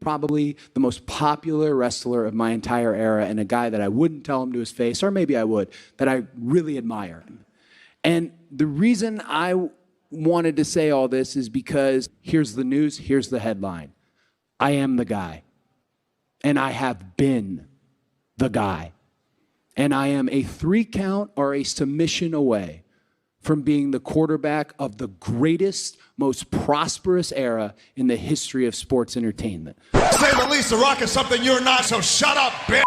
probably the most popular wrestler of my entire era, and a guy that I wouldn't tell him to his face, or maybe I would, that I really admire. And the reason I wanted to say all this is because here's the news, here's the headline. I am the guy, and I have been the guy. And I am a 3 count or a submission away from being the quarterback of the greatest, most prosperous era in the history of sports entertainment. To say the least, The Rock is something you're not, so shut up, bitch!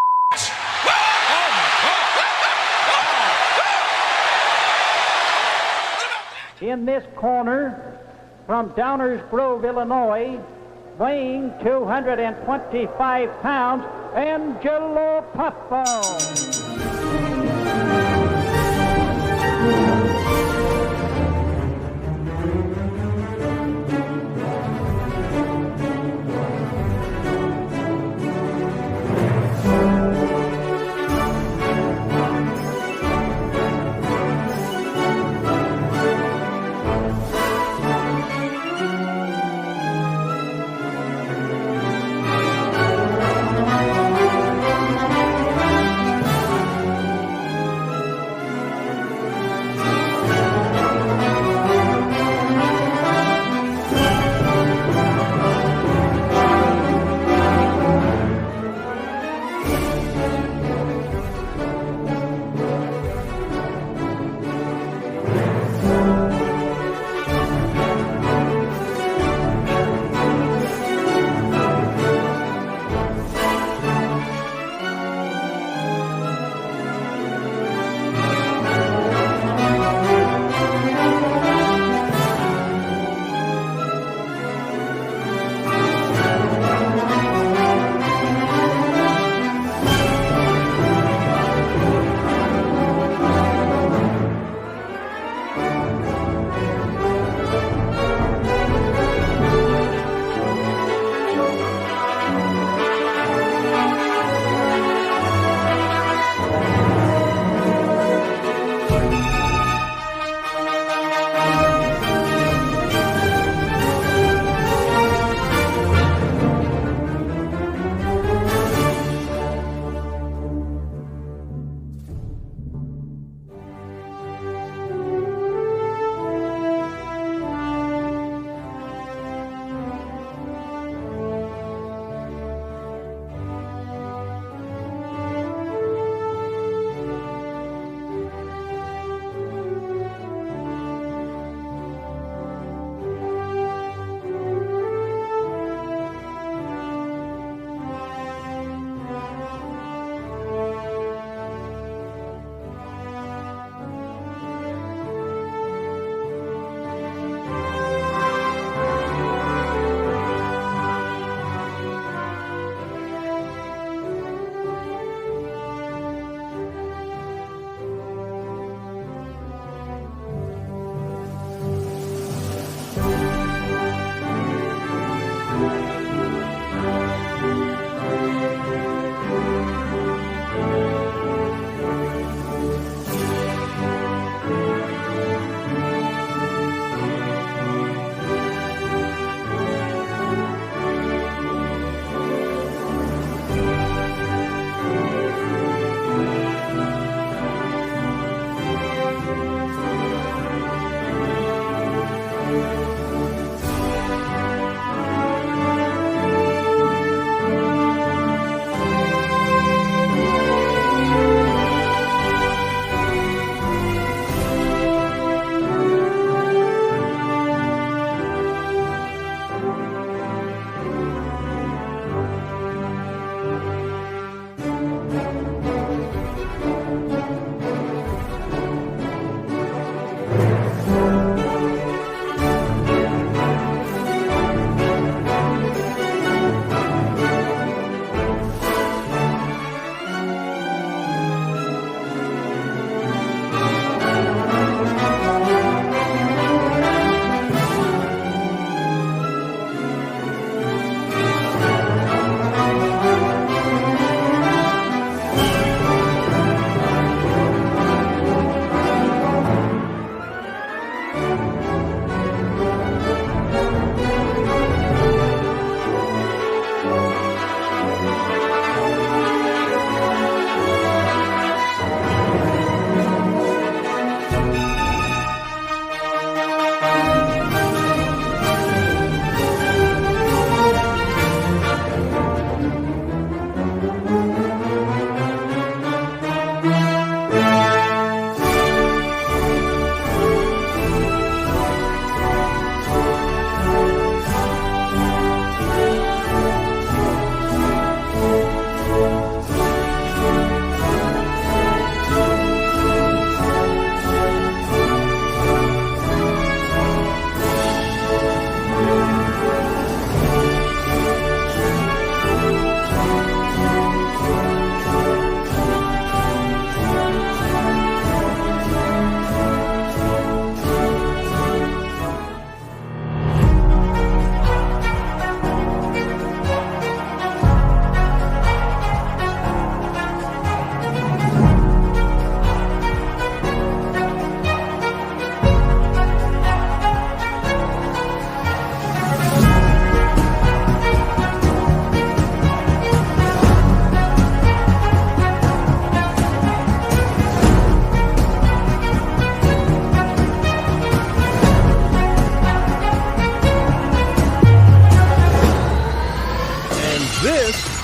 In this corner, from Downers Grove, Illinois, weighing 225 pounds, Angelo Puffball.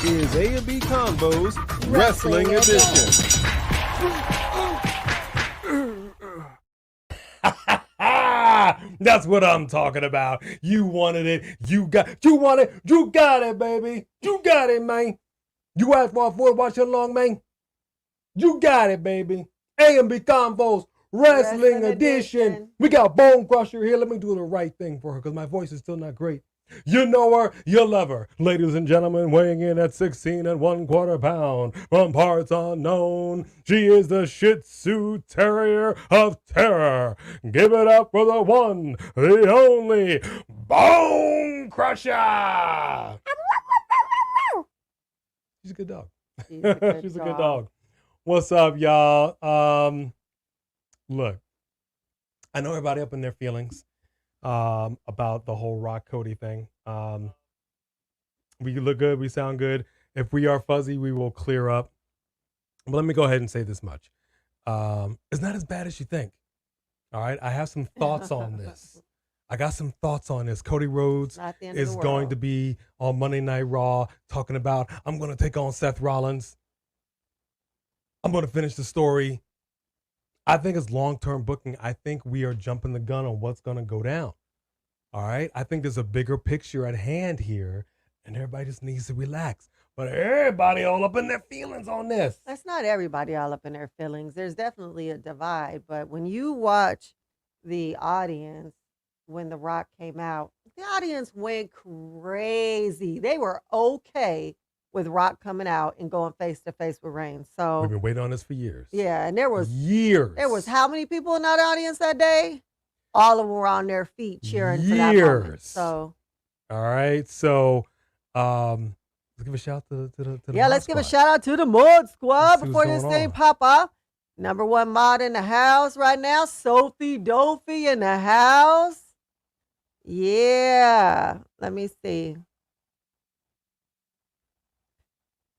is A&B Combos Wrestling Edition. That's what I'm talking about. You wanted it. You want it. You got it, baby. You got it, man. You asked for it, watch it long, man. You got it, baby. A&B Combos Wrestling Edition. We got Bone Crusher here. Let me do the right thing for her because my voice is still not great. You know her, you love her. Ladies and gentlemen, weighing in at 16 1/4 pounds from parts unknown. She is the Shih Tzu Terrier of Terror. Give it up for the one, the only, Bone Crusher. She's a good dog. She's a good dog. What's up, y'all? Look, I know everybody up in their feelings about the whole Rock Cody thing. We look good, we sound good. If we are fuzzy, we will clear up. But let me go ahead and say this much. It's not as bad as you think. All right, I have some thoughts on this. I got some thoughts on this. Cody Rhodes is going to be on Monday Night Raw talking about, I'm going to take on Seth Rollins. I'm going to finish the story. I think it's long-term booking. I think we are jumping the gun on what's going to go down. All right? I think there's a bigger picture at hand here, and everybody just needs to relax. But everybody all up in their feelings on this. That's not everybody all up in their feelings. There's definitely a divide. But when you watch the audience, when The Rock came out, the audience went crazy. They were okay with Rock coming out and going face to face with Reigns. So we've been waiting on this for years. Yeah, and there was years. There was how many people in that audience that day? All of them were on their feet cheering for that moment. So all right. So let's give a shout to the let's give a shout out to the Mod Squad before this thing pop off. Number one mod in the house right now, Sophie Dopey in the house. Yeah, let me see.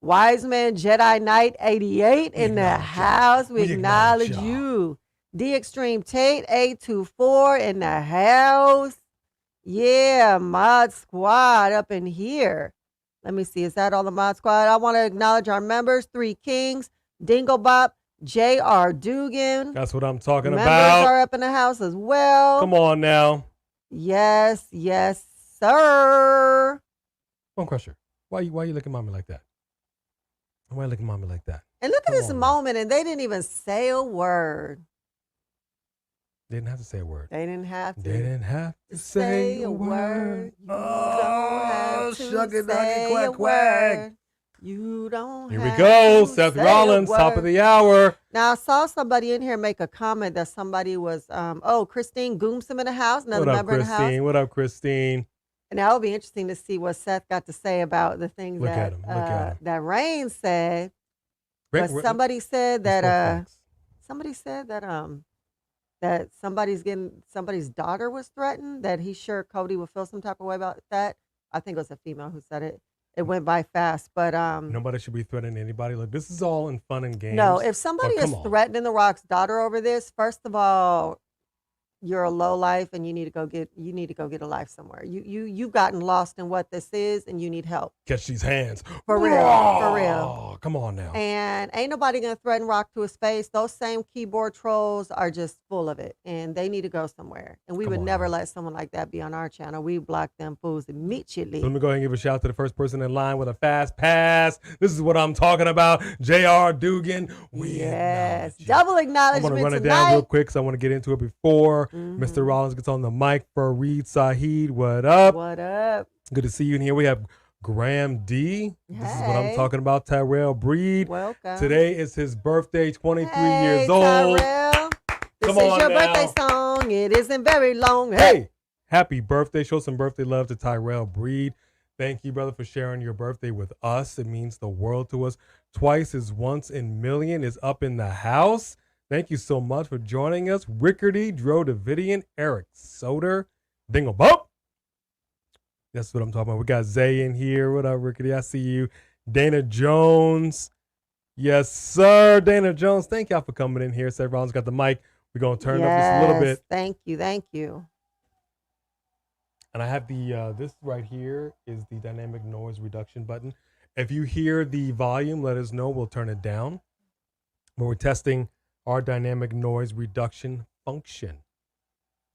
Wise Man Jedi Knight 88 in the house. We acknowledge you. D Extreme Tate 824 in the house. Yeah, Mod Squad up in here. Let me see. Is that all the Mod Squad? I want to acknowledge our members. Three Kings, Dingle Bop, J.R. Dugan. That's what I'm talking about. Members are up in the house as well. Come on now. Yes, sir. Bone Crusher, why you looking at mommy like that? Why you looking at mommy like that? And look at this moment, and they didn't even say a word. They didn't have to say a word. They didn't have to. They didn't have to say a word. Oh, shuck it, duck it, quack, quack. You don't Here have we go. to Seth say Rollins, a top of word. the hour. Now, I saw somebody in here make a comment that somebody was, Christine Goomsome in the house, another What up, member in the house. Christine? What up, Christine? And that would be interesting to see what Seth got to say about the things Look at him. that Reigns said. Rick, But somebody said that that somebody's daughter was threatened, that he's sure Cody would feel some type of way about that. I think it was a female who said it. It went by fast, but nobody should be threatening anybody. Look, this is all in fun and games. no, if somebody is threatening The Rock's daughter over this, first of all, you're a low life and you need to go get a life somewhere. You've gotten lost in what this is and you need help. Catch these hands. For real. Come on now. And ain't nobody gonna threaten Rock to his face. Those same keyboard trolls are just full of it and they need to go somewhere. And we would never let someone like that be on our channel. We block them fools immediately. So let me go ahead and give a shout out to the first person in line with a fast pass. This is what I'm talking about. J.R. Dugan. Yes. Double acknowledgement I'm going to run it tonight. down real quick because I want to get into it before Mr. Rollins gets on the mic. Fareed Saeed, what up? What up? Good to see you in here. We have Graham D. This is what I'm talking about. Tyrell Breed. Welcome. Today is his birthday, 23 years old. Tyrell. This Come is on your now. birthday song. It isn't very long. Hey, happy birthday. Show some birthday love to Tyrell Breed. Thank you, brother, for sharing your birthday with us. It means the world to us. Twice is once in million is up in the house. Thank you so much for joining us. Rickardy, Dro Davidian, Eric Soder, Dingle Bump. That's what I'm talking about. We got Zay in here. What up, Rickardy? I see you. Dana Jones. Yes, sir. Dana Jones. Thank y'all for coming in here. Seth Rollins got the mic. We're going to turn it up just a little bit. Thank you. And I have the, this right here is the dynamic noise reduction button. If you hear the volume, let us know. We'll turn it down. But we're testing our dynamic noise reduction function.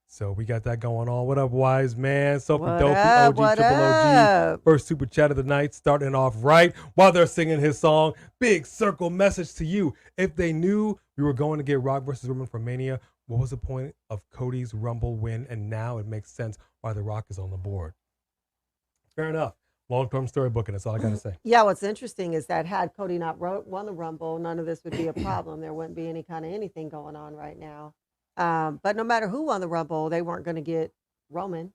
So we got that going on. What up, wise man? Sophie What Dopey, up? OG, What Triple up? OG. First super chat of the night, starting off right while they're singing his song. Big circle message to you. If they knew we were going to get Rock versus Roman for Mania, what was the point of Cody's Rumble win? And now it makes sense why The Rock is on the board. Fair enough. Long-term storybooking, that's all I got to say. Yeah, what's interesting is that had Cody not won the Rumble, none of this would be a problem. There wouldn't be any kind of anything going on right now. But no matter who won the Rumble, they weren't going to get Roman.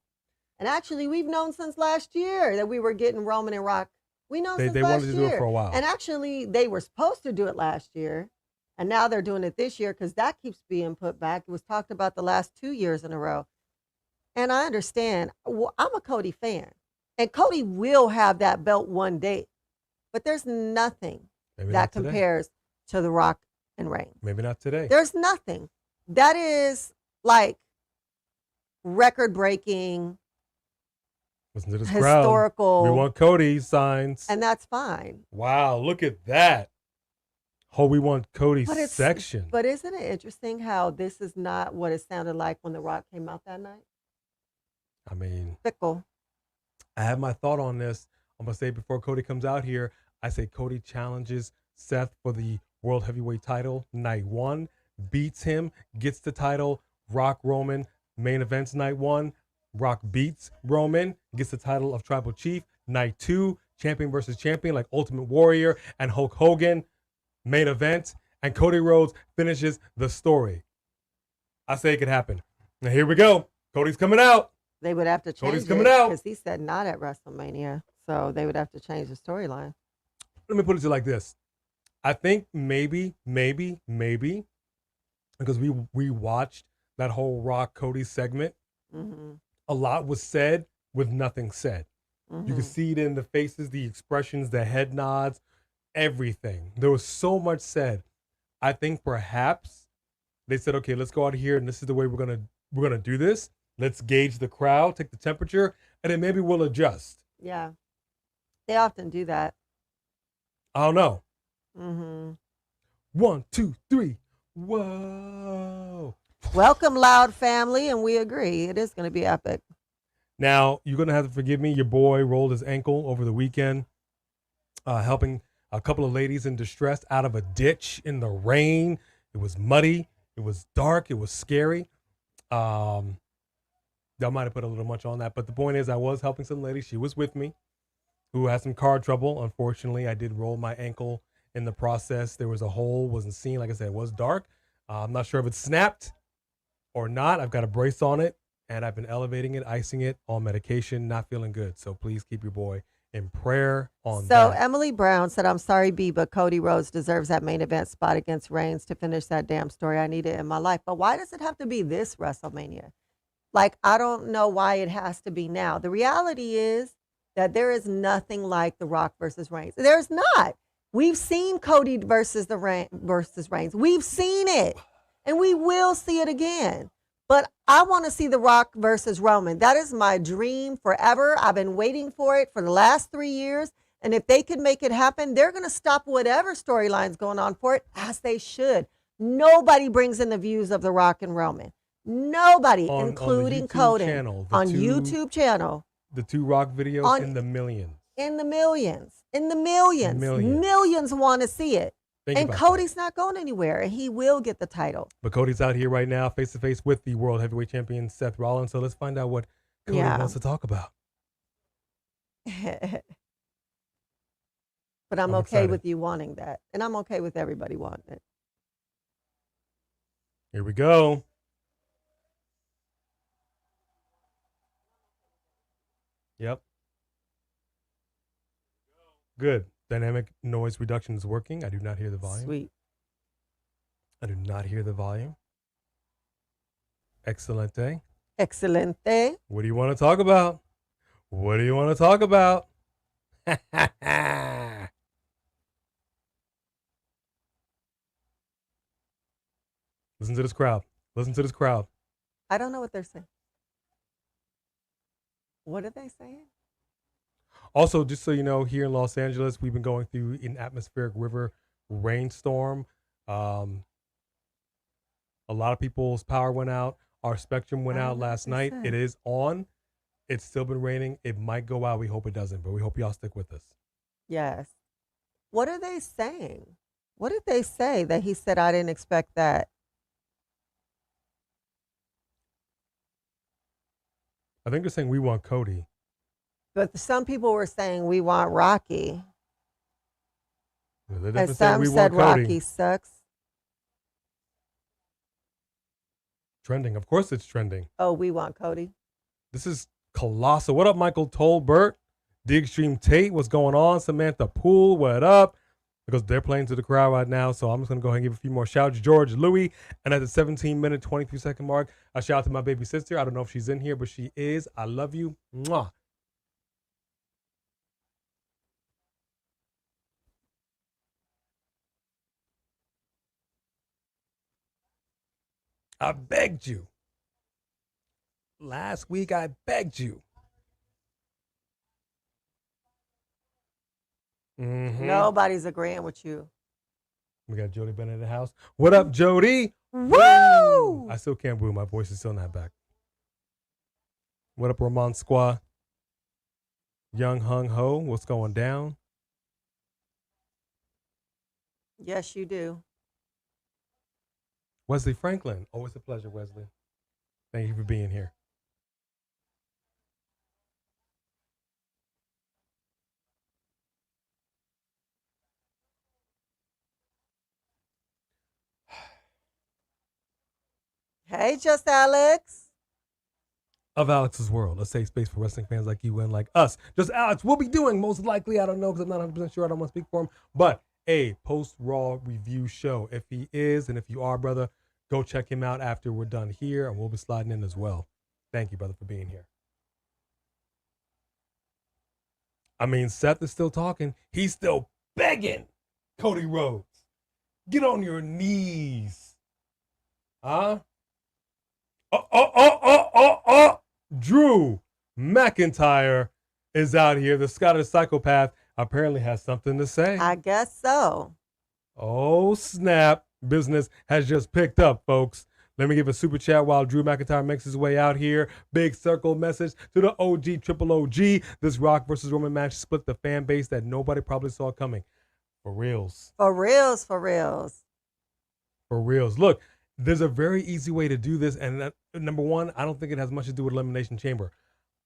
And actually, we've known since last year that we were getting Roman and Rock. We know since They last wanted to do year. it for a while. And actually, they were supposed to do it last year. And now they're doing it this year because that keeps being put back. It was talked about the last 2 years in a row. And I understand. Well, I'm a Cody fan. And Cody will have that belt one day. But there's nothing that compares to The Rock and Reigns. Maybe not today. There's nothing. That is like record-breaking, Listen to this historical. crowd. We want Cody signs. And that's fine. Wow, look at that. Oh, we want Cody section. But isn't it interesting how this is not what it sounded like when The Rock came out that night? I mean, Fickle. I have my thought on this. I'm going to say before Cody comes out here, I say Cody challenges Seth for the World Heavyweight title night 1, beats him, gets the title. Rock Roman main events night 1. Rock beats Roman, gets the title of Tribal Chief. Night 2, champion versus champion like Ultimate Warrior and Hulk Hogan main event. And Cody Rhodes finishes the story. I say it could happen. Now here we go. Cody's coming out. They would have to change Cody's it coming out. because he said not at WrestleMania. So they would have to change the storyline. Let me put it to you like this. I think maybe, because we watched that whole Rock Cody segment, a lot was said with nothing said. You can see it in the faces, the expressions, the head nods, everything. There was so much said. I think perhaps they said, okay, let's go out here and this is the way we're gonna do this. Let's gauge the crowd, take the temperature, and then maybe we'll adjust. Yeah. They often do that. I don't know. 1, 2, 3. Whoa. Welcome, Loud family, and we agree. It is going to be epic. Now, you're going to have to forgive me. Your boy rolled his ankle over the weekend, helping a couple of ladies in distress out of a ditch in the rain. It was muddy. It was dark. It was scary. That might have put a little much on that. But the point is, I was helping some lady. She was with me who had some car trouble. Unfortunately, I did roll my ankle in the process. There was a hole, wasn't seen. Like I said, it was dark. I'm not sure if it snapped or not. I've got a brace on it, and I've been elevating it, icing it on medication, not feeling good. So please keep your boy in prayer on that. So Emily Brown said, I'm sorry, B, but Cody Rhodes deserves that main event spot against Reigns to finish that damn story. I need it in my life. But why does it have to be this WrestleMania? Like, I don't know why it has to be now. The reality is that there is nothing like The Rock versus Reigns. There's not. We've seen Cody versus Reigns. We've seen it, and we will see it again. But I want to see The Rock versus Roman. That is my dream forever. I've been waiting for it for the last 3 years. And if they could make it happen, they're going to stop whatever storyline's going on for it, as they should. Nobody brings in the views of The Rock and Roman. Nobody, including Cody. On YouTube channel. The 2 Rock videos in the millions. In the millions. In the millions. Millions want to see it. And Cody's not going anywhere, and he will get the title. But Cody's out here right now, face to face with the World Heavyweight Champion, Seth Rollins. So let's find out what Cody wants to talk about. But I'm okay with you wanting that. And I'm okay with everybody wanting it. Here we go. Yep. Good. Dynamic noise reduction is working. I do not hear the volume. Sweet. I do not hear the volume. Excelente. Excelente. What do you want to talk about? What do you want to talk about? Listen to this crowd. Listen to this crowd. I don't know what they're saying. What are they saying? Also, just so you know, here in Los Angeles, we've been going through an atmospheric river rainstorm. A lot of people's power went out. Our spectrum went out last night. It is on. It's still been raining. It might go out. We hope it doesn't, but we hope y'all stick with us. Yes. What are they saying? What did they say that he said, I didn't expect that? I think they're saying we want Cody. But some people were saying we want Rocky. They're And definitely saying some we said want Cody. Rocky sucks. Trending. Of course it's trending. Oh, we want Cody. This is colossal. What up, Michael Tolbert? The Extreme Tate, what's going on? Samantha Poole, what up? Because they're playing to the crowd right now, so I'm just going to go ahead and give a few more shouts. George Louis, and at the 17-minute, 23-second mark, a shout out to my baby sister. I don't know if she's in here, but she is. I love you. Mwah. I begged you. Last week, I begged you. Mm-hmm. Nobody's agreeing with you. We got Jody Bennett in the house. What up, Jody? Woo! I still can't boo. My voice is still not back. What up, Ramon Squaw? Young Hung Ho, what's going down? Yes, you do. Wesley Franklin. Always a pleasure, Wesley. Thank you for being here. Hey, Just Alex. Of Alex's World, a safe space for wrestling fans like you and like us. Just Alex will be doing, most likely, I don't know because I'm not 100% sure, I don't want to speak for him, but a post-Raw review show. If he is, and if you are, brother, go check him out after we're done here, and we'll be sliding in as well. Thank you, brother, for being here. I mean, Seth is still talking. He's still begging Cody Rhodes. Get on your knees. Huh? Drew McIntyre is out here. The Scottish psychopath apparently has something to say. I guess so. Oh, snap. Business has just picked up, folks. Let me give a super chat while Drew McIntyre makes his way out here. Big circle message to the OG, triple OG. This Rock versus Roman match split the fan base that nobody probably saw coming. For reals. For reals, for reals. For reals. Look, there's a very easy way to do this. And that, number one, I don't think it has much to do with Elimination Chamber.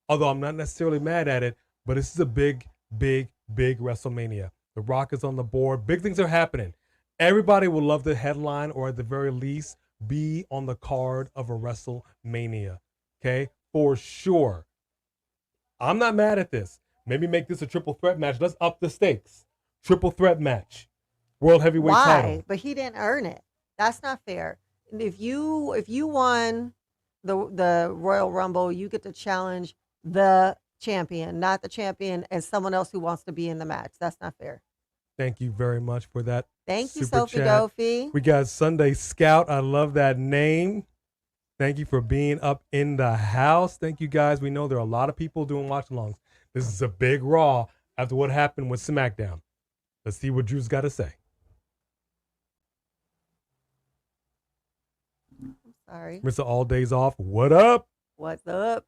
Although I'm not necessarily mad at it, but this is a big, big, big WrestleMania. The Rock is on the board. Big things are happening. Everybody will love the headline, or at the very least, be on the card of a WrestleMania. Okay? For sure. I'm not mad at this. Maybe make this a triple threat match. Let's up the stakes. Triple threat match. World heavyweight title. Why? But he didn't earn it. That's not fair. If you won the Royal Rumble, you get to challenge the champion, not the champion, and someone else who wants to be in the match. That's not fair. Thank you very much for that. Thank you, super Sophie chat. Gofi. We got Sunday Scout. I love that name. Thank you for being up in the house. Thank you, guys. We know there are a lot of people doing watch-alongs. This is a big Raw after what happened with SmackDown. Let's see what Drew's got to say. I'm sorry. Mr. All Days Off, what up? What's up?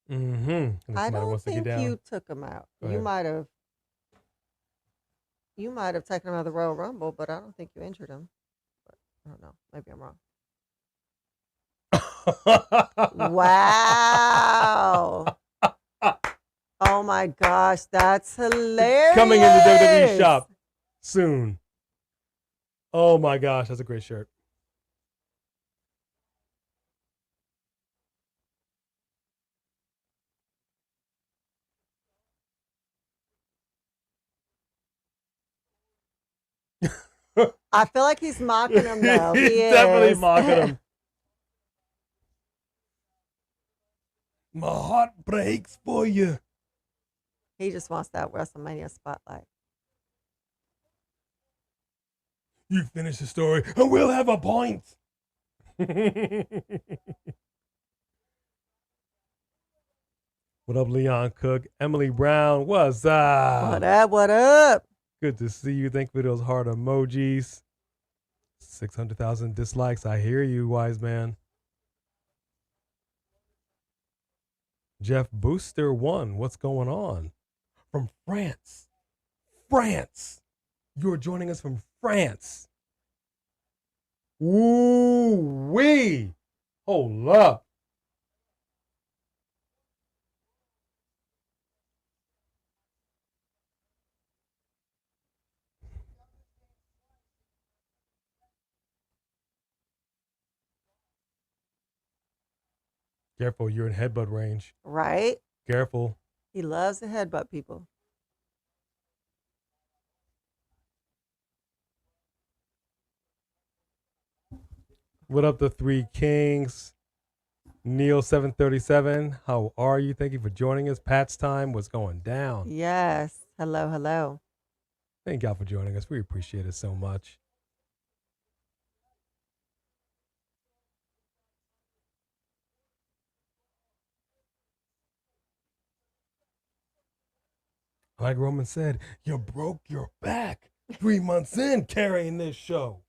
Mm-hmm. I don't think you took him out. You might have taken him out of the Royal Rumble, but I don't think you injured him. But I don't know. Maybe I'm wrong. Wow. Oh my gosh, that's hilarious. Coming in the WWE shop soon. Oh my gosh, that's a great shirt. I feel like he's mocking him, though. He's He definitely is. mocking him. My heart breaks for you. He just wants that WrestleMania spotlight. You finish the story, and we'll have a point. What up, Leon Cook? Emily Brown, what's up? What up? What up? Good to see you. Thank you for those heart emojis. 600,000 dislikes. I hear you, wise man. Jeff Booster 1, what's going on? From France. France. You're joining us from France. Ooh-wee. Hold up. Careful, you're in headbutt range. Right? Careful. He loves to headbutt people. What up, the Three Kings? Neil 737, how are you? Thank you for joining us. Pat's time was going down. Yes. Hello, hello. Thank y'all for joining us. We appreciate it so much. Like Roman said, you broke your back 3 months in carrying this show.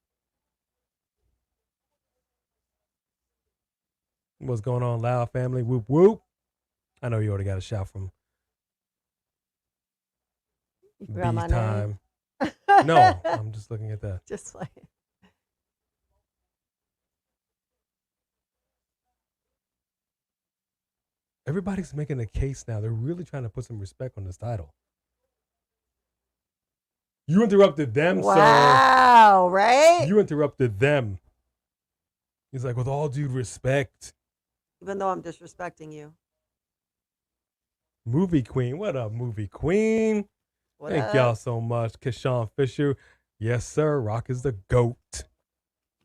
What's going on, Loud family? Whoop, whoop. I know you already got a shout from You forgot my Beef name? Time. No, I'm just looking at that. Just playing. Everybody's making a case now. They're really trying to put some respect on this title. You interrupted them, sir. Wow, right? You interrupted them. He's like, with all due respect. Even though I'm disrespecting you. Movie Queen. What up, Movie Queen? What Thank up? y'all so much. Keshawn Fisher. Yes, sir. Rock is the GOAT.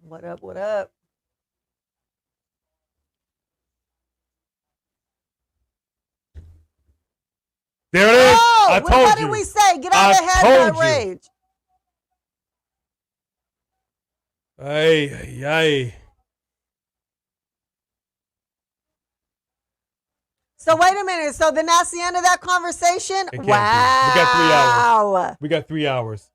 What up? What up? There it is. Oh, I told what you. did we say? Get out I of head told by you. rage. Hey. So wait a minute. So then that's the end of that conversation? It can't be. Wow. We got 3 hours.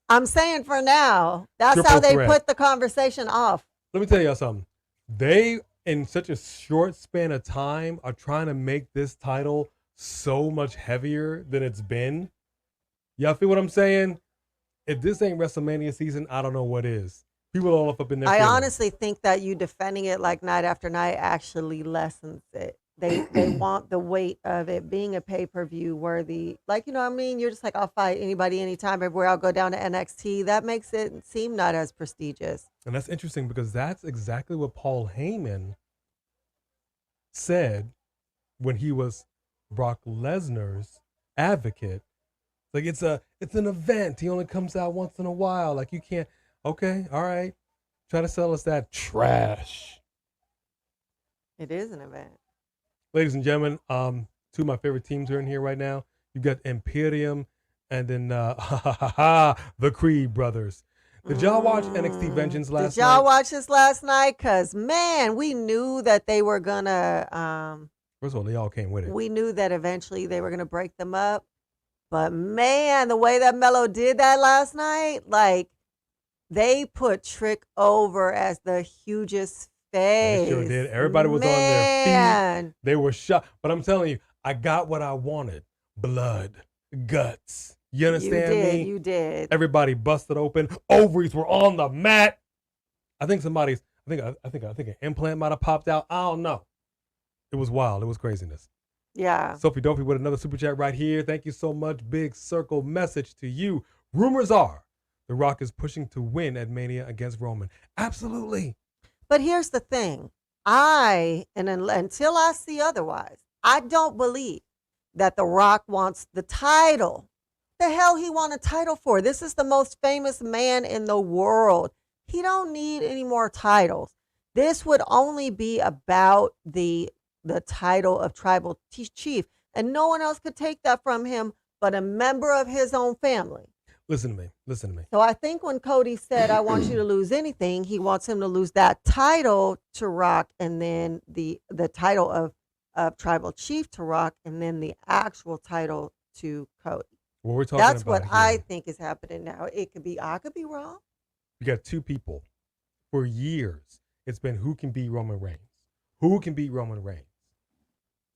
I'm saying for now. That's Triple how they threat. put the conversation off. Let me tell y'all something. They, in such a short span of time, are trying to make this title so much heavier than it's been. Y'all feel what I'm saying? If this ain't WrestleMania season, I don't know what is. People all up in their I feelings. honestly think that you defending it like night after night actually lessens it. They want the weight of it being a pay-per-view worthy. Like, you know what I mean? You're just like, I'll fight anybody, anytime, everywhere. I'll go down to NXT. That makes it seem not as prestigious. And that's interesting because that's exactly what Paul Heyman said when he was Brock Lesnar's advocate. Like, it's an event. He only comes out once in a while. Like, you can't, okay, all right. Try to sell us that trash. It is an event. Ladies and gentlemen, two of my favorite teams are in here right now. You've got Imperium and then the Creed brothers. Did y'all watch NXT Vengeance last night? Did y'all watch this last night? Because, man, we knew that they were going to... First of all, they all came with it. We knew that eventually they were going to break them up. But, man, the way that Mello did that last night, like, they put Trick over as the hugest They sure did. Everybody was on their feet. They were shocked. But I'm telling you, I got what I wanted. Blood, guts. You understand me? You did. Everybody busted open. Ovaries were on the mat. I think an implant might have popped out. I don't know. It was wild. It was craziness. Yeah. Sophie Dopey with another super chat right here. Thank you so much. Big circle message to you. Rumors are The Rock is pushing to win at Mania against Roman. Absolutely. But here's the thing. Until I see otherwise, I don't believe that The Rock wants the title. the hell he want a title for? This is the most famous man in the world. He don't need any more titles. This would only be about the title of tribal chief, and no one else could take that from him but a member of his own family. Listen to me. So I think when Cody said, I want you to lose anything, he wants him to lose that title to Rock, and then the title of tribal chief to Rock, and then the actual title to Cody. What we're talking That's about what here, I think is happening now. I could be wrong. You got two people. For years, it's been who can beat Roman Reigns. Who can beat Roman Reigns?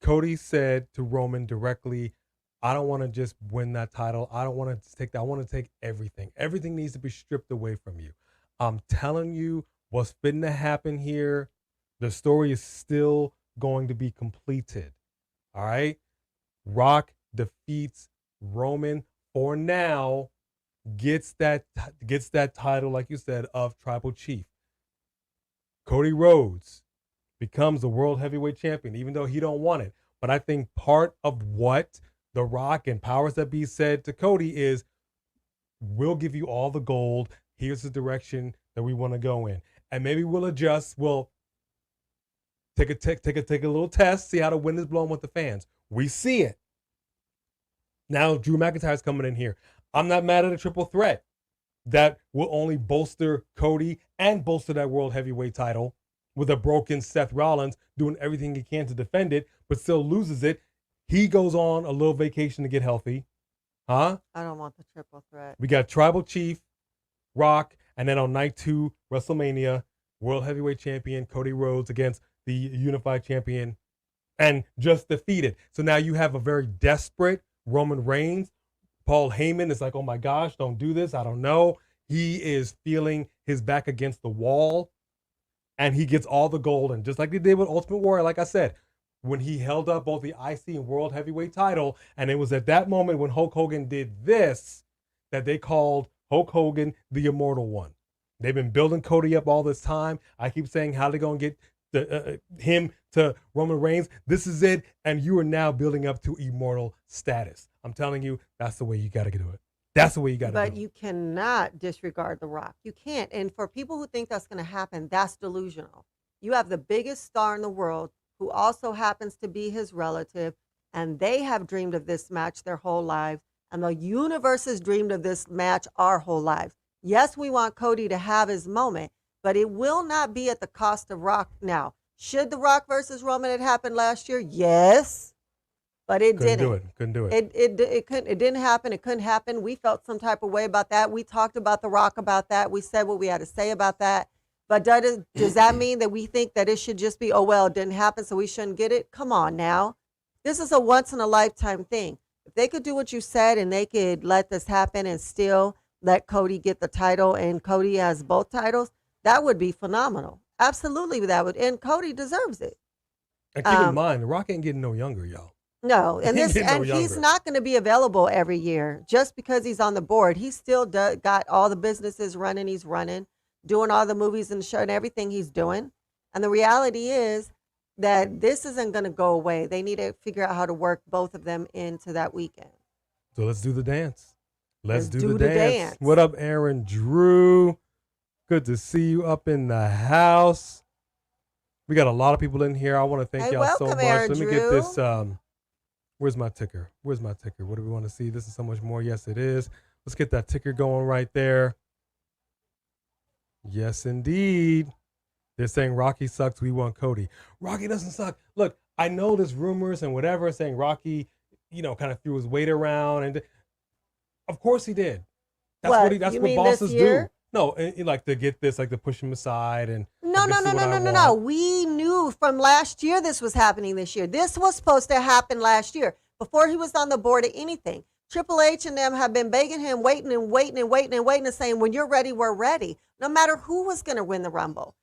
Cody said to Roman directly, I don't want to just win that title. I don't want to take that. I want to take everything. Everything needs to be stripped away from you. I'm telling you what's fitting to happen here. The story is still going to be completed. All right? Rock defeats Roman for now, gets that title, like you said, of tribal chief. Cody Rhodes becomes the world heavyweight champion, even though he don't want it. But I think part of what The Rock and Powers That Be said to Cody is, we'll give you all the gold. Here's the direction that we want to go in. And maybe we'll adjust. We'll take a little test, see how the wind is blowing with the fans. We see it. Now Drew McIntyre's coming in here. I'm not mad at a triple threat. That will only bolster Cody and bolster that world heavyweight title with a broken Seth Rollins doing everything he can to defend it, but still loses it. He goes on a little vacation to get healthy. Huh? I don't want the triple threat. We got Tribal Chief, Rock, and then on night 2, WrestleMania, World Heavyweight Champion Cody Rhodes against the Unified Champion, and just defeated. So now you have a very desperate Roman Reigns. Paul Heyman is like, oh my gosh, don't do this. I don't know. He is feeling his back against the wall, and he gets all the gold. And just like they did with Ultimate Warrior, like I said, when he held up both the IC and World Heavyweight title, and it was at that moment when Hulk Hogan did this that they called Hulk Hogan the Immortal One. They've been building Cody up all this time. I keep saying how they're going to get him to Roman Reigns. This is it, and you are now building up to immortal status. I'm telling you, that's the way you got to do it. That's the way you got to do it. But you cannot disregard The Rock. You can't. And for people who think that's going to happen, that's delusional. You have the biggest star in the world who also happens to be his relative, and they have dreamed of this match their whole lives, and the universe has dreamed of this match our whole lives. Yes, we want Cody to have his moment, but it will not be at the cost of Rock now. Should The Rock versus Roman have happened last year? Yes, but it didn't. Couldn't do it. It didn't happen. It couldn't happen. We felt some type of way about that. We talked about The Rock about that. We said what we had to say about that. But does that mean that we think that it should just be, oh, well, it didn't happen, so we shouldn't get it? Come on now. This is a once-in-a-lifetime thing. If they could do what you said and they could let this happen and still let Cody get the title and Cody has both titles, that would be phenomenal. Absolutely, that would. And Cody deserves it. And keep in mind, The Rock ain't getting no younger, y'all. No, and he's younger. not going to be available every year just because he's on the board. He still got all the businesses running. He's running, doing all the movies and the show and everything he's doing. And the reality is that this isn't going to go away. They need to figure out how to work both of them into that weekend. So let's do the dance. Let's do the dance. What up, Aaron Drew? Good to see you up in the house. We got a lot of people in here. I want to thank y'all so much. Aaron Let me Drew. get this. Where's my ticker? What do we want to see? This is so much more. Yes, it is. Let's get that ticker going right there. Yes, indeed. They're saying Rocky sucks. We want Cody. Rocky doesn't suck. Look, I know there's rumors and whatever saying Rocky, kind of threw his weight around, and of course he did. That's what bosses do. No, like to get this, like to push him aside and No. We knew from last year this was happening this year. This was supposed to happen last year before he was on the board of anything. Triple H and them have been begging him, waiting and saying, when you're ready, we're ready. No matter who was going to win the Rumble,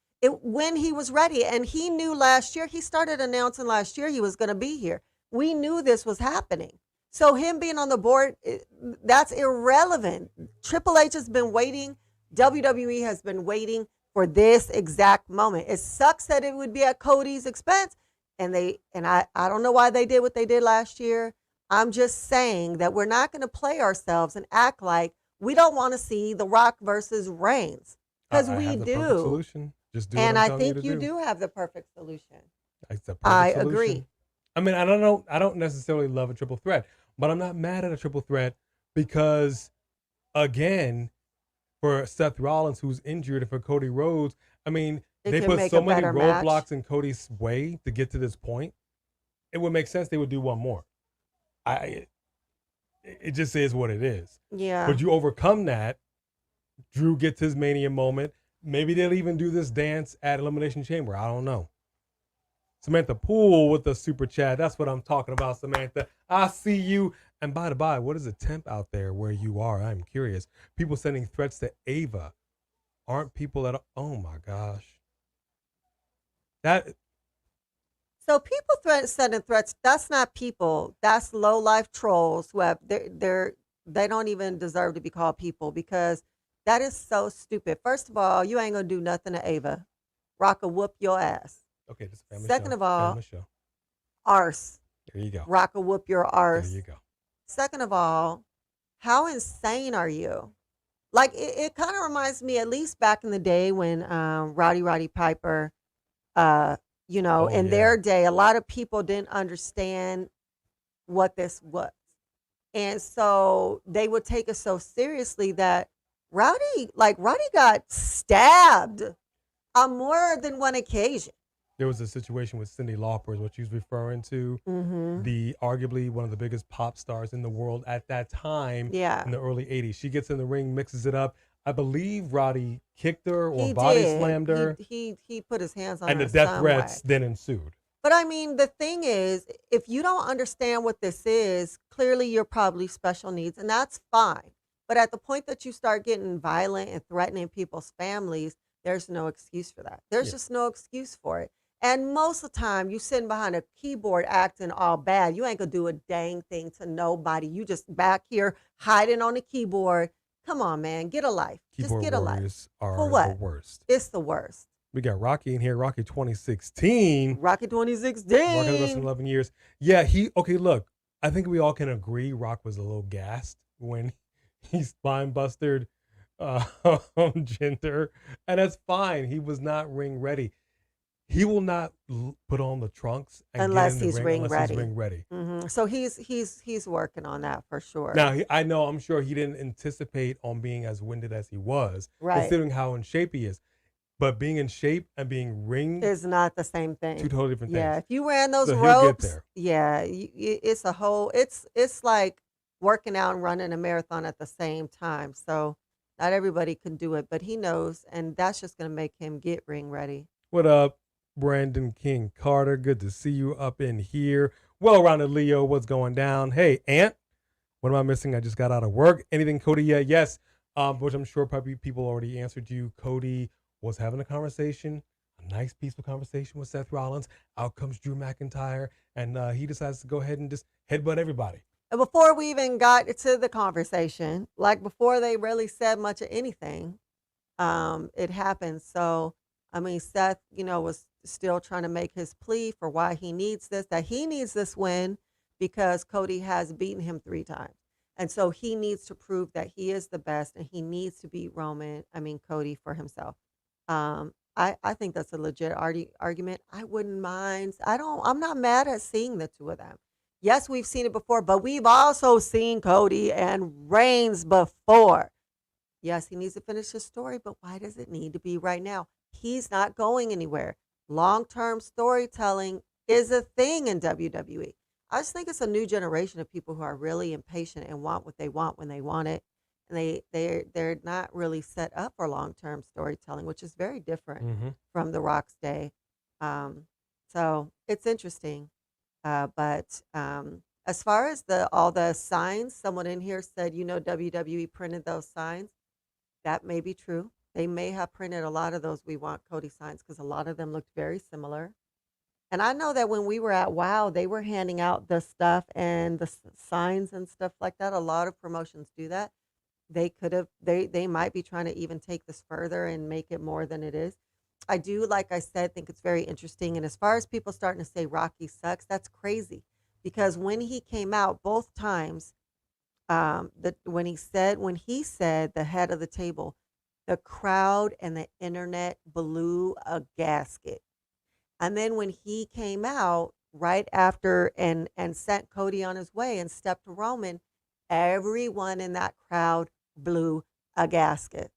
when he was ready. And he knew last year, he started announcing last year he was going to be here. We knew this was happening. So him being on the board, that's irrelevant. Triple H has been waiting. WWE has been waiting for this exact moment. It sucks that it would be at Cody's expense. And I don't know why they did what they did last year. I'm just saying that we're not going to play ourselves and act like we don't want to see The Rock versus Reigns, because I we have the perfect do. solution. Just do And what I'm I telling you think to you do. do have the perfect solution. It's the perfect I solution. agree. I mean, I don't necessarily love a triple threat, but I'm not mad at a triple threat because, again, for Seth Rollins, who's injured, and for Cody Rhodes, I mean, It they can put make so a many better roadblocks match. in Cody's way to get to this point. It would make sense they would do one more. It just is what it is. Yeah. But you overcome that. Drew gets his Mania moment. Maybe they'll even do this dance at Elimination Chamber. I don't know. Samantha Poole with the super chat. That's what I'm talking about, Samantha. I see you. And by the by, what is the temp out there where you are? I'm curious. People sending threats to Ava. Aren't people that? Oh my gosh. That. So people sending threats. That's not people. That's low life trolls who have they don't even deserve to be called people, because that is so stupid. First of all, you ain't gonna do nothing to Ava. Rock will whoop your ass. Okay, this is a family Second show. of all, Family show. arse. There you go. Rock will whoop your arse. There you go. Second of all, how insane are you? Like, it kind of reminds me, at least back in the day when Roddy Piper, in their day, a lot of people didn't understand what this was. And so they would take it so seriously that Roddy got stabbed on more than one occasion. There was a situation with Cyndi Lauper, is what she was referring to. Mm-hmm. The arguably one of the biggest pop stars in the world at that time. Yeah. In the early 80s. She gets in the ring, mixes it up. I believe Roddy kicked her or He body did. slammed her. He put his hands on And her the death some threats way. then ensued. But I mean, the thing is, if you don't understand what this is, clearly you're probably special needs, and that's fine. But at the point that you start getting violent and threatening people's families, there's no excuse for that. There's just no excuse for it. And most of the time, you sitting behind a keyboard acting all bad. You ain't gonna do a dang thing to nobody. You just back here hiding on the keyboard. Come on, man, get a life. Keyboard just get a life. warriors are For what? the worst. It's the worst. We got Rocky in here, Rocky 2016. Rocky 2016. Rock has wrestled 11 years. Yeah, look, I think we all can agree Rock was a little gassed when he spine busted Jinder. And that's fine. He was not ring ready. He will not put on the trunks and unless get in the ring unless he's ring ready. Mm-hmm. So he's working on that for sure. Now, I'm sure he didn't anticipate on being as winded as he was, right, considering how in shape he is. But being in shape and being ring is not the same thing. Two totally different things. Yeah, if you ran those so ropes, yeah, it's a whole. It's like working out and running a marathon at the same time. So not everybody can do it, but he knows, and that's just going to make him get ring ready. What up, Brandon King Carter? Good to see you up in here. Well-rounded Leo, what's going down? Hey, Ant, what am I missing? I just got out of work. Anything, Cody? Yet? Yes, which I'm sure probably people already answered you. Cody was having a conversation, a nice peaceful conversation with Seth Rollins. Out comes Drew McIntyre, and he decides to go ahead and just headbutt everybody. And before we even got to the conversation, like before they really said much of anything, it happened. So, I mean, Seth, was still trying to make his plea for why he needs this, that he needs this win because Cody has beaten him 3 times. And so he needs to prove that he is the best, and he needs to beat Cody for himself. I think that's a legit argument. I wouldn't mind. I'm not mad at seeing the two of them. Yes, we've seen it before, but we've also seen Cody and Reigns before. Yes, he needs to finish his story, but why does it need to be right now? He's not going anywhere. Long-term storytelling is a thing in WWE. I just think it's a new generation of people who are really impatient and want what they want when they want it. And they're not really set up for long-term storytelling, which is very different from The Rock's day. So it's interesting. But as far as all the signs, someone in here said, WWE printed those signs. That may be true. They may have printed a lot of those "We Want Cody" signs because a lot of them looked very similar. And I know that when we were at WOW, they were handing out the stuff and the signs and stuff like that. A lot of promotions do that. They might be trying to even take this further and make it more than it is. I do, like I said, think it's very interesting. And as far as people starting to say Rocky sucks, that's crazy because when he came out both times, when he said the head of the table, the crowd and the internet blew a gasket. And then when he came out right after and sent Cody on his way and stepped to Roman, everyone in that crowd blew a gasket.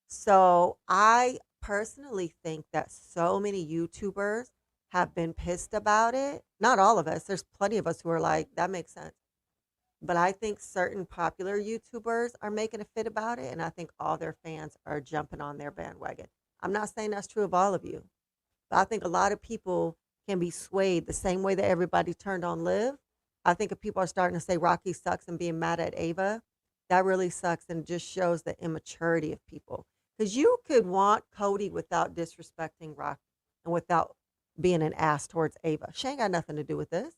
So I personally think that so many YouTubers have been pissed about it. Not all of us. There's plenty of us who are like, that makes sense. But I think certain popular YouTubers are making a fit about it, and I think all their fans are jumping on their bandwagon. I'm not saying that's true of all of you, but I think a lot of people can be swayed the same way that everybody turned on Liv. I think if people are starting to say Rocky sucks and being mad at Ava, that really sucks and just shows the immaturity of people. Because you could want Cody without disrespecting Rocky and without being an ass towards Ava. She ain't got nothing to do with this.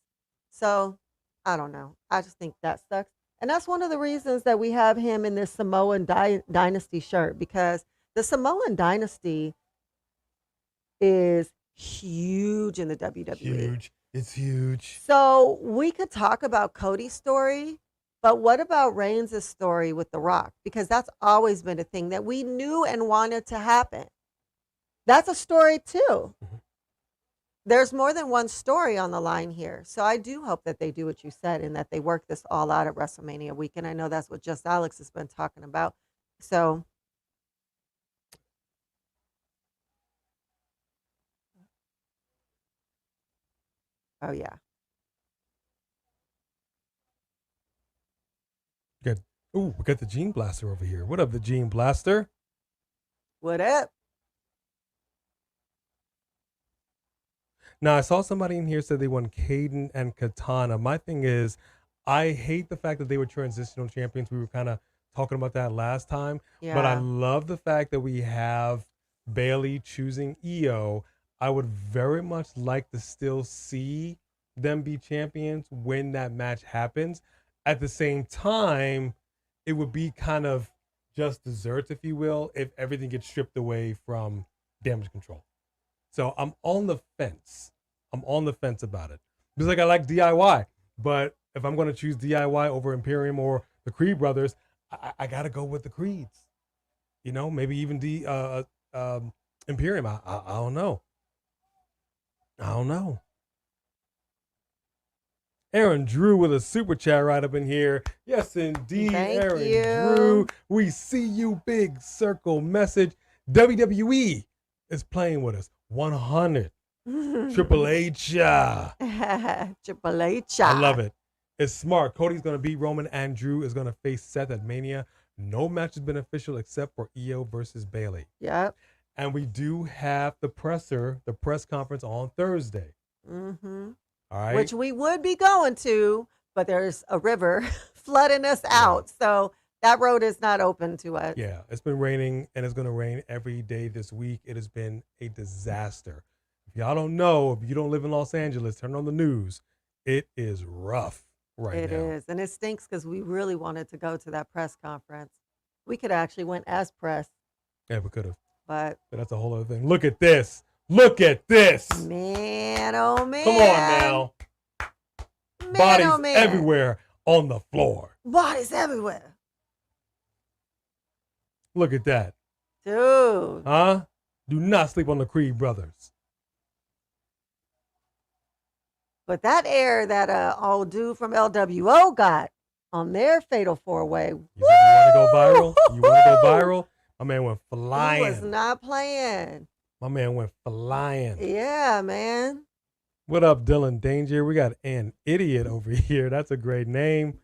So I don't know. I just think that sucks. And that's one of the reasons that we have him in this Samoan Dynasty shirt, because the Samoan Dynasty is huge in the WWE. Huge. It's huge. So we could talk about Cody's story, but what about Reigns' story with The Rock? Because that's always been a thing that we knew and wanted to happen. That's a story too. Mm-hmm. There's more than one story on the line here. So I do hope that they do what you said and that they work this all out at WrestleMania weekend. I know that's what Just Alex has been talking about. So oh yeah. Good. Ooh, we got the Gene Blaster over here. What up, the Gene Blaster? What up? Now, I saw somebody in here said they want Caden and Katana. My thing is, I hate the fact that they were transitional champions. We were kind of talking about that last time. Yeah. But I love the fact that we have Bayley choosing Io. I would very much like to still see them be champions when that match happens. At the same time, it would be kind of just desserts, if you will, if everything gets stripped away from Damage Control. So I'm on the fence. I'm on the fence about it. Just like I like DIY. But if I'm going to choose DIY over Imperium or the Creed brothers, I got to go with the Creeds. You know, maybe even Imperium. I don't know. I don't know. Aaron Drew with a super chat right up in here. Yes, indeed, Thank Aaron you. Drew. We see you, big circle message. WWE is playing with us. 100. Triple H. Triple H. I love it. It's smart. Cody's going to beat Roman and Drew is going to face Seth at Mania. No match has been official except for Io versus Bayley. Yep. And we do have the press conference on Thursday. Mm-hmm. All right. Which we would be going to, but there's a river flooding us out. So that road is not open to us. Yeah, it's been raining and it's going to rain every day this week. It has been a disaster. If y'all don't know, if you don't live in Los Angeles, turn on the news. It is rough right now. It is. And it stinks because we really wanted to go to that press conference. We could actually went as press. Yeah, we could have. But that's a whole other thing. Look at this. Look at this. Man, oh man. Come on now. Man, Bodies oh man. everywhere on the floor. Bodies everywhere. Look at that. Dude. Huh? Do not sleep on the Creed brothers. But that air that old dude from LWO got on their fatal four-way. You said you want to go viral? You want to go viral? My man went flying. He was not playing. My man went flying. Yeah, man. What up, Dylan Danger? We got an idiot over here. That's a great name.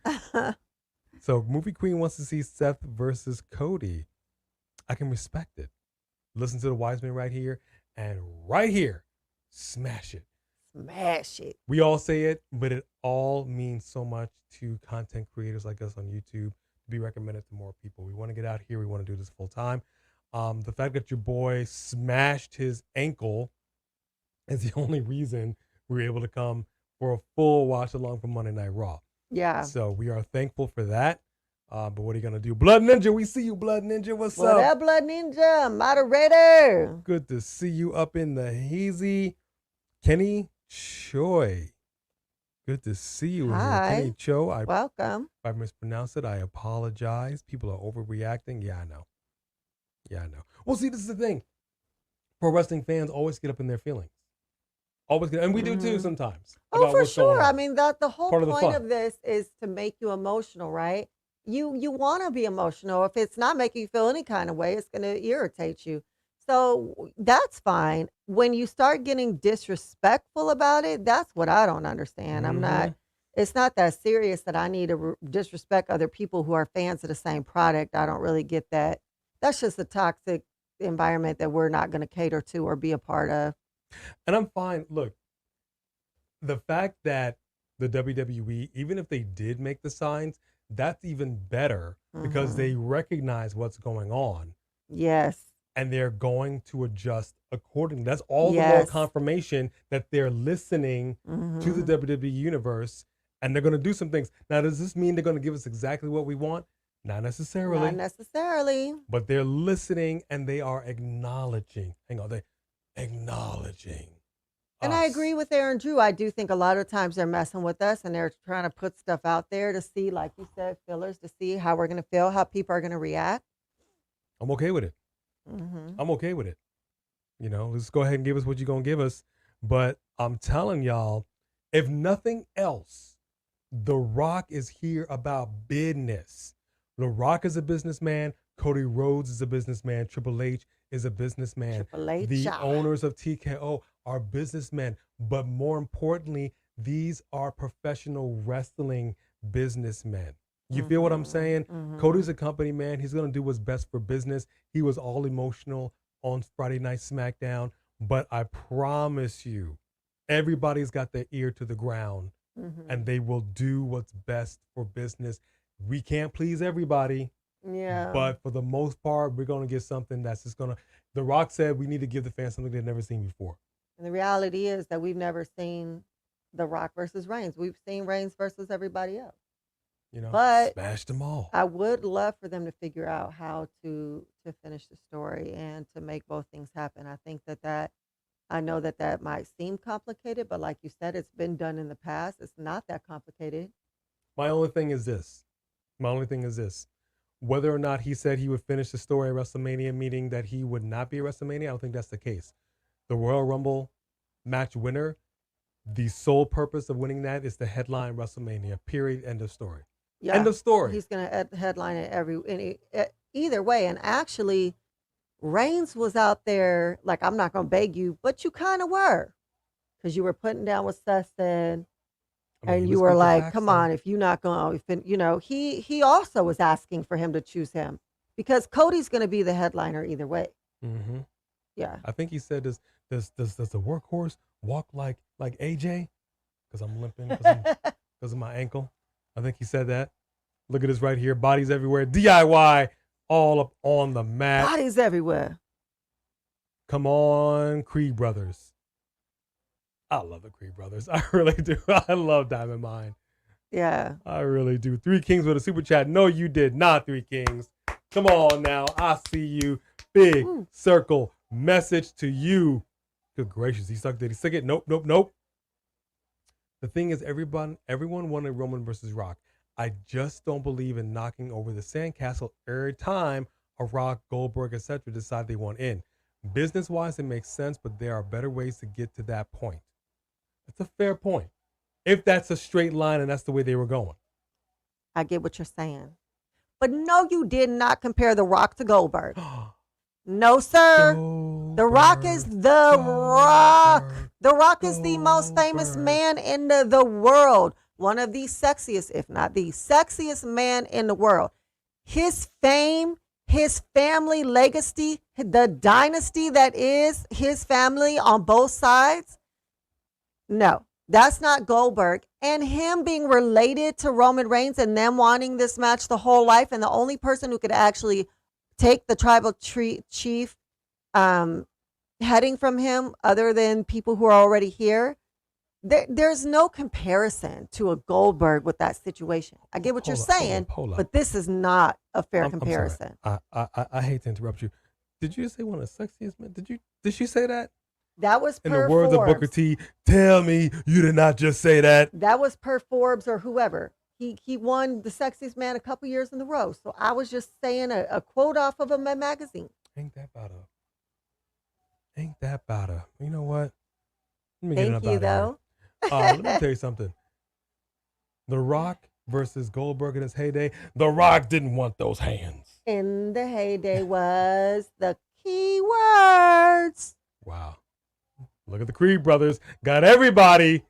So, Movie Queen wants to see Seth versus Cody. I can respect it. Listen to the wise man right here and right here. Smash it. Smash it. We all say it, but it all means so much to content creators like us on YouTube to be recommended to more people. We want to get out here. We want to do this full time. The fact that your boy smashed his ankle is the only reason we were able to come for a full watch along for Monday Night Raw. Yeah. So we are thankful for that. But what are you going to do? Blood Ninja, we see you, Blood Ninja. What's up? What up, Blood Ninja? Moderator. Good to see you up in the hazy. Kenny Choi. Good to see you here. Hi. Kenny Cho, Welcome. if I mispronounced it, I apologize. People are overreacting. Yeah, I know. Well, see, this is the thing. Pro wrestling fans always get up in their feelings. Always get, and we do too sometimes. Oh, about for what's going sure. I on. mean, the whole Part of the point fun. of this is to make you emotional, right? You want to be emotional. If it's not making you feel any kind of way, it's going to irritate you. So that's fine. When you start getting disrespectful about it, that's what I don't understand. It's not that serious that I need to disrespect other people who are fans of the same product. I don't really get that. That's just a toxic environment that we're not going to cater to or be a part of. And I'm fine. Look, the fact that the WWE, even if they did make the signs, that's even better because they recognize what's going on. Yes. And they're going to adjust accordingly. That's all the more confirmation that they're listening to the WWE Universe, and they're going to do some things. Now, does this mean they're going to give us exactly what we want? Not necessarily. Not necessarily. But they're listening and they are acknowledging. Hang on, they're acknowledging. And I agree with Aaron Drew. I do think a lot of times they're messing with us and they're trying to put stuff out there to see, like you said, fillers, to see how we're going to feel, how people are going to react. I'm okay with it. I'm okay with it. You know, let's go ahead and give us what you're going to give us. But I'm telling y'all, if nothing else, The Rock is here about business. The Rock is a businessman. Cody Rhodes is a businessman. Triple H is a businessman. Triple H. The owners of TKO are businessmen. But more importantly, these are professional wrestling businessmen. You feel what I'm saying? Cody's a company man. He's going to do what's best for business. He was all emotional on Friday Night Smackdown. But I promise you, everybody's got their ear to the ground and they will do what's best for business. We can't please everybody. Yeah. But for the most part, we're going to get something that's just going to, The Rock said we need to give the fans something they've never seen before. And the reality is that we've never seen The Rock versus Reigns. We've seen Reigns versus everybody else. You know, but smashed them all. I would love for them to figure out how to finish the story and to make both things happen. I think that I know that might seem complicated, but like you said, it's been done in the past. It's not that complicated. My only thing is this. Whether or not he said he would finish the story at WrestleMania, meaning that he would not be at WrestleMania, I don't think that's the case. The Royal Rumble match winner, the sole purpose of winning that is to headline WrestleMania, period, end of story. Yeah, end of story. He's going to headline it either way. And actually, Reigns was out there, like, I'm not going to beg you, but you kind of were. Because you were putting down what Seth said. And you were like, come on, if you're not going to, you know, he also was asking for him to choose him. Because Cody's going to be the headliner either way. Yeah. I think he said, does the workhorse walk like AJ? Because I'm limping because of my ankle. I think he said that. Look at this right here. Bodies everywhere. DIY all up on the mat. Bodies everywhere. Come on, Creed Brothers. I love the Creed Brothers. I really do. I love Diamond Mine. Yeah. I really do. Three Kings with a super chat. No, you did not, Three Kings. Come on now. I see you. Big circle message to you. Good gracious. He sucked it. He sucked it. Nope. The thing is, everyone wanted Roman versus Rock. I just don't believe in knocking over the sandcastle every time a Rock, Goldberg, etc. decide they want in. Business-wise, it makes sense, but there are better ways to get to that point. That's a fair point. If that's a straight line and that's the way they were going. I get what you're saying. But no, you did not compare The Rock to Goldberg. No, sir. The Rock is The Rock. The Rock is the most famous man in the world. One of the sexiest, if not the sexiest man in the world. His fame, his family legacy, the dynasty that is his family on both sides. No, that's not Goldberg. And him being related to Roman Reigns and them wanting this match the whole life, and the only person who could actually take the tribal chief heading from him other than people who are already here, there's no comparison to a Goldberg with that situation. I get what you're saying, but this is not a fair comparison. I hate to interrupt you. Did you say one of the sexiest men? Did she say that? That was In per the words Forbes. of Booker T, tell me you did not just say that. That was per Forbes or whoever. He won the sexiest man a couple years in a row. So I was just saying a quote off of a magazine. Ain't that about a. You know what? Let me Thank you, though. Let me tell you something. The Rock versus Goldberg in his heyday. The Rock didn't want those hands. In the heyday was the key words. Wow. Look at the Creed brothers. Got everybody.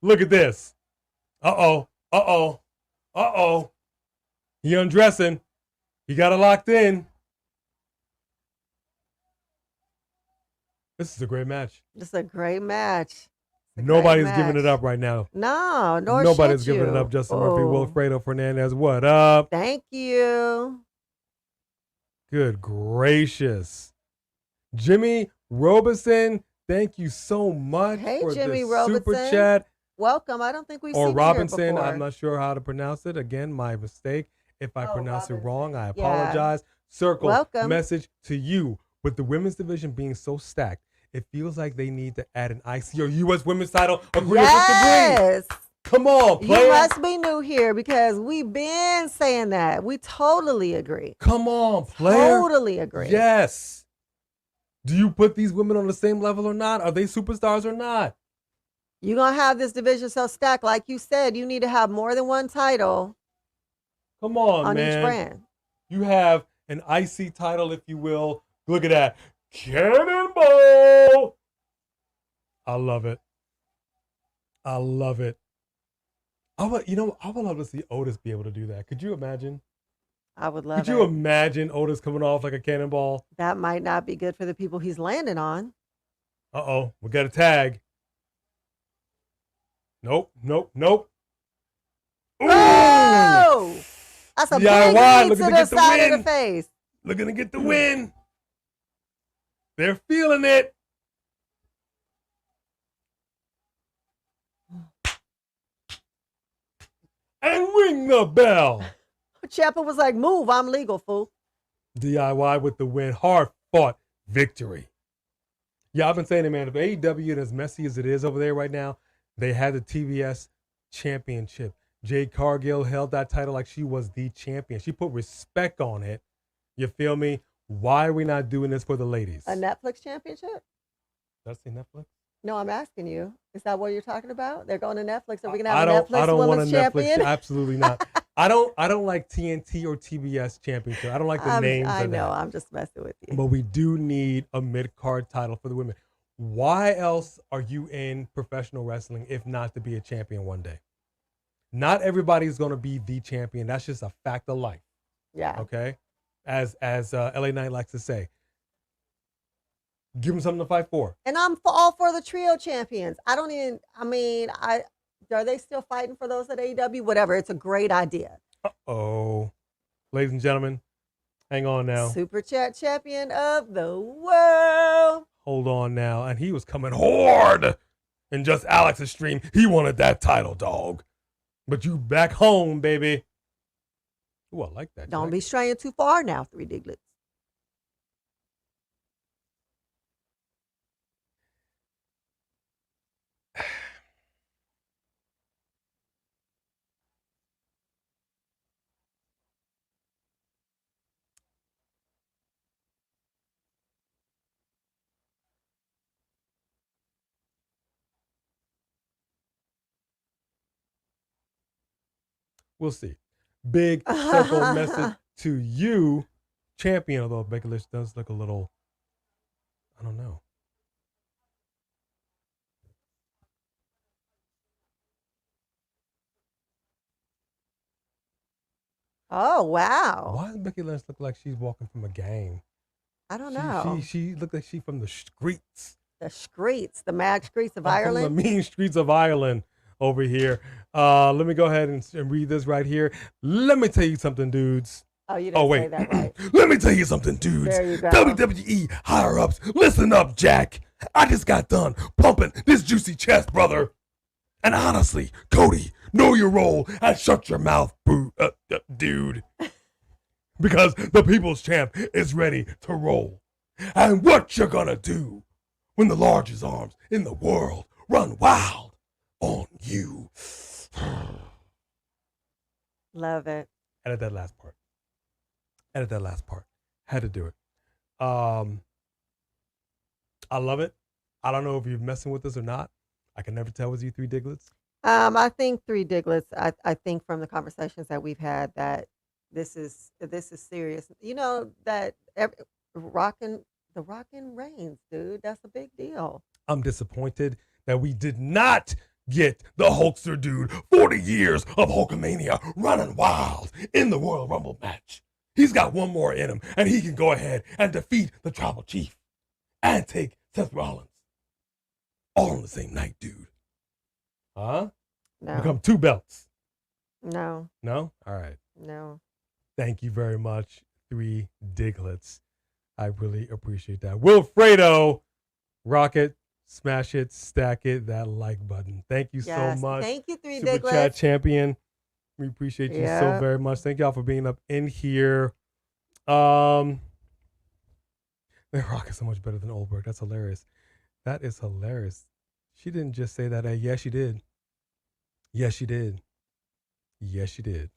Look at this. Uh-oh. He undressing. He got it locked in. This is a great match. This is a great match. Nobody's giving it up right now. No, nobody's giving it up. Justin Murphy, Wilfredo Fernandez, what up? Thank you. Good gracious. Jimmy Robinson, thank you so much for Jimmy the Robinson. super chat. Welcome. I don't think we've Or seen Robinson, you here before. I'm not sure how to pronounce it. Again, my mistake. If I pronounce it wrong, I Yeah. apologize. Circle, Welcome. message to you. With the women's division being so stacked, it feels like they need to add an IC or U.S. women's title. Agree or disagree? Yes. Come on, player. You must be new here because we've been saying that. We totally agree. Come on, player. Totally agree. Yes. Do you put these women on the same level or not? Are they superstars or not? You're going to have this division so stacked. Like you said, you need to have more than one title. Come on, man. Each brand. You have an IC title, if you will. Look at that. Cannonball. I love it. I love it. I would love to see Otis be able to do that. Could you imagine? I would love it. Could you imagine Otis coming off like a cannonball? That might not be good for the people he's landing on. Uh-oh. We got a tag. Nope. Ooh! Oh! That's a big knee to the side of the face. Looking to get the win. They're feeling it. And ring the bell. Ciampa was like, move, I'm legal, fool. DIY with the win. Hard-fought victory. Yeah, I've been saying it, man. If AEW, and as messy as it is over there right now, they had the TBS championship. Jade Cargill held that title like she was the champion. She put respect on it. You feel me? Why are we not doing this for the ladies? A Netflix championship? That's the Netflix? No, I'm asking you. Is that what you're talking about? They're going to Netflix. Are we gonna have a Netflix I don't want a women's champion? Netflix. Absolutely not. I don't like TNT or TBS championship. I don't like the names. I of know. that. I'm just messing with you. But we do need a mid-card title for the women. Why else are you in professional wrestling if not to be a champion one day? Not everybody's going to be the champion. That's just a fact of life. Yeah. Okay? As LA Knight likes to say. Give them something to fight for. And I'm all for the trio champions. Are they still fighting for those at AEW? Whatever. It's a great idea. Uh-oh. Ladies and gentlemen, hang on now. Super Chat champion of the world. Hold on now. And he was coming hard in just Alex's stream. He wanted that title, dog. But you back home, baby. Ooh, I like that. Don't be straying too far now, Three Diglets. We'll see. Big circle message to you, champion. Although Becky Lynch does look a little, I don't know. Oh, wow. Why does Becky Lynch look like she's walking from a game? I don't know. She looked like she's from the streets. The streets, the mad streets of From Ireland. the mean streets of Ireland over here. Let me go ahead and read this right here. Let me tell you something, dudes. Oh, you didn't say that right. Let me tell you something, dudes. There you go. WWE higher-ups, listen up, Jack. I just got done pumping this juicy chest, brother. And honestly, Cody, know your role and shut your mouth, dude. Because the People's Champ is ready to roll. And what you gonna do when the largest arms in the world run wild on you. Love it. Edit that last part. Had to do it. I love it. I don't know if you're messing with us or not. I can never tell with you, Three Diglets. I think Three Diglets. I think from the conversations that we've had that this is serious. You know that the rockin' reigns, dude. That's a big deal. I'm disappointed that we did not get the Hulkster dude 40 years of Hulkamania running wild in the Royal Rumble match. He's got one more in him, and he can go ahead and defeat the Tribal Chief and take Seth Rollins all on the same night, dude. Huh? No. Become 2 belts. No. No? All right. No. Thank you very much, Three Diglets. I really appreciate that. Wilfredo, rock it, smash it, stack it, that like button. Thank you so much. Thank you, Three Super Diglets. Chat champion. We appreciate you so very much. Thank y'all for being up in here. They rock it so much better than Oldberg. That's hilarious. That is hilarious. She didn't just say that. Yes, she did. Yes, she did. Yes, she did.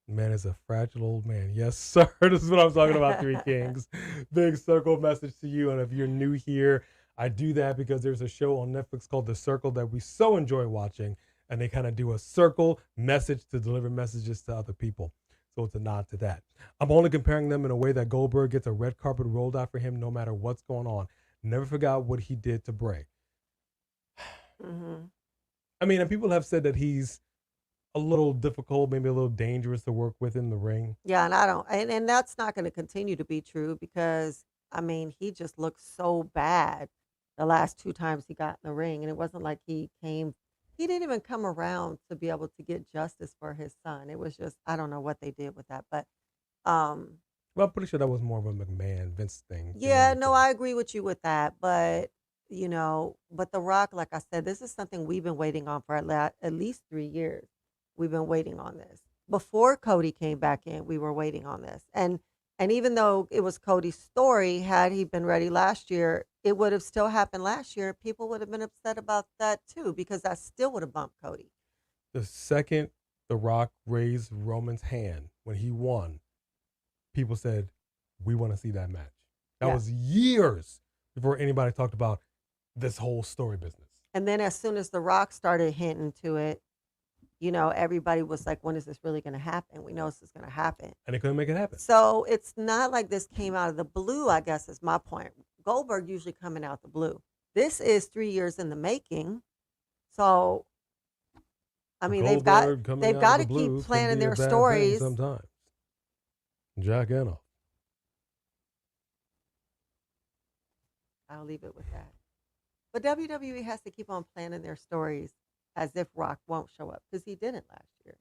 Man is a fragile old man. Yes, sir. This is what I'm talking about, Three Kings. Big circle message to you. And if you're new here, I do that because there's a show on Netflix called The Circle that we so enjoy watching. And they kind of do a circle message to deliver messages to other people. So it's a nod to that. I'm only comparing them in a way that Goldberg gets a red carpet rolled out for him no matter what's going on. Never forgot what he did to Bray. Mm-hmm. I mean, and people have said that he's a little difficult, maybe a little dangerous to work with in the ring. Yeah, and I don't, and that's not going to continue to be true because, I mean, he just looked so bad the last 2 times he got in the ring. And it wasn't like he didn't even come around to be able to get justice for his son. It was just, I don't know what they did with that. But, well, I'm pretty sure that was more of a McMahon, Vince thing. Yeah, no, I agree with you with that. But, but The Rock, like I said, this is something we've been waiting on for at least 3 years. We've been waiting on this. Before Cody came back in, we were waiting on this. And even though it was Cody's story, had he been ready last year, it would have still happened last year. People would have been upset about that too, because that still would have bumped Cody. The second The Rock raised Roman's hand when he won, people said, we want to see that match. That was years before anybody talked about this whole story business. And then as soon as The Rock started hinting to it, everybody was like, when is this really going to happen? We know this is going to happen. And they couldn't make it happen. So it's not like this came out of the blue, I guess is my point. Goldberg usually coming out the blue. This is 3 years in the making. So, I mean, they've got to keep planning their stories. Sometimes. Jack Enoff. I'll leave it with that. But WWE has to keep on planning their stories as if Rock won't show up, because he didn't last year.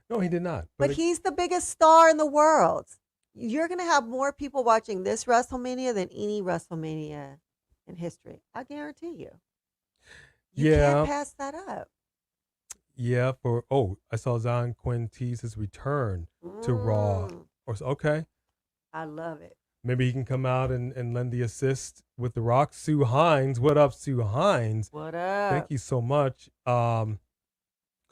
No, he did not. But he's the biggest star in the world. You're going to have more people watching this WrestleMania than any WrestleMania in history. I guarantee you. You can't pass that up. Yeah, I saw Zion Quinn tease his return to Raw. Okay. I love it. Maybe he can come out and lend the assist with The Rock. Sue Hines. What up, Sue Hines? What up? Thank you so much. Cody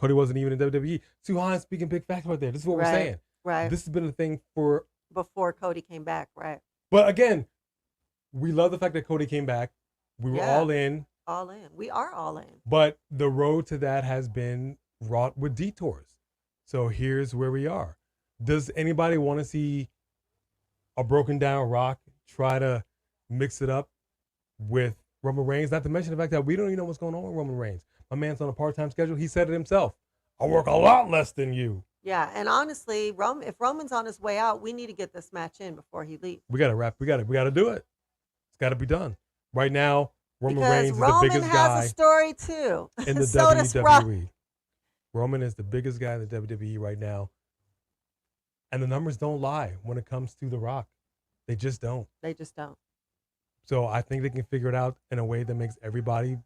wasn't even in WWE. Sue Hines speaking big facts right there. This is what we're saying. Right. This has been a thing for... Before Cody came back, right. But again, we love the fact that Cody came back. We were all in. All in. We are all in. But the road to that has been wrought with detours. So here's where we are. Does anybody want to see a broken down Rock try to mix it up with Roman Reigns? Not to mention the fact that we don't even know what's going on with Roman Reigns. My man's on a part-time schedule. He said it himself. I work a lot less than you. Yeah, and honestly, if Roman's on his way out, we need to get this match in before he leaves. We got to wrap. We got to do it. It's got to be done. Right now, Roman Reigns is the biggest guy. Roman has a story too. In the so WWE. Roman is the biggest guy in the WWE right now. And the numbers don't lie when it comes to The Rock. They just don't. They just don't. So I think they can figure it out in a way that makes everybody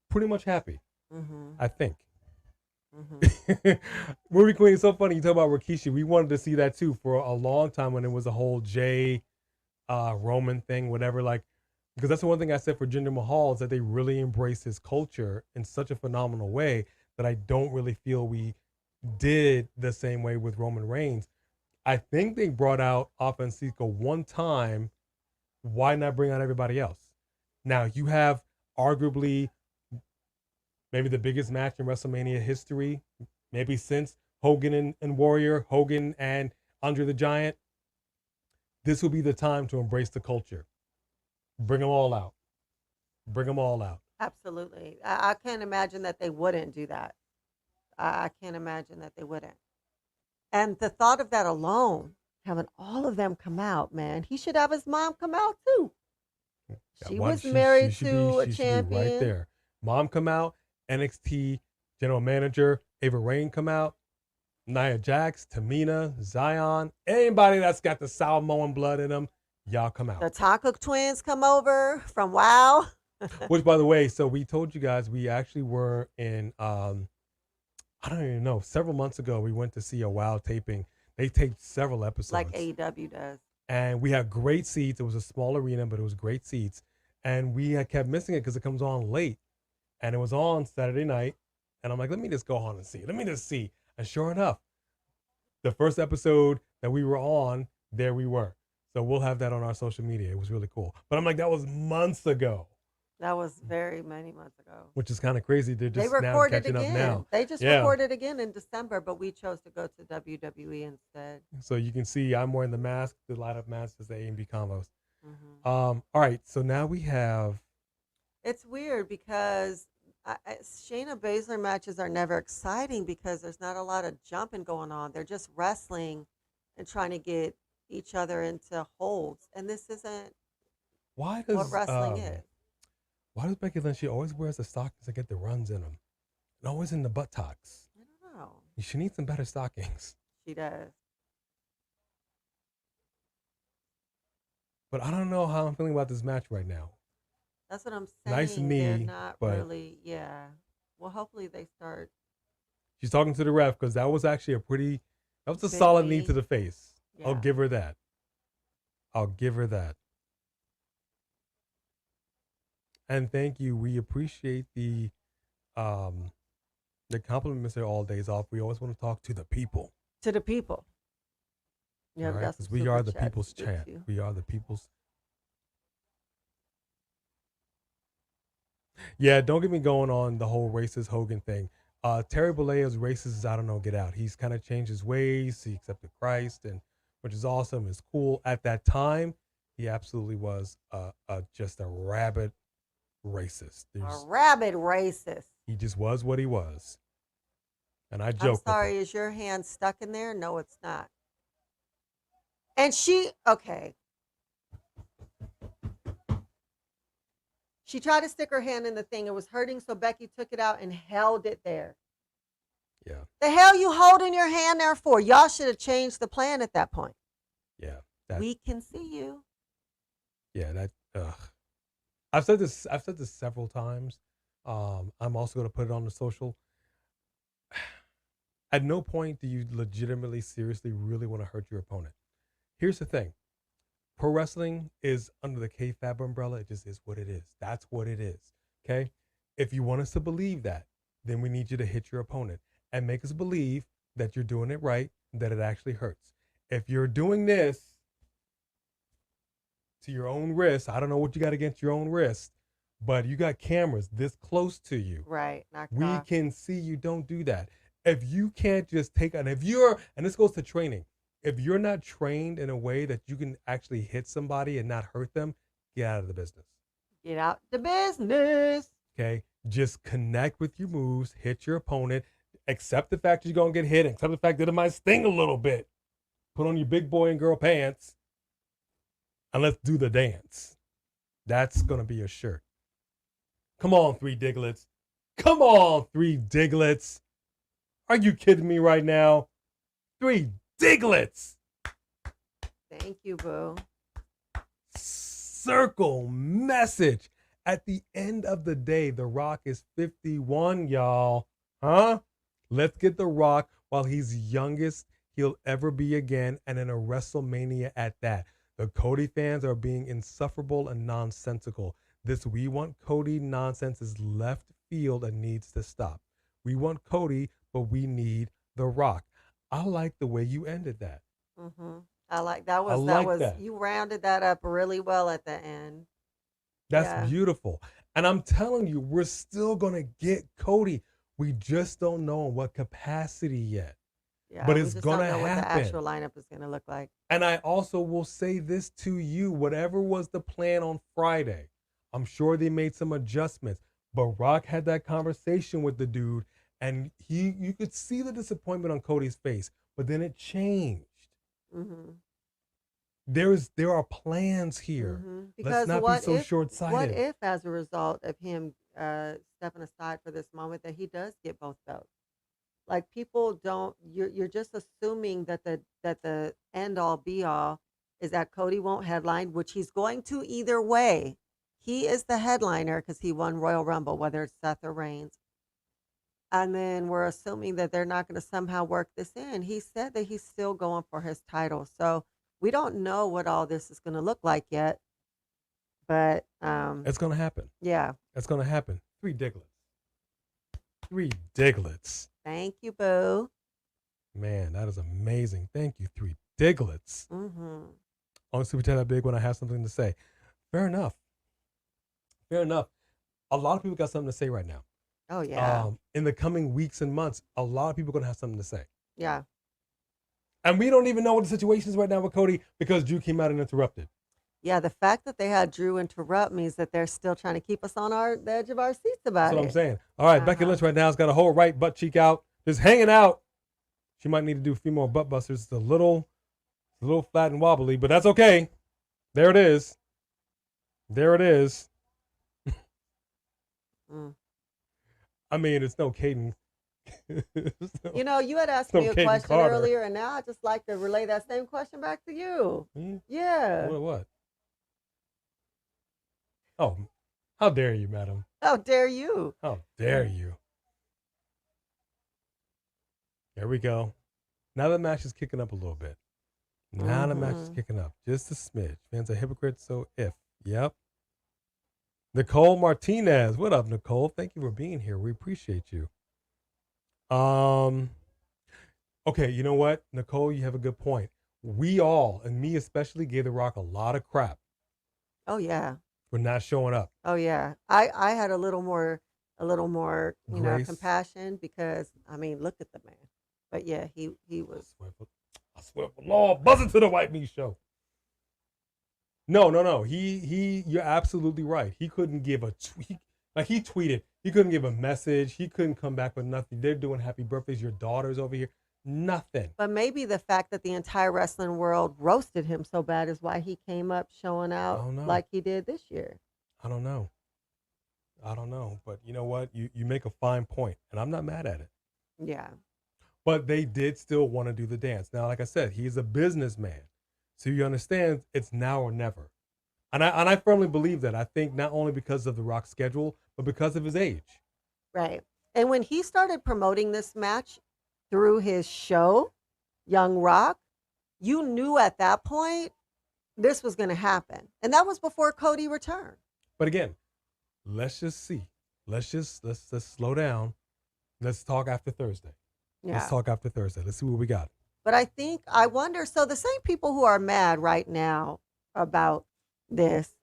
pretty much happy. Mm-hmm. I think. Mm-hmm. Movie Queen is so funny. You talk about Rikishi. We wanted to see that too for a long time when it was a whole Jay Roman thing, whatever. Like, Because that's the one thing I said for Jinder Mahal is that they really embrace his culture in such a phenomenal way that I don't really feel we did the same way with Roman Reigns. I think they brought out Offensico one time. Why not bring out everybody else? Now, you have arguably maybe the biggest match in WrestleMania history, maybe since Hogan and Warrior, Hogan and Andre the Giant. This will be the time to embrace the culture. Bring them all out. Bring them all out. Absolutely. I can't imagine that they wouldn't do that. I can't imagine that they wouldn't. And the thought of that alone, having all of them come out, man, he should have his mom come out too. She was married to a champion. Right there. Mom come out, NXT general manager, Ava Rain come out, Nia Jax, Tamina, Zion, anybody that's got the Samoan blood in them, y'all come out. The Taco twins come over from WoW. Which, by the way, so we told you guys we actually were in, I don't even know, several months ago, we went to see a WoW taping. They taped several episodes. Like AEW does. And we had great seats. It was a small arena, but it was great seats. And we had kept missing it because it comes on late. And it was on Saturday night. And I'm like, let me just go on and see. Let me just see. And sure enough, the first episode that we were on, there we were. So we'll have that on our social media. It was really cool. But I'm like, that was months ago. That was very many months ago. Which is kind of crazy. They're just they now catching again. up now. They just recorded again in December, but we chose to go to WWE instead. So you can see I'm wearing the mask, the light up mask is the A&B combos. Mm-hmm. All right, so now we have. It's weird because Shayna Baszler matches are never exciting because there's not a lot of jumping going on. They're just wrestling and trying to get each other into holds, and this isn't what wrestling is. Why does Becky Lynch, she always wears the stockings that get the runs in them? And always in the buttocks. I don't know. She needs some better stockings. She does. But I don't know how I'm feeling about this match right now. That's what I'm saying. Nice knee, they're not but really, yeah. Well, hopefully they start. She's talking to the ref because that was actually that was a solid knee to the face. Yeah. I'll give her that. And thank you. We appreciate the compliment, Mr. All Days Off. We always want to talk to the people. To the people. Yeah, right? Because we are the people's chant. We are the people's. Yeah, don't get me going on the whole racist Hogan thing. Terry Bollea's racist as I don't know, get out. He's kind of changed his ways. He accepted Christ, and which is awesome. It's cool. At that time, he absolutely was just a rabid racist. A rabid racist. He just was what he was. And I joke. I'm sorry, is your hand stuck in there? No, it's not. And she tried to stick her hand in the thing. It was hurting, so Becky took it out and held it there. Yeah. The hell you holding your hand there for? Y'all should have changed the plan at that point. Yeah. We can see you. Yeah, I've said this several times. I'm also going to put it on the social. At no point do you legitimately, seriously, really want to hurt your opponent. Here's the thing. Pro wrestling is under the kayfabe umbrella. It just is what it is. That's what it is. Okay? If you want us to believe that, then we need you to hit your opponent and make us believe that you're doing it right, that it actually hurts. If you're doing this to your own wrist, I don't know what you got against your own wrist, but you got cameras this close to you. Right. We can see you. Don't do that. If you can't just take it, and this goes to training, if you're not trained in a way that you can actually hit somebody and not hurt them, get out of the business. Get out the business. Okay? Just connect with your moves, hit your opponent, accept the fact that you're going to get hit, accept the fact that it might sting a little bit. Put on your big boy and girl pants, and let's do the dance. That's going to be your shirt. Come on, 3 Diglets. Come on, 3 Diglets. Are you kidding me right now? 3 Diglets. Thank you, boo. Circle message. At the end of the day, The Rock is 51, y'all. Huh? Let's get The Rock while he's youngest he'll ever be again, and in a WrestleMania at that. The Cody fans are being insufferable and nonsensical. This "we want Cody" nonsense is left field and needs to stop. We want Cody, but we need The Rock. I like the way you ended that. Mm-hmm. I like that. You rounded that up really well at the end. That's beautiful. And I'm telling you, we're still going to get Cody. We just don't know in what capacity yet. Yeah, but we it's just going to don't know happen. what the actual lineup is going to look like. And I also will say this to you, whatever was the plan on Friday, I'm sure they made some adjustments, but Rock had that conversation with the dude, and you could see the disappointment on Cody's face, but then it changed. Mm-hmm. There are plans here. Mm-hmm. Let's not be so short-sighted. What if, as a result of him stepping aside for this moment, that he does get both belts? Like, people don't. You're just assuming that the end all be all is that Cody won't headline, which he's going to either way. He is the headliner because he won Royal Rumble, whether it's Seth or Reigns. And then we're assuming that they're not going to somehow work this in. He said that he's still going for his title, so we don't know what all this is going to look like yet. But it's going to happen. Yeah, it's going to happen. Three Diglets. Thank you, Boo. Man, that is amazing. Thank you, Three Diglets. Mm-hmm. On Super Chat that big when I have something to say. Fair enough. A lot of people got something to say right now. Oh, yeah. In the coming weeks and months, a lot of people are going to have something to say. Yeah. And we don't even know what the situation is right now with Cody because Drew came out and interrupted. Yeah, the fact that they had Drew interrupt means that they're still trying to keep us on the edge of our seats about That's it. what I'm saying. All right, Becky Lynch right now has got a whole right butt cheek out, just hanging out. She might need to do a few more butt busters. It's a little flat and wobbly, but that's okay. There it is. I mean, it's no Caden. You had asked me a question earlier, and now I just like to relay that same question back to you. Yeah. What? Oh, how dare you, madam? How dare you? How dare you? There we go. Now the match is kicking up a little bit. Now the match is kicking up. Just a smidge. Fans are hypocrites, so if. Yep. Nicole Martinez. What up, Nicole? Thank you for being here. We appreciate you. Okay, you know what? Nicole, you have a good point. We all, and me especially, gave The Rock a lot of crap. Oh, yeah. For not showing up. Oh, yeah. I had a little more, compassion because, I mean, look at the man. But yeah, he was. I swear for Lord, buzzing to the White Meat Show. No. You're absolutely right. He couldn't give a tweet. Like, he tweeted. He couldn't give a message. He couldn't come back with nothing. They're doing happy birthdays. Your daughter's over here. Nothing. But maybe the fact that the entire wrestling world roasted him so bad is why he came up showing out like he did this year. I don't know. But you know what? You make a fine point, and I'm not mad at it. Yeah. But they did still want to do the dance. Now, like I said, he's a businessman. So you understand it's now or never. And I firmly believe that. I think not only because of The Rock's schedule, but because of his age. Right. And when he started promoting this match through his show, Young Rock, you knew at that point this was going to happen. And that was before Cody returned. But again, let's just see. Let's slow down. Let's talk after Thursday. Yeah. Let's talk after Thursday. Let's see what we got. But I wonder, so the same people who are mad right now about this,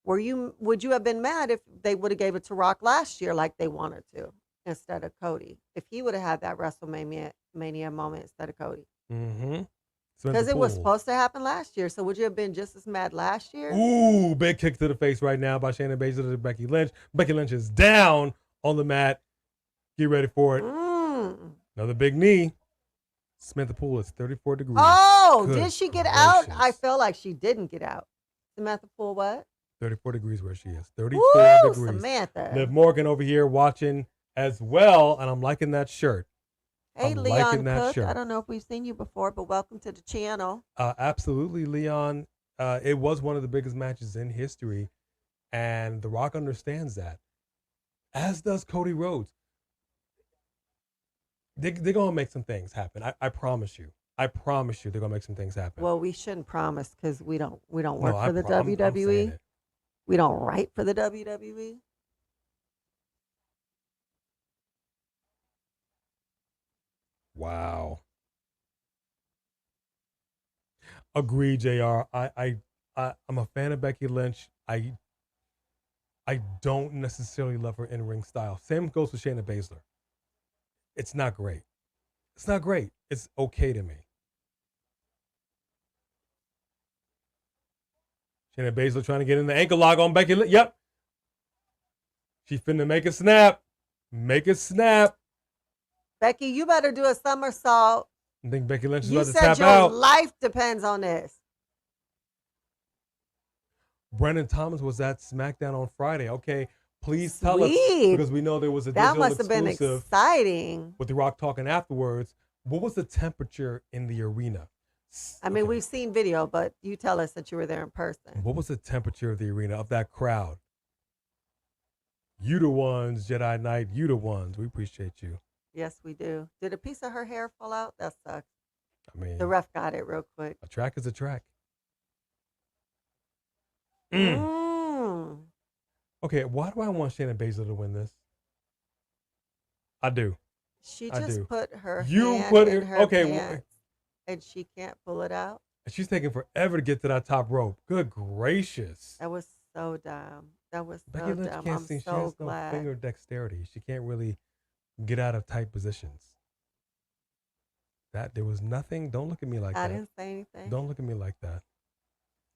would you have been mad if they would have gave it to Rock last year like they wanted to instead of Cody? If he would have had that WrestleMania moment instead of Cody? Mm-hmm. Because it was supposed to happen last year. So would you have been just as mad last year? Ooh, big kick to the face right now by Shayna Baszler to Becky Lynch. Becky Lynch is down on the mat. Get ready for it. Another big knee. Samantha Poole is 34 degrees. Oh, Good did she get gracious. out? I feel like she didn't get out. Samantha Poole, what? 34 degrees where she is. 34 Woo, degrees. Samantha. Liv Morgan over here watching as well, and I'm liking that shirt. Hey, I'm Leon liking that Cook. shirt. I don't know if we've seen you before, but welcome to the channel. Absolutely, Leon. It was one of the biggest matches in history, and The Rock understands that, as does Cody Rhodes. They're going to make some things happen. I promise you. I promise you, they're gonna make some things happen. Well, we shouldn't promise because we don't work No, for the I'm saying WWE. it. We don't write for the WWE. Wow. Agree, JR. I'm a fan of Becky Lynch. I don't necessarily love her in-ring style. Same goes for Shayna Baszler. It's not great. It's not great. It's okay to me. Shayna Baszler trying to get in the ankle lock on Becky Lynch. Yep. She's finna make a snap. Make it snap. Becky, you better do a somersault. I think Becky Lynch is You about to said tap your out. life depends on this. Brendan Thomas was at SmackDown on Friday. Okay, please tell us, Sweet. because we know there was a That digital must have been exclusive exciting. with The Rock talking afterwards. What was the temperature in the arena? I mean, Okay. we've seen video, but you tell us that you were there in person. What was the temperature of the arena, of that crowd? You the ones, Jedi Knight. You the ones. We appreciate you. Yes, we do. Did a piece of her hair fall out? That sucks. I mean, The ref got it real quick. a track is a track. Mm. Okay, why do I want Shayna Baszler to win this? I do. She I just do. put her You hand put in it- her okay, pants, and she can't pull it out. She's taking forever to get to that top rope. Good gracious. That was so dumb. That was Becky so Lynch dumb. can't I'm see. She so has no glad. finger dexterity. She can't really get out of tight positions. There was nothing. Don't look at me like I that. didn't say anything. Don't look at me like that.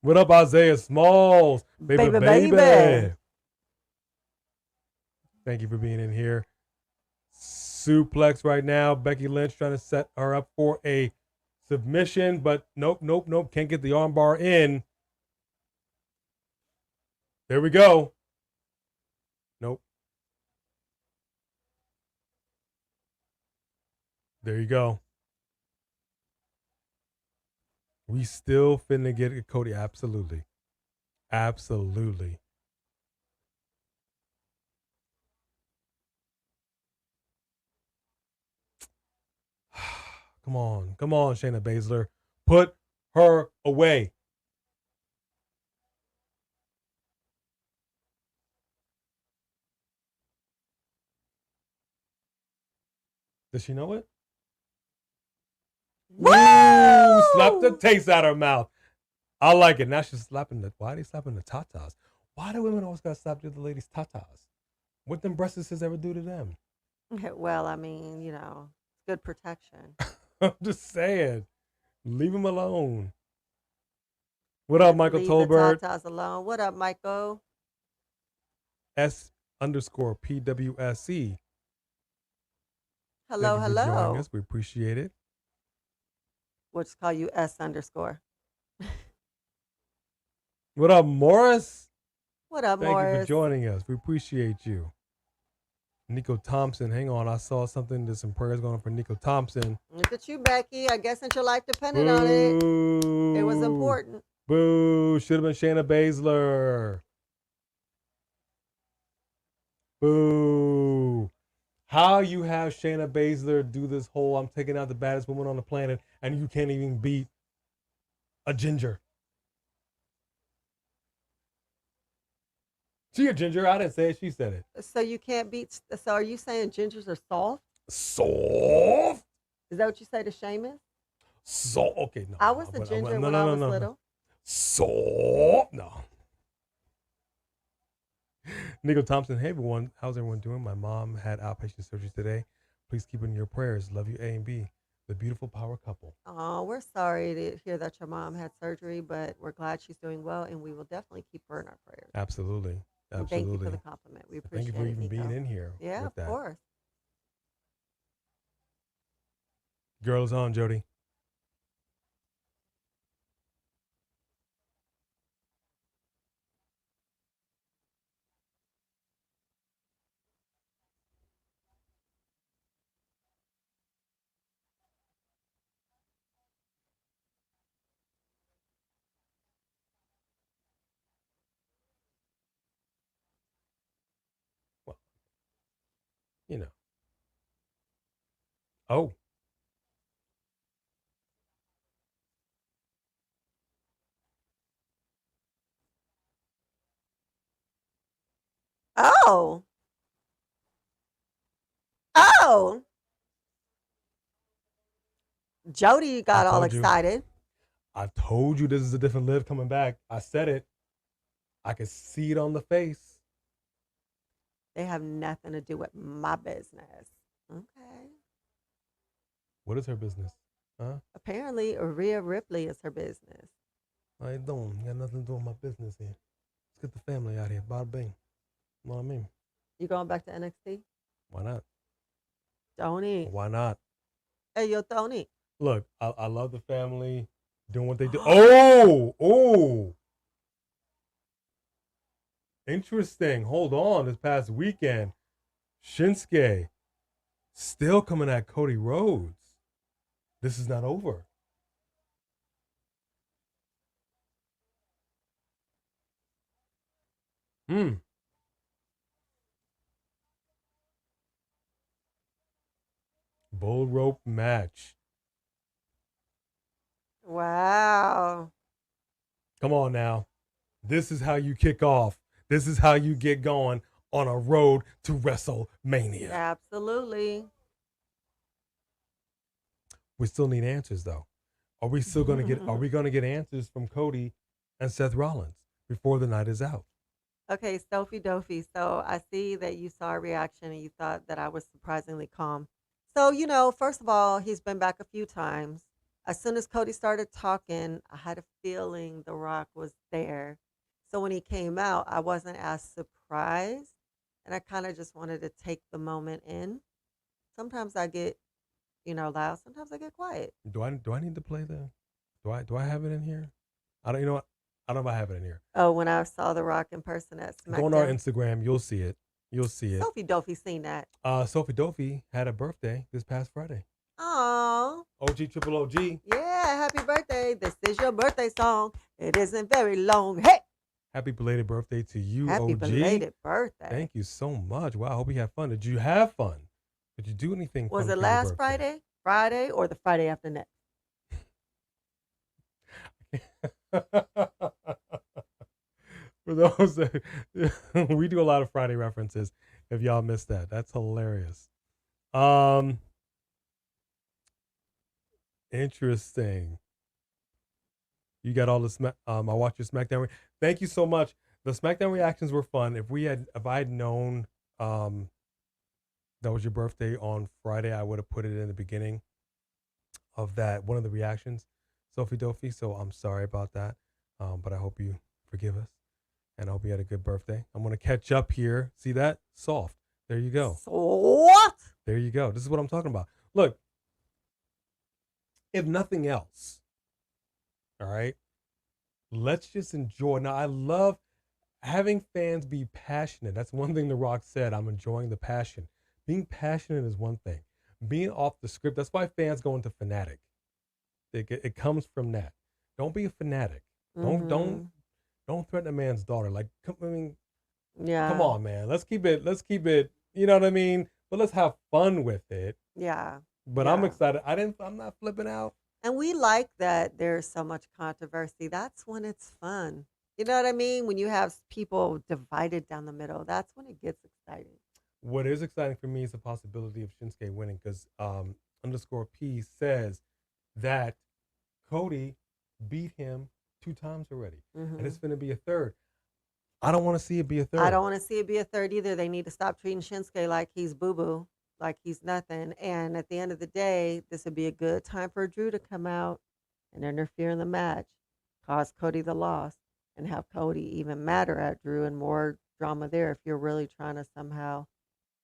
What up, Isaiah Smalls? Baby, Baby, baby. baby. Thank you for being in here. Suplex right now. Becky Lynch trying to set her up for a submission, but nope. Can't get the armbar in. There we go. Nope. There you go. We still finna get it, Cody. Absolutely. Absolutely. Come on, Shayna Baszler. Put her away. Does she know it? Woo! Slap the taste out of her mouth. I like it. Now she's slapping the. Why are they slapping the tatas? Why do women always gotta slap the other ladies' tatas? What them breasts ever do to them? Well, I mean, you know, good protection. I'm just saying. Leave them alone. What up, Michael Leave Tolbert? the tatas alone. What up, Michael? S_PWSC. Hello, Thank you for joining hello. us. We appreciate it. We'll just call you S_. What up, Morris? What up, Thank Morris? you for joining us. We appreciate you. Nico Thompson, hang on. I saw something. There's some prayers going on for Nico Thompson. Look at you, Becky. I guess since your life depended on it, it was important. Boo. Should have been Shayna Baszler. Boo. How you have Shayna Baszler do this whole I'm taking out the baddest woman on the planet and you can't even beat a ginger? She a ginger. I didn't say it. She said it. So you can't beat. So are you saying gingers are soft? Soft? Is that what you say to Sheamus? So okay, no. I was a ginger when I was little. Soft? No. Nico Thompson, hey everyone, how's everyone doing? My mom had outpatient surgery today. Please keep it in your prayers. Love you, A and B, the beautiful power couple. Oh, we're sorry to hear that your mom had surgery, but we're glad she's doing well, and we will definitely keep her in our prayers. Absolutely. And thank you for the compliment. We appreciate it. Thank you for even Nico. being in here. Yeah, with of course. Girl is on, Jody. Well, you know. Oh. Oh. Oh. Jody got all excited. I told you this is a different Liv coming back. I said it. I could see it on the face. They have nothing to do with my business. Okay. What is her business? Huh? Apparently, Rhea Ripley is her business. I don't. Got nothing to do with my business here. Let's get the family out here. Bada bing. You know what I mean? You going back to NXT? Why not? Tony. Why not? Hey, yo, Tony. Look, I love the family doing what they do. Oh. Interesting. Hold on. This past weekend, Shinsuke still coming at Cody Rhodes. This is not over. Bull rope match. Wow. Come on now. This is how you kick off. This is how you get going on a road to WrestleMania. Absolutely. We still need answers though. Are we still going to get answers from Cody and Seth Rollins before the night is out? Okay, Sophie Dophie. So I see that you saw a reaction and you thought that I was surprisingly calm. So, first of all, he's been back a few times. As soon as Cody started talking, I had a feeling The Rock was there. So when he came out, I wasn't as surprised. And I kind of just wanted to take the moment in. Sometimes I get, loud. Sometimes I get quiet. Do I need to play the? Do I have it in here? I don't. You know what? I don't know if I have it in here. Oh, when I saw The Rock in person at SmackDown. Go on our Instagram. You'll see it. Sophie Dophie seen that. Sophie Dophie had a birthday this past Friday. Oh. OG Triple OG. Yeah, happy birthday. This is your birthday song. It isn't very long. Hey. Happy belated birthday to you, Happy OG. belated birthday. Thank you so much. Wow, I hope you had fun. Did you have fun? Did you do anything fun? Was it for your last birthday? Friday, or the Friday after next? For those that we do a lot of Friday references. If y'all missed that, that's hilarious. Interesting. You got all the I watched your SmackDown. Thank you so much. The SmackDown reactions were fun. If I had known that was your birthday on Friday, I would have put it in the beginning of that one of the reactions, Sophie Dophie. So I'm sorry about that. But I hope you forgive us. And I hope you had a good birthday. I'm going to catch up here. See that? Soft. There you go. Soft. There you go. This is what I'm talking about. Look, if nothing else, all right, let's just enjoy. Now, I love having fans be passionate. That's one thing The Rock said. I'm enjoying the passion. Being passionate is one thing. Being off the script, that's why fans go into fanatic. It comes from that. Don't be a fanatic. Don't threaten a man's daughter. Like, yeah. Come on, man. Let's keep it, you know what I mean? But let's have fun with it. Yeah. But yeah. I'm excited. I'm not flipping out. And we like that there's so much controversy. That's when it's fun. You know what I mean? When you have people divided down the middle, that's when it gets exciting. What is exciting for me is the possibility of Shinsuke winning, because _P says that Cody beat him 2 times already. And it's going to be a third. I don't want to see it be a third. I don't want to see it be a third either. They need to stop treating Shinsuke like he's boo-boo, like he's nothing. And at the end of the day, this would be a good time for Drew to come out and interfere in the match, cause Cody the loss, and have Cody even madder at Drew and more drama there if you're really trying to somehow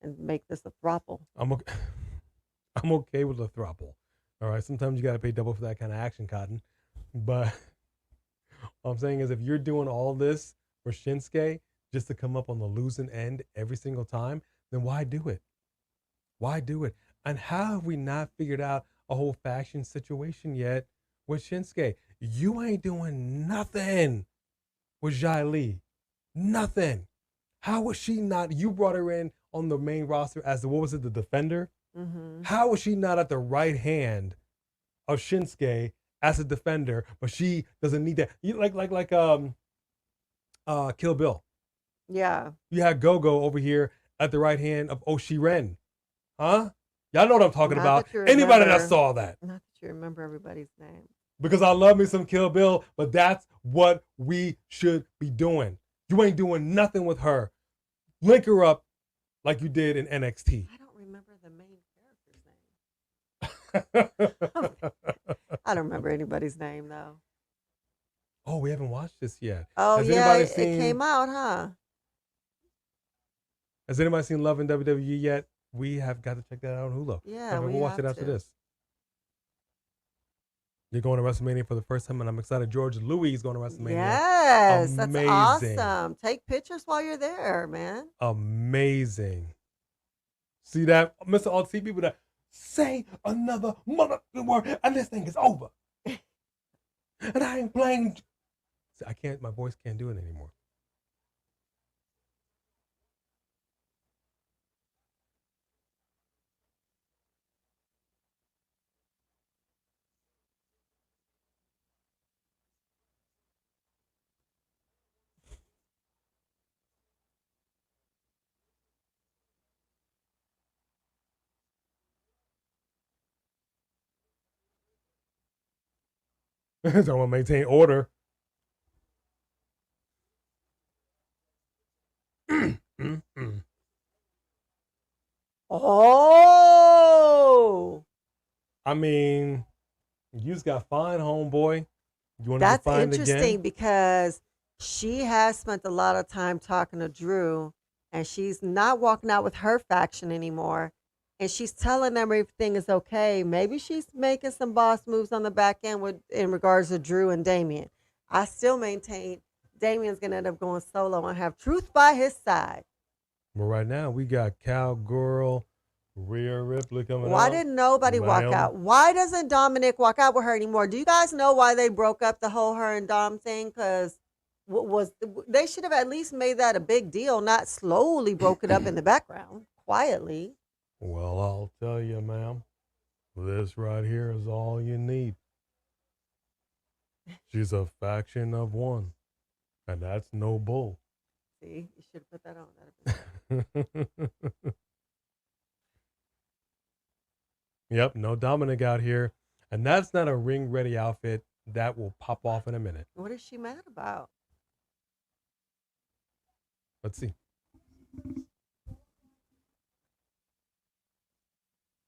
and make this a throuple. I'm okay with a throuple. All right. Sometimes you got to pay double for that kind of action, Cotton. But what I'm saying is, if you're doing all this for Shinsuke just to come up on the losing end every single time, then why do it? Why do it? And how have we not figured out a whole faction situation yet with Shinsuke? You ain't doing nothing with Jai Lee. Nothing. How was she not? You brought her in on the main roster as the defender? How was she not at the right hand of Shinsuke as a defender, but she doesn't need that? Like Kill Bill. Yeah. You had Go-Go over here at the right hand of Oshiren. Huh? Y'all know what I'm talking about. Anybody that saw that. Not that you remember everybody's name. Because I love me some Kill Bill, but that's what we should be doing. You ain't doing nothing with her. Link her up like you did in NXT. I don't remember the main character's name. I don't remember anybody's name, though. Oh, we haven't watched this yet. Oh, yeah, it came out, huh? Has anybody seen Love in WWE yet? We have got to check that out on Hulu. Yeah, we'll watch it after this. You're going to WrestleMania for the first time, and I'm excited. George Louis is going to WrestleMania. Yes, that's awesome. Take pictures while you're there, man. Amazing. See that, Mr. All the people that say another motherfucking word, and this thing is over. And I ain't playing. See, I can't. My voice can't do it anymore. So I'm gonna maintain order. Oh, I mean, you just got fine, homeboy. You want to that's find interesting again? because she has spent a lot of time talking to Drew, and she's not walking out with her faction anymore. And she's telling them everything is okay. Maybe she's making some boss moves on the back end in regards to Drew and Damian. I still maintain Damian's gonna end up going solo and have Truth by his side. Well, right now we got Cowgirl, Rhea Ripley coming out. Why didn't nobody walk out? Why doesn't Dominic walk out with her anymore? Do you guys know why they broke up the whole her and Dom thing? Because they should have at least made that a big deal, not slowly broke it up in the background quietly. Well, I'll tell you, ma'am, this right here is all you need. She's a faction of one, and that's no bull. See, you should have put that on. Yep, no Dominic out here, and that's not a ring-ready outfit. That will pop off in a minute. What is she mad about? Let's see.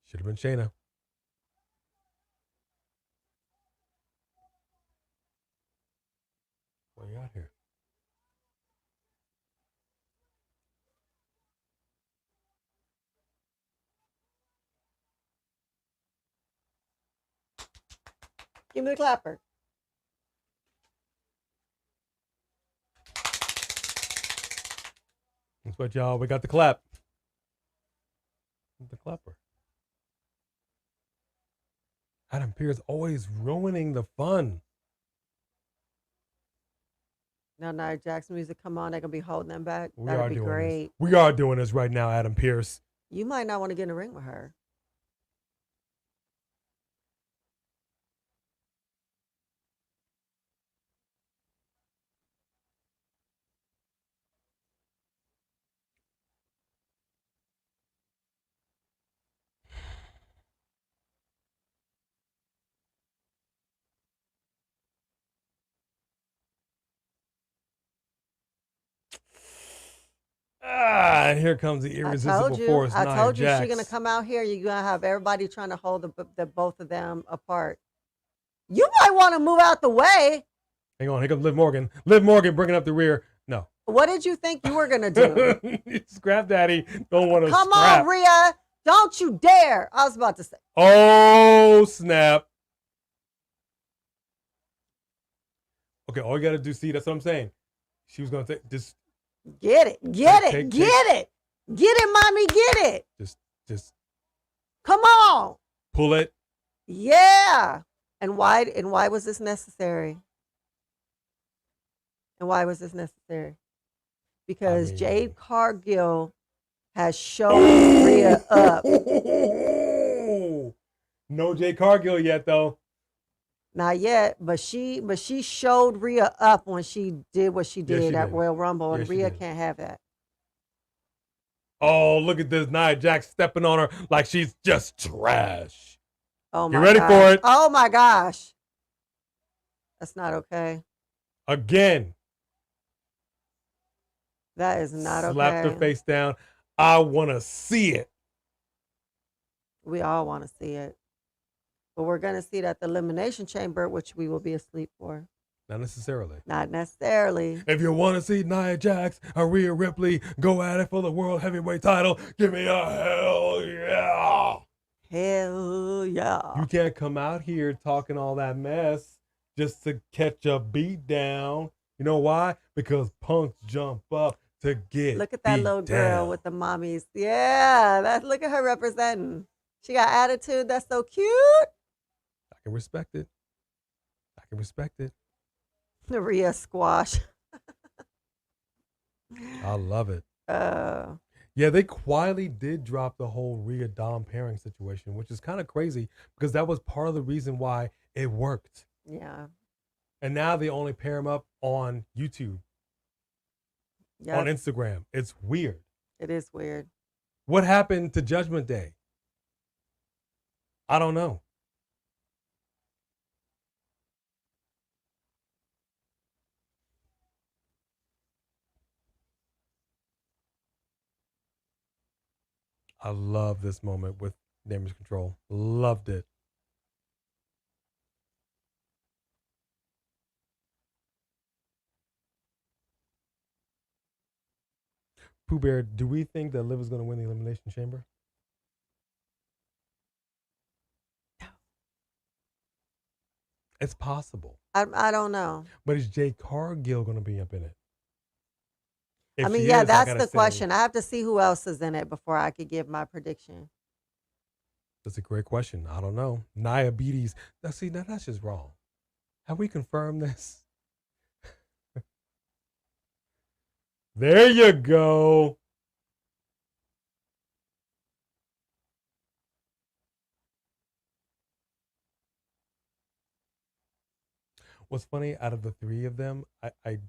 Should have been Shayna. What you got here? Give me the clapper. That's what y'all, we got the clap. The clapper. Adam Pearce always ruining the fun. Now Nia Jackson music come on, they're gonna be holding them back. We That'd are be doing great. this. We are doing this right now, Adam Pearce. You might not want to get in the ring with her. And here comes the irresistible force. I told you Jax. she's gonna come out here. You're gonna have everybody trying to hold the both of them apart. You might want to move out the way. Hang on, here comes Liv Morgan. Liv Morgan bringing up the rear. No. What did you think you were gonna do? Scrap Daddy don't want to Come scrap. on, Rhea. Don't you dare. I was about to say. Oh, snap. Okay, all you got to do, see, that's what I'm saying. She was going to take this. Get it. Get it. Get it. Get it, mommy. Get it. Just. Come on. Pull it. Yeah. And why was this necessary? And why was this necessary? Because Jade Cargill has shown Rhea up. No Jade Cargill yet, though. Not yet, but she showed Rhea up when she did what she did she at did. Royal Rumble, Yeah, and she Rhea did. can't have that. Oh, look at this Nia Jax stepping on her like she's just trash. Oh Get my ready gosh. for it. Oh my gosh. That's not okay. Again. That is not okay. Slapped her face down. I want to see it. We all want to see it. But we're going to see it at the Elimination Chamber, which we will be asleep for. Not necessarily. Not necessarily. If you want to see Nia Jax or Rhea Ripley go at it for the World Heavyweight title, give me a hell yeah. Hell yeah. You can't come out here talking all that mess just to catch a beat down. You know why? Because punks jump up to get Look at that beat little girl down. with the mommies. Yeah, look at her representing. She got attitude. That's so cute. I can respect it. I can respect it. The Rhea squash. I love it. Uh, Yeah, they quietly did drop the whole Rhea Dom pairing situation, which is kind of crazy because that was part of the reason why it worked. yeah. And now they only pair them up on YouTube, Yeah. on Instagram. It's weird. It is weird. What happened to Judgment Day? I don't know. I love this moment with Damage Control. Loved it. Pooh Bear, do we think that Liv is going to win the Elimination Chamber? It's possible. I don't know. But is Jay Cargill going to be up in it? I mean, yeah, that's the question. I have to see who else is in it before I could give my prediction. That's a great question. I don't know. Nia Beatties. Now that's just wrong. Have we confirmed this? There you go. What's funny, out of the three of them, I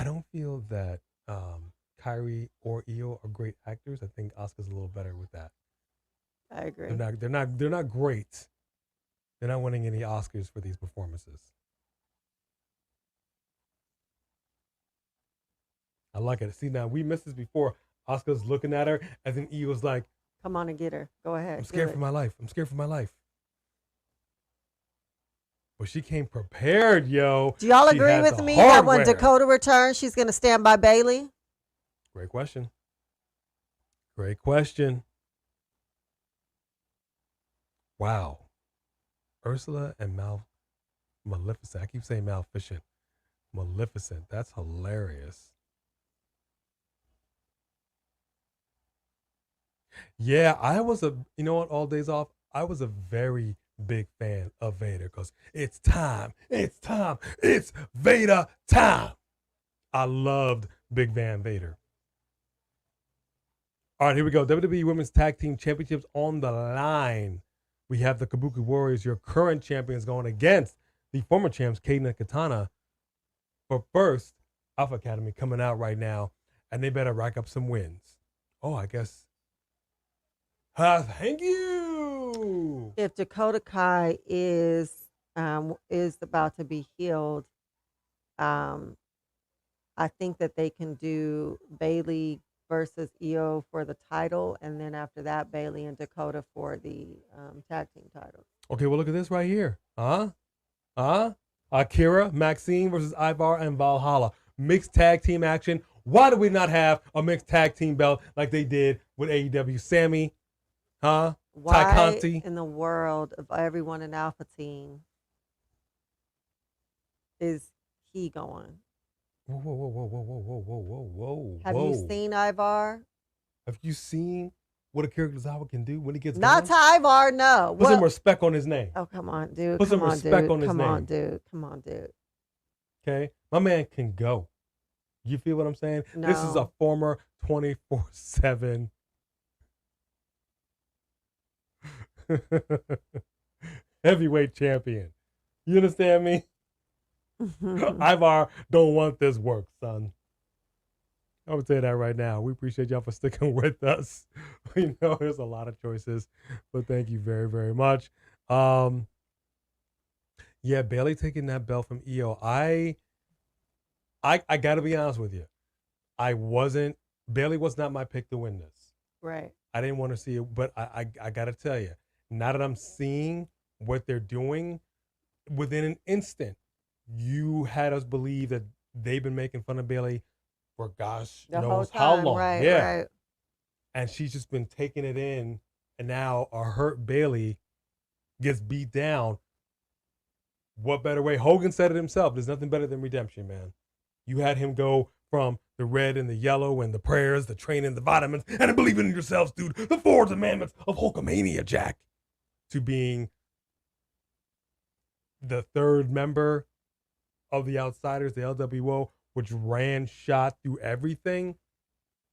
don't feel that Kyrie or Io are great actors. I think Asuka's a little better with that. I agree. They're not great. They're not winning any Oscars for these performances. I like it. See, now we missed this before. Asuka's looking at her, and then Io's like, Come on and get her. Go ahead. I'm scared for my life. I'm scared for my life. But she came prepared, yo. Do y'all She agree had with the me that when hardware. Dakota returns, she's going to stand by Bailey? Great question. Great question. Wow. Ursula and Maleficent. I keep saying Maleficent. Maleficent. That's hilarious. Yeah, you know what, all days off, I was a very big fan of Vader because it's time. It's time. It's Vader time. I loved Big Van Vader. All right, here we go. WWE Women's Tag Team Championships on the line. We have the Kabuki Warriors, your current champions, going against the former champs, Kaden and Katana. But first, Alpha Academy coming out right now, and they better rack up some wins. Oh, I guess. Thank you. If Dakota Kai is about to be healed, I think that they can do Bailey versus Io for the title, and then after that, Bailey and Dakota for the tag team title. Okay, well, look at this right here. Akira, Maxine versus Ivar and Valhalla. Mixed tag team action. Why do we not have a mixed tag team belt like they did with AEW? Sammy, Ty Why Conti. in the world of everyone in Alpha Team is he going? Whoa. Have you seen Ivar? Have you seen what a Akira Tozawa can do when he gets Not to going? Ivar, no. Put some respect on his name. Oh, come on, dude. Put some Come on, respect dude. on his Come name. on, dude. Come on, dude. Okay? My man can go. You feel what I'm saying? This is a No. former 24/7. Heavyweight champion. You understand me? Ivar don't want this work, son. I would say that right now. We appreciate y'all for sticking with us. We know there's a lot of choices, but thank you very, very much. Yeah, Bailey taking that belt from Io. I gotta be honest with you. Bailey was not my pick to win this. Right. I didn't want to see it, but I gotta tell you, now that I'm seeing what they're doing, within an instant, you had us believe that they've been making fun of Bailey for gosh knows how long. Right, yeah. right. And she's just been taking it in, and now a hurt Bailey gets beat down. What better way? Hogan said it himself. There's nothing better than redemption, man. You had him go from the red and the yellow and the prayers, the training, the vitamins, and believing in yourselves, dude. The 4 commandments of Hulkamania, Jack, to being the third member of the Outsiders, the LWO, which ran shot through everything,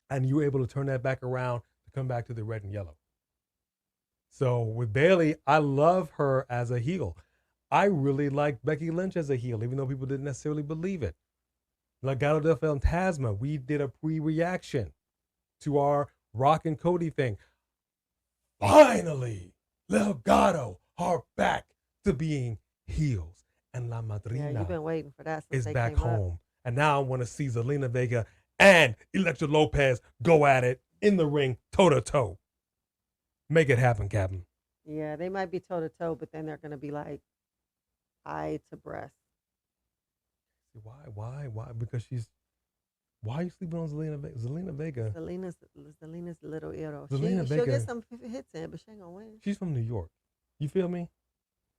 and you were able to turn that back around to come back to the red and yellow. So with Bailey, I love her as a heel. I really like Becky Lynch as a heel, even though people didn't necessarily believe it. Legado del Fantasma, we did a pre-reaction to our Rock and Cody thing. Finally, Legado are back to being heels. And La Madrina Yeah, you've been waiting for that since is they back came home. Up. And now I want to see Zelina Vega and Elektra Lopez go at it in the ring, toe-to-toe. Make it happen, Captain. Yeah, they might be toe-to-toe, but then they're going to be like eye to breast. Why? Because why are you sleeping on Zelina Vega? Zelina Vega. Zelina's a little hero. Zelina She'll Vega, get some hits in, but she ain't going to win. She's from New York. You feel me?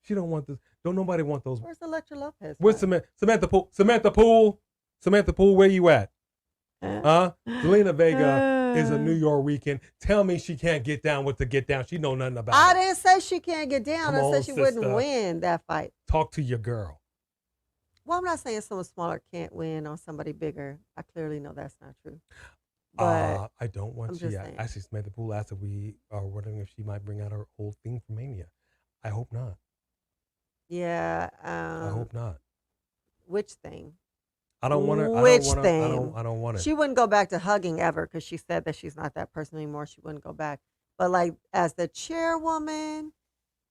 She don't want this. Don't nobody want those. Where's Elektra Lopez? Where's Samantha Poole? Samantha Poole, where you at? Huh? Zelina Vega is a New York weekend. Tell me she can't get down with the get down. She know nothing about I it. didn't say she can't get down. Come I on, said she wouldn't sister. win that fight. Talk to your girl. Well, I'm not saying someone smaller can't win on somebody bigger. I clearly know that's not true. But I don't want I'm she. just saying. Actually, Samantha Poole asked if we are wondering if she might bring out her old theme from Mania. I hope not. Yeah. I hope not. Which thing? I don't want her. Which thing? I don't want it. She wouldn't go back to hugging ever because she said that she's not that person anymore. She wouldn't go back. But like as the chairwoman,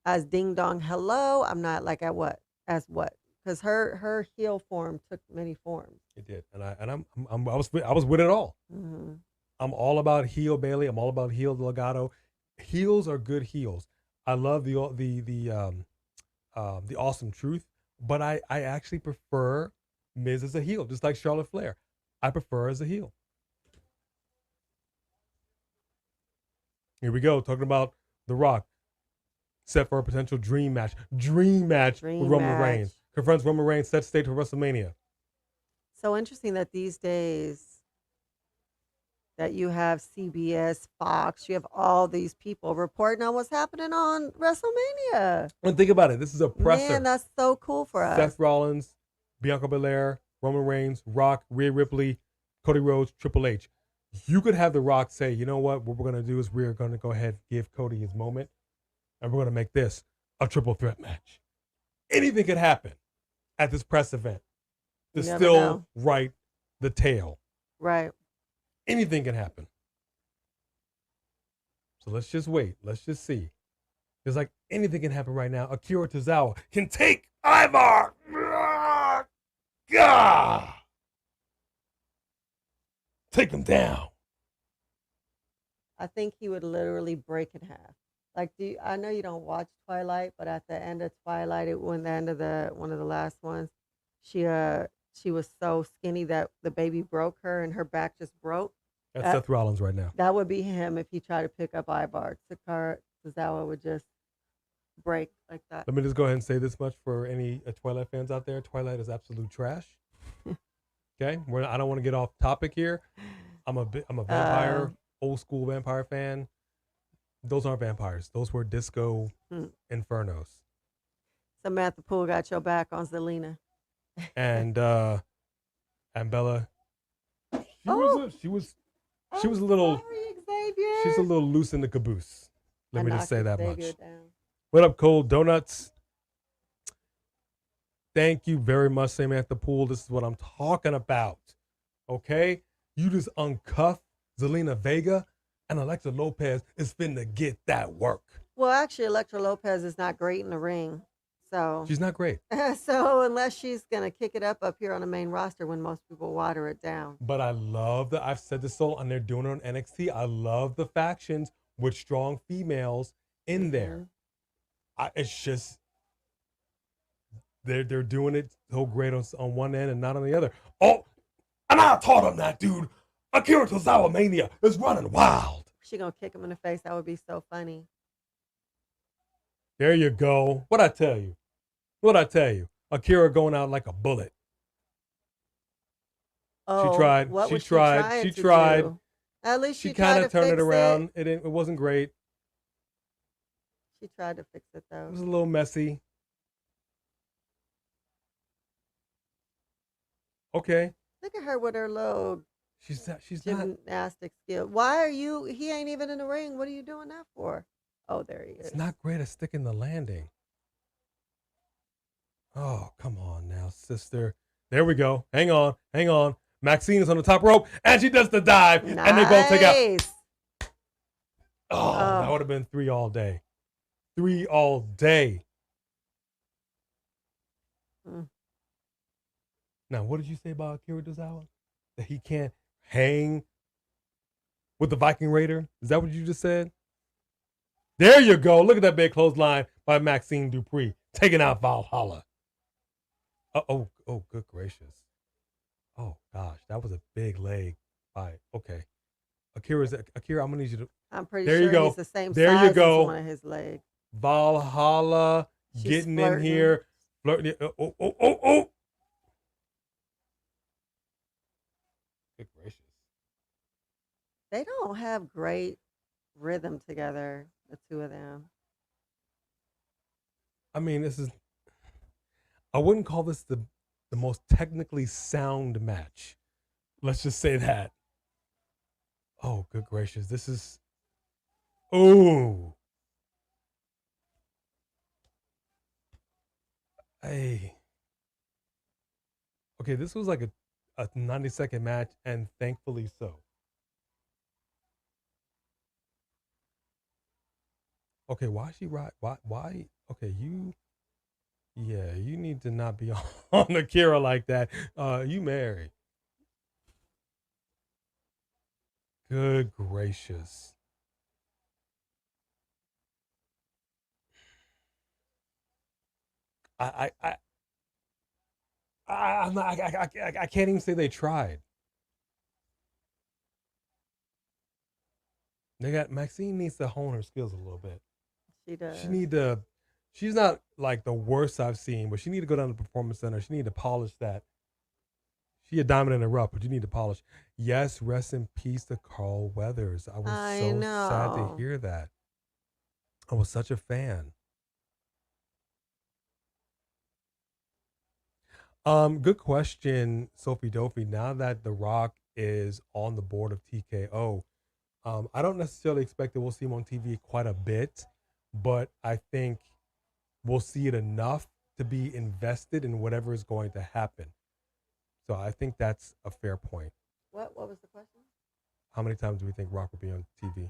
as Ding Dong Hello, I'm not like at what? As what? Because her heel form took many forms. It did, and I was with it all. Mm-hmm. I'm all about heel Bailey. I'm all about heel Legado. Heels are good heels. I love the Awesome Truth, but I actually prefer Miz as a heel, just like Charlotte Flair. I prefer as a heel. Here we go, talking about The Rock. Set for a potential dream match. Dream match with Roman Reigns. Confronts Roman Reigns, set stage for WrestleMania. So interesting that these days that you have CBS, Fox, you have all these people reporting on what's happening on WrestleMania. And think about it. This is a presser. Man, that's so cool for us. Seth Rollins, Bianca Belair, Roman Reigns, Rock, Rhea Ripley, Cody Rhodes, Triple H. You could have The Rock say, you know what we're going to do is we're going to go ahead and give Cody his moment, and we're going to make this a triple threat match. Anything could happen at this press event to still write the tale. Right. Anything can happen. So let's just wait. Let's just see. It's like anything can happen right now. Akira Tozawa can take Ivar. Gah! Take him down. I think he would literally break in half. Like, I know you don't watch Twilight, but at the end of Twilight, one of the last ones, she was so skinny that the baby broke her and her back just broke. That's Seth Rollins right now. That would be him if he tried to pick up Ivar. Tozawa would just break like that. Let me just go ahead and say this much for any Twilight fans out there. Twilight is absolute trash. Okay? I don't want to get off topic here. I'm a vampire, old school vampire fan. Those aren't vampires. Those were disco infernos. Samantha Poole got your back on Zelina. And Bella, she was a little, Sorry, Xavier. she's a little loose in the caboose. Let me just say that much. Down. What up, Cold Donuts? Thank you very much, Samantha Poole. This is what I'm talking about. Okay? You just uncuff Zelina Vega, and Alexa Lopez is finna get that work. Well, actually, Elektra Lopez is not great in the ring. So She's not great. so unless she's gonna kick it up here on the main roster when most people water it down. But I love that I've said this so, and they're doing it on NXT. I love the factions with strong females in there. It's just they're doing it so great on one end and not on the other. Oh, and I taught him that, dude. Akira Tozawa Mania is running wild. She gonna kick him in the face. That would be so funny. There you go. What'd I tell you? What'd I tell you? Akira going out like a bullet. Oh, She tried. What She was tried. She She tried. do? At least She she kind tried of to turned fix it around. It wasn't great. She tried to fix it It though. was a little messy. Okay. Look at her with her little She's not. gymnastic skill. Why are you? He ain't even in the ring. What are you doing that for? Oh, there he is. It's not great at sticking the landing. Oh, come on now, sister. There we go. Hang on. Hang on. Maxine is on the top rope, and she does the dive, and they're going to take out. Oh, that would have been 3 all day. 3 all day. Now, what did you say about Akira Tozawa? That he can't hang with the Viking Raider? Is that what you just said? There you go. Look at that big clothesline by Maxine Dupree, taking out Valhalla. Oh, good gracious. Oh, gosh, that was a big leg. Okay. Akira, I'm going to need you to. I'm pretty there sure you go. he's the same there size you go. as one of his legs. Valhalla getting in here. Flirting. Oh. Good gracious. They don't have great rhythm together, the two of them. I mean, I wouldn't call this the most technically sound match. Let's just say that. Oh, good gracious. This is. Oh. Hey. Okay, this was like a 90-second match, and thankfully so. Okay, why is she right? Why? Okay, you need to not be on Akira like that. You married. Good gracious. I can't even say they tried. Maxine needs to hone her skills a little bit. She does. She's not like the worst I've seen, but she need to go down to the Performance Center. She need to polish that. She a diamond in the rough, but you need to polish. Yes, rest in peace to Carl Weathers. I was so sad to hear that. I was such a fan. Good question, Sophie Dopey. Now that The Rock is on the board of TKO, I don't necessarily expect that we'll see him on TV quite a bit, but I think we'll see it enough to be invested in whatever is going to happen. So I think that's a fair point. What was the question? How many times do we think Rock will be on TV?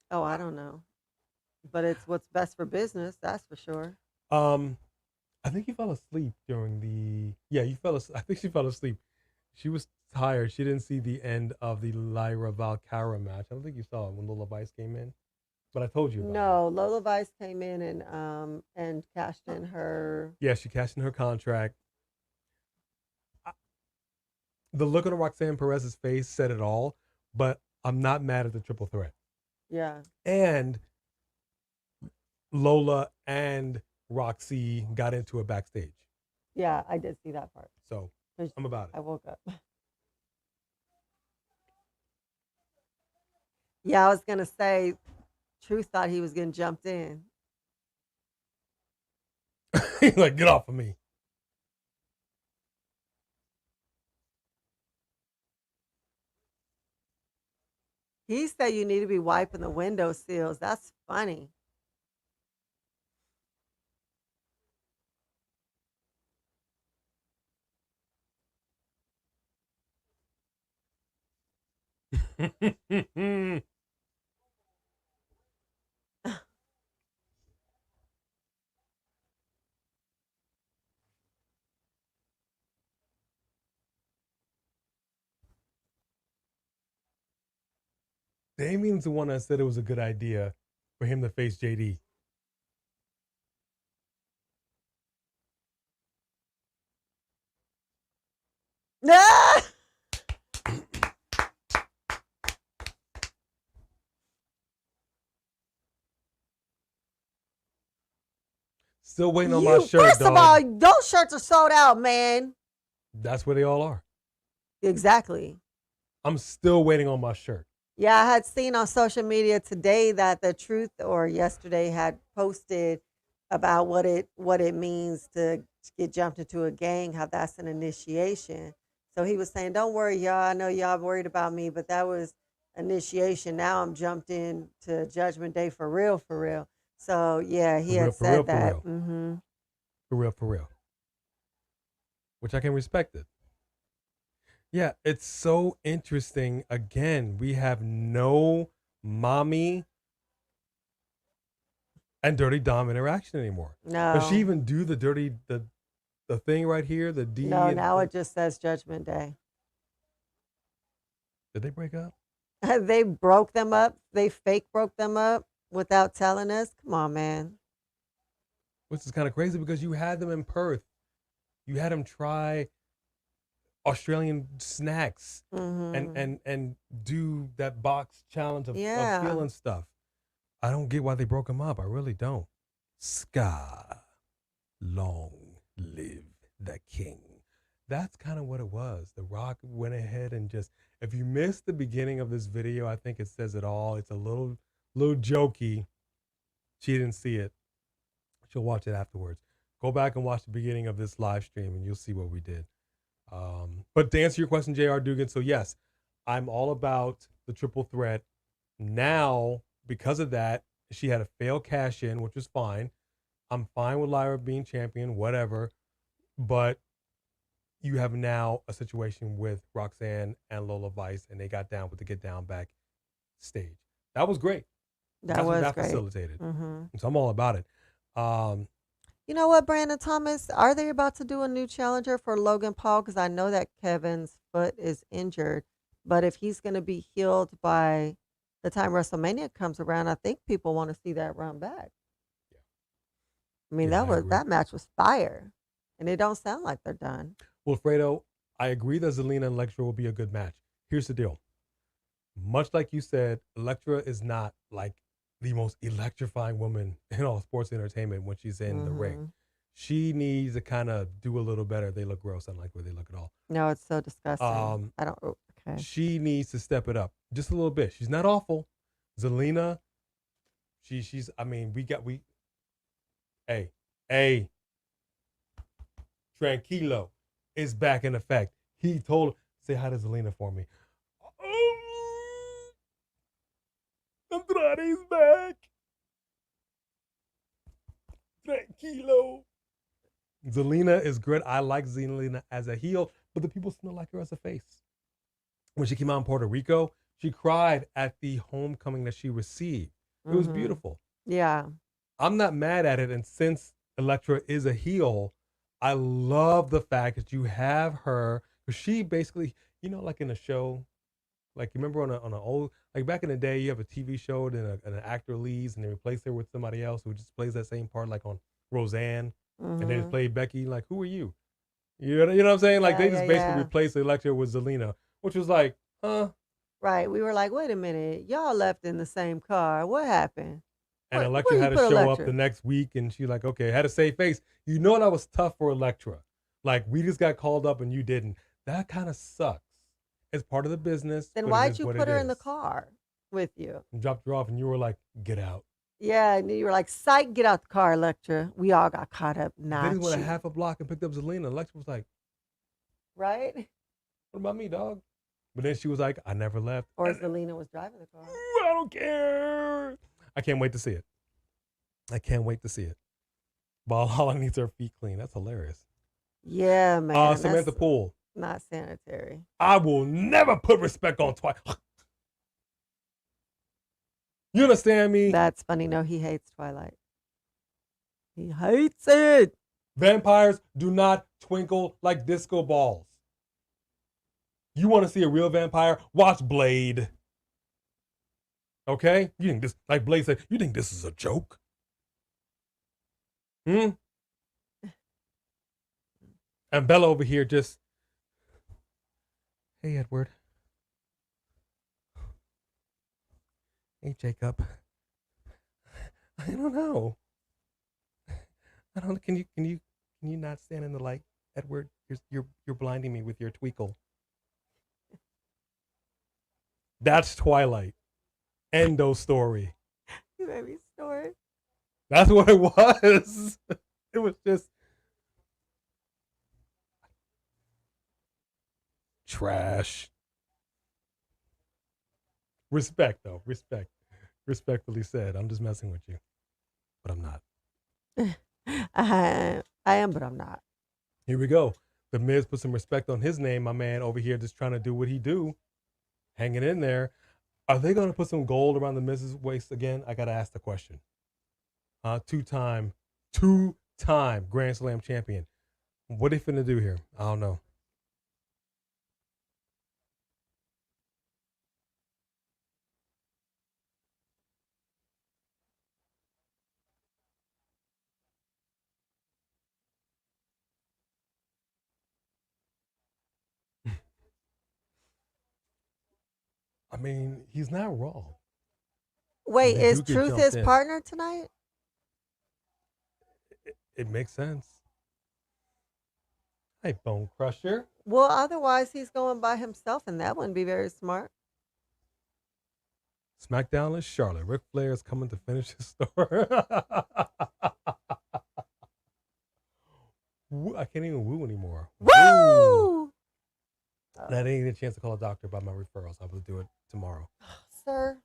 Oh, I don't know. But it's what's best for business, that's for sure. I think he fell asleep during I think she fell asleep. She was tired. She didn't see the end of the Lyra Valkyra match. I don't think you saw it when Lola Vice came in. But I told you about it. Lola Vice came in and cashed in her. Yeah, she cashed in her contract. The look on Roxanne Perez's face said it all, but I'm not mad at the triple threat. Yeah. And Lola and Roxy got into it backstage. Yeah, I did see that part. So I'm about it. I woke up. Yeah, I was going to say, Truth thought he was getting jumped in. He's like, get off of me. He said you need to be wiping the window sills. That's funny. Damien's the one that said it was a good idea for him to face JD. Ah! Still waiting on my shirt, First dog. of all, those shirts are sold out, man. That's where they all are. Exactly. I'm still waiting on my shirt. Yeah, I had seen on social media today that The Truth or yesterday had posted about what it means to get jumped into a gang, how that's an initiation. So he was saying, "Don't worry, y'all. I know y'all worried about me, but that was initiation. Now I'm jumped into Judgment Day for real, for real." So yeah, he had said that. Mm-hmm. For real. Which I can respect it. Yeah, it's so interesting. Again, we have no mommy and Dirty Dom interaction anymore. No. Does she even do the dirty the thing right here? The D. No, now it just says Judgment Day. Did they break up? They broke them up. They fake broke them up without telling us. Come on, man. Which is kind of crazy because you had them in Perth. You had them try Australian snacks and do that box challenge of feeling stuff. I don't get why they broke them up. I really don't. Ska, long live the king. That's kind of what it was. The Rock went ahead and just, if you missed the beginning of this video, I think it says it all. It's a little jokey. She didn't see it. She'll watch it afterwards. Go back and watch the beginning of this live stream and you'll see what we did. But to answer your question, J.R. Dugan, so yes, I'm all about the triple threat. Now, because of that, she had a failed cash in, which was fine. I'm fine with Lyra being champion, whatever. But you have now a situation with Roxanne and Lola Vice, and they got down with the Get Down Back stage. That was great. That was great. Facilitated. Mm-hmm. So I'm all about it. You know what, Brandon Thomas? Are they about to do a new challenger for Logan Paul? Because I know that Kevin's foot is injured. But if he's going to be healed by the time WrestleMania comes around, I think people want to see that run back. Yeah. I mean, that match was fire. And it don't sound like they're done. Well, Fredo, I agree that Zelina and Elektra will be a good match. Here's the deal. Much like you said, Elektra is not like the most electrifying woman in all sports entertainment when she's in the ring. She needs to kind of do a little better. They look gross. I don't like where they look at all. No, it's so disgusting. Okay. She needs to step it up just a little bit. She's not awful. Zelina, she's, I mean, hey, Tranquilo is back in effect. He told, say hi to Zelina for me. Andrade's back. Tranquilo. Zelina is good. I like Zelina as a heel, but the people still like her as a face. When she came out in Puerto Rico, she cried at the homecoming that she received. It was beautiful. Yeah. I'm not mad at it. And since Elektra is a heel, I love the fact that you have her, because she basically, you know, like in a show, like you remember on an old, like back in the day, you have a TV show and an actor leaves and they replace her with somebody else who just plays that same part, like on Roseanne, and they just play Becky. Like, who are you? You know what I'm saying? Like they just basically replaced Elektra with Zelina, which was like, huh? Right. We were like, wait a minute, y'all left in the same car. What happened? And Elektra had to show up the next week, and she like, okay, had to save face. You know that was tough for Elektra. Like, we just got called up and you didn't. That kind of sucks. It's part of the business. Then why'd you put her in the car with you? And dropped her off, and you were like, get out. Yeah, and you were like, psych, get out the car, Elektra. We all got caught up. Not Then he went you. a half a block and picked up Zelina. Elektra was like, right? What about me, dog? But then she was like, I never left. Or Zelina was driving the car. I don't care. I can't wait to see it. I can't wait to see it. Valhalla needs her feet clean. That's hilarious. Yeah, man. Samantha Poole. Not sanitary. I will never put respect on twice. You understand me? That's funny. No, he hates Twilight. He hates it. Vampires do not twinkle like disco balls. You want to see a real vampire? Watch Blade. Okay? You think this, like Blade said, you think this is a joke? And Bella over here just, hey, Edward. Hey, Jacob. I don't know. Can you not stand in the light, Edward? You're blinding me with your tweakle. That's Twilight. End of story. You made me snort. That's what it was. It was just trash. Respect, though. Respect. Respectfully said. I'm just messing with you. But I'm not. I am, but I'm not. Here we go. The Miz put some respect on his name. My man over here just trying to do what he do. Hanging in there. Are they going to put some gold around the Miz's waist again? I got to ask the question. Two-time Grand Slam champion. What are they finna do here? I don't know. I mean, he's not wrong. Wait, They is do get Truth jumped his in. partner tonight? It makes sense. Hey, Bone Crusher. Well, otherwise he's going by himself, and that wouldn't be very smart. SmackDown is Charlotte. Ric Flair is coming to finish his story. I can't even woo anymore. Woo! And I didn't get a chance to call a doctor about my referrals. I will do it tomorrow. Sir.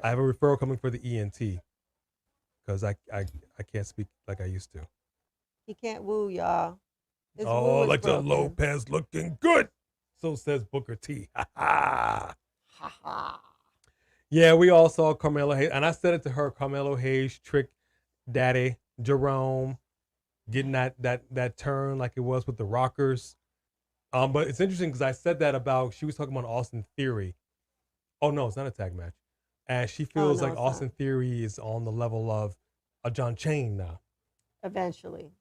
I have a referral coming for the ENT because I can't speak like I used to. He can't woo, y'all. His woo Oh, is like the broken. Lopez looking good. So says Booker T. Ha ha. Ha ha. Yeah, we all saw Carmelo Hayes, and I said it to her. Carmelo Hayes trick daddy Jerome getting that turn like it was with the Rockers. But it's interesting because I said that about, she was talking about Austin Theory. Oh no, it's not a tag match, and she feels no, like it's Austin not. Theory is on the level of a John Chain now. Eventually.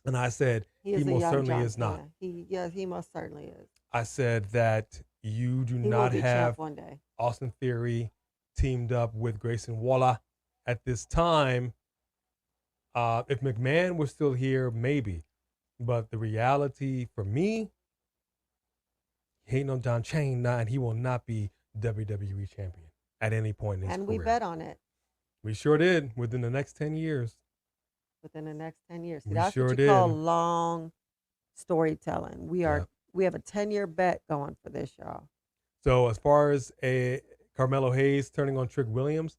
And I said He he is a most young certainly John is not. Cena. He most certainly is. I said that you do He not will be have champ one day. Austin Theory teamed up with Grayson Waller at this time. If McMahon was still here, maybe. But the reality for me, he ain't no John Chain now, and he will not be WWE champion at any point in his And career. we bet on it We sure did within the next 10 years. within the next 10 years. See, We that's sure what you call did. long storytelling. We Yep. have a 10-year bet going for this, y'all. So as far as a Carmelo Hayes turning on Trick Williams,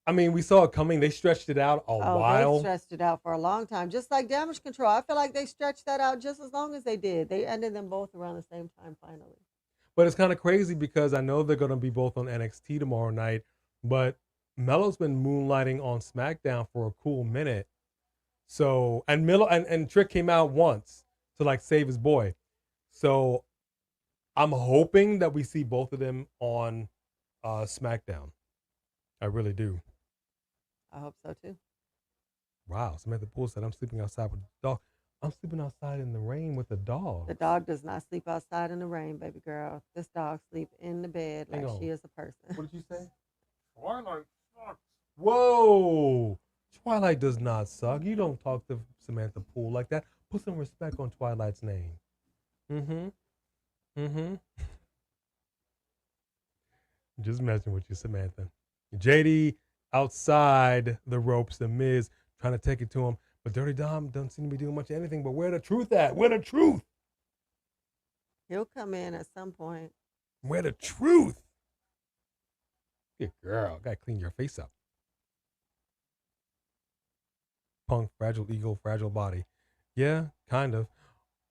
I mean, we saw it coming. They stretched it out a while. They stretched it out for a long time, just like Damage Control. I feel like they stretched that out just as long as they did. They ended them both around the same time, finally. But it's kind of crazy because I know they're going to be both on NXT tomorrow night, but Melo's been moonlighting on SmackDown for a cool minute. So, and Melo and Trick came out once to like save his boy. So I'm hoping that we see both of them on SmackDown. I really do. I hope so too. Wow, Samantha Poole said, I'm sleeping outside with the dog. I'm sleeping outside in the rain with the dog. The dog does not sleep outside in the rain, baby girl. This dog sleeps in the bed like she is a person. What did you say? Twilight sucks. Whoa. Twilight does not suck. You don't talk to Samantha Poole like that. Put some respect on Twilight's name. Just messing with you, Samantha. JD outside the ropes, the Miz trying to take it to him. But Dirty Dom doesn't seem to be doing much of anything. But where the truth at? Where the truth? He'll come in at some point. Where the truth? Good girl. Gotta clean your face up. Punk, fragile ego, fragile body. Yeah, kind of.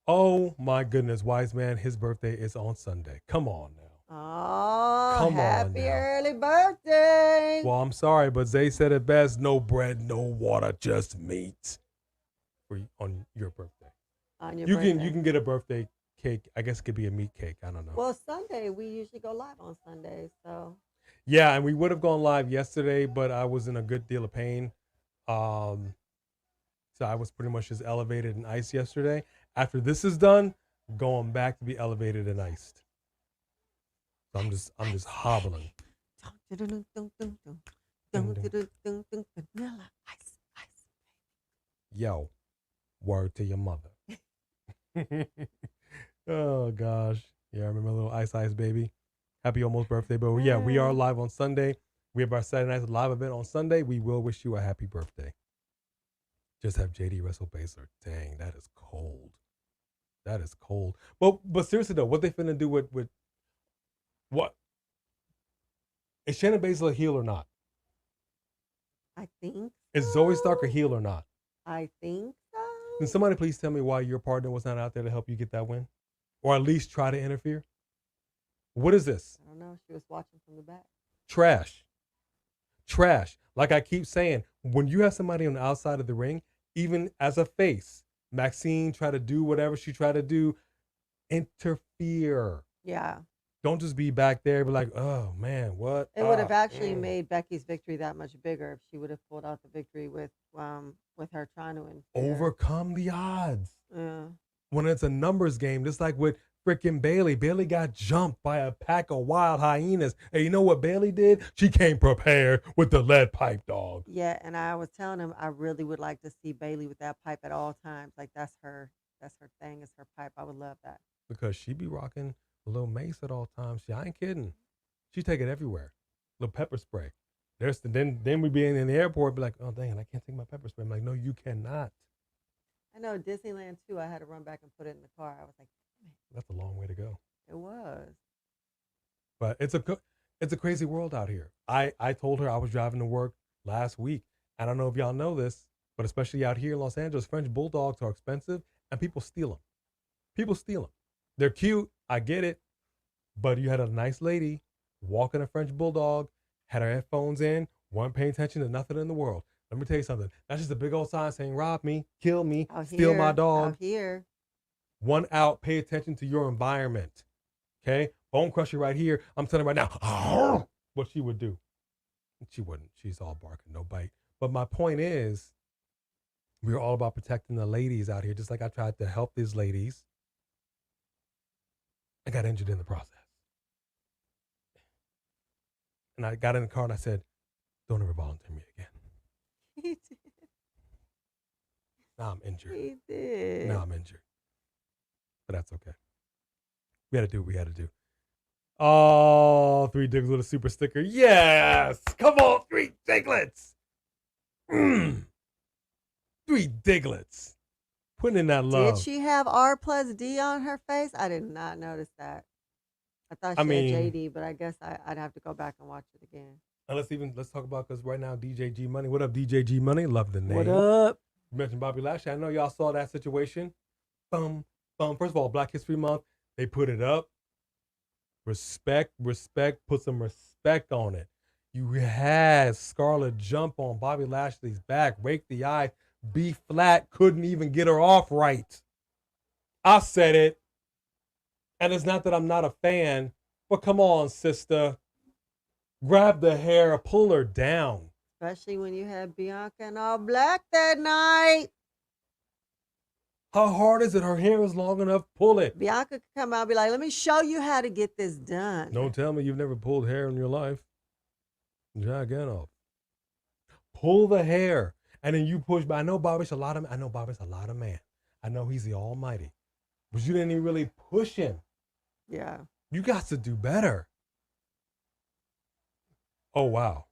Oh my goodness, Wise Man, his birthday is on Sunday. Come on now. Oh, Come on happy now. early birthday. Well, I'm sorry, but Zay said it best. No bread, no water, just meat. On your birthday. On your You birthday. can get a birthday cake. I guess it could be a meat cake. I don't know. Well, Sunday, we usually go live on Sundays, so. Yeah, and we would have gone live yesterday, but I was in a good deal of pain. So I was pretty much just elevated and iced yesterday. After this is done, going back to be elevated and iced. So I'm just hobbling. Vanilla ice. Yo, word to your mother. Oh gosh. Yeah, I remember a little ice baby. Happy almost birthday, but yeah, we are live on Sunday. We have our Saturday Night Live event on Sunday. We will wish you a happy birthday. Just have JD wrestle Baszler. Dang, that is cold. That is cold. But seriously though, what they finna do with what? Is Shayna Baszler a heel or not? I think. Is Zoe Stark a heel or not? I think so. Can somebody please tell me why your partner was not out there to help you get that win? Or at least try to interfere? What is this? I don't know. She was watching from the back. Trash. Trash. Like I keep saying, when you have somebody on the outside of the ring, even as a face, Maxine tried to do whatever she tried to do, interfere. Yeah. Don't just be back there, be like, oh man, what? It would have actually made Becky's victory that much bigger if she would have pulled out the victory with her trying to interfere. Overcome the odds. Yeah. When it's a numbers game, just like with freaking Bailey. Bailey got jumped by a pack of wild hyenas. And you know what Bailey did? She came prepared with the lead pipe, dog. Yeah, and I was telling him I really would like to see Bailey with that pipe at all times. Like that's her thing, is her pipe. I would love that. Because she be rocking a little mace at all times. I ain't kidding. She take it everywhere. Little pepper spray. Then we be in the airport, be like, oh dang, I can't take my pepper spray. I'm like, no, you cannot. I know Disneyland too. I had to run back and put it in the car. I was like, that's a long way to go. It was. But it's a crazy world out here. I told her I was driving to work last week. I don't know if y'all know this, but especially out here in Los Angeles, French bulldogs are expensive and people steal them. People steal them. They're cute. I get it. But you had a nice lady walking a French bulldog, had her headphones in, wasn't paying attention to nothing in the world. Let me tell you something. That's just a big old sign saying, rob me, kill me, steal my dog. Out here. One out, pay attention to your environment. Okay? Bone crusher right here. I'm telling you right now, what she would do. She wouldn't. She's all barking, no bite. But my point is, we're all about protecting the ladies out here, just like I tried to help these ladies. I got injured in the process. And I got in the car and I said, don't ever volunteer me again. He did. Now I'm injured. He did. Now I'm injured. But that's okay. We had to do what we had to do. Oh, 3 Diglets with a super sticker. Yes! Come on, 3 Diglets! 3 Diglets. Putting in that love. Did she have R+D on her face? I did not notice that. I thought she had JD, but I guess I'd have to go back and watch it again. And let's talk about, because right now, DJ G Money. What up, DJ G Money? Love the name. What up? You mentioned Bobby Lashley. I know y'all saw that situation. Boom. First of all, Black History Month, they put it up. Respect, put some respect on it. You had Scarlett jump on Bobby Lashley's back, rake the eye, be flat, couldn't even get her off right. I said it. And it's not that I'm not a fan, but come on, sister. Grab the hair, pull her down. Especially when you had Bianca in all black that night. How hard is it? Her hair is long enough. Pull it. Bianca could come out and be like, let me show you how to get this done. Don't tell me you've never pulled hair in your life. Jack off. Pull the hair. And then you push back. I know Bobby's a lot of man. I know he's the almighty. But you didn't even really push him. Yeah. You got to do better. Oh, wow.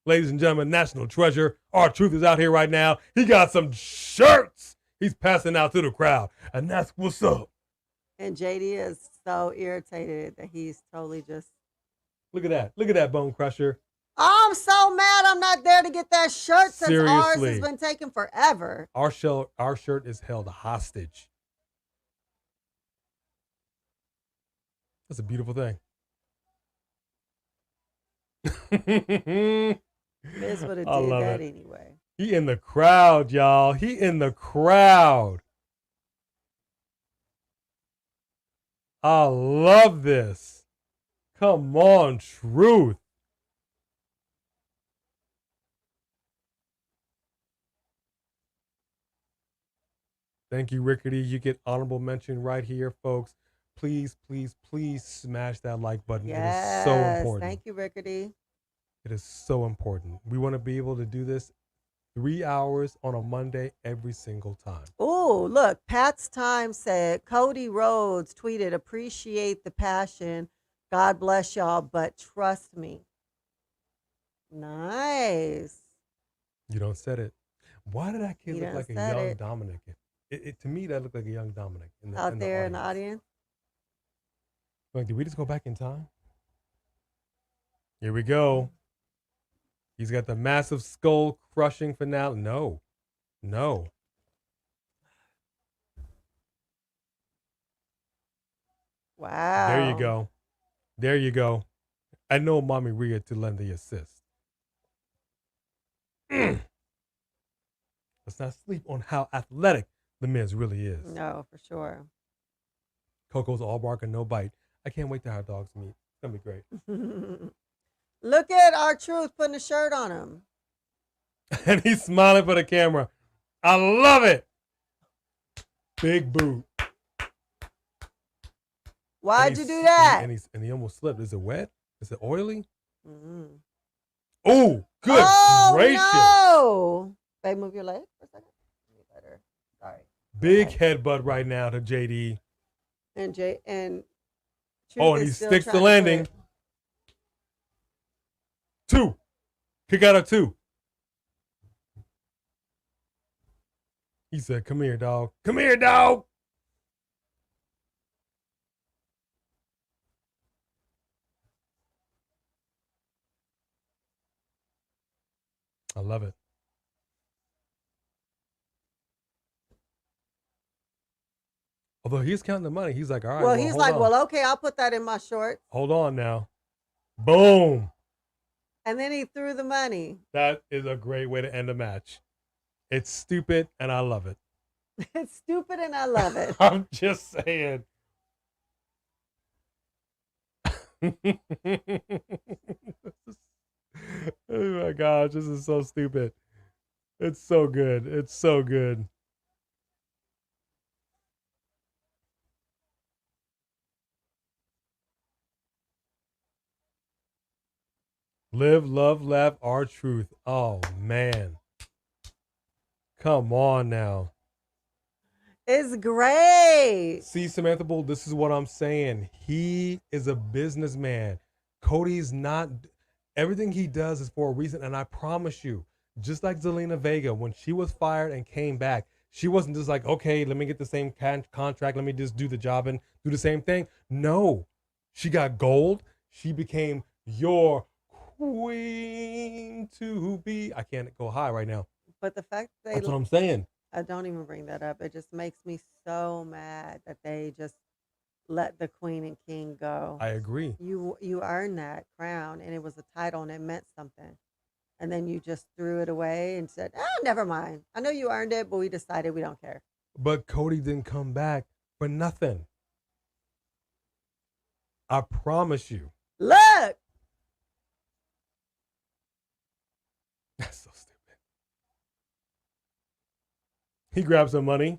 Ladies and gentlemen, national treasure. R-Truth is out here right now. He got some shirts he's passing out to the crowd. And that's what's up. And JD is so irritated that he's totally just. Look at that. Look at that, Bone Crusher. Oh, I'm so mad I'm not there to get that shirt since Seriously. ours has been taken forever. Our shirt is held hostage. That's a beautiful thing. Miz would have I did love that it. anyway. He in the crowd, y'all. He in the crowd. I love this. Come on, Truth. Thank you, Rickety. You get honorable mention right here, folks. Please, please, please smash that like button. Yes. It is so important. Thank you, Rickety. It is so important. We want to be able to do this 3 hours on a Monday every single time. Oh, look, Pat's Time said, Cody Rhodes tweeted, appreciate the passion. God bless y'all, but trust me. Nice. You don't said it. Why did that kid You look done like a said young it. Dominic? To me, that looked like a young Dominic Out there in the audience. Like, did we just go back in time? Here we go. He's got the massive skull crushing finale. No. Wow. There you go. I know Mommy Rhea to lend the assist. Let's not sleep on how athletic the Miz really is. No, for sure. Coco's all bark and no bite. I can't wait to have dogs meet. It's going to be great. Look at R-Truth putting a shirt on him. And he's smiling for the camera. I love it. Big boot. Why'd you do that? And he almost slipped. Is it wet? Is it oily? Mm-hmm. Oh, good gracious. No. Babe, move your leg for a second. Better. Sorry. Big headbutt right now to JD. And Truth and he is still sticks the trying to landing. quit. 2. Kick out of 2. He said, come here, dog. Come here, dog. I love it. Although he's counting the money, he's like, all right. Well, he's like, on. well, okay, I'll put that in my shorts. Hold on now. Boom. And then he threw the money. That is a great way to end a match. It's stupid, and I love it. It's stupid, and I love it. I'm just saying. Oh my gosh, this is so stupid. It's so good. It's so good. Live, love, laugh, R-Truth. Oh, man. Come on now. It's great. See, Samantha Bull, this is what I'm saying. He is a businessman. Cody's not. Everything he does is for a reason. And I promise you, just like Zelina Vega, when she was fired and came back, she wasn't just like, okay, let me get the same contract. Let me just do the job and do the same thing. No, she got gold. She became your queen to be. I can't go high right now. But the fact that That's what I'm saying. I don't even bring that up. It just makes me so mad that they just let the queen and king go. I agree. You earned that crown, and it was a title, and it meant something. And then you just threw it away and said, never mind. I know you earned it, but we decided we don't care. But Cody didn't come back for nothing. I promise you. Look! That's so stupid. He grabbed some money.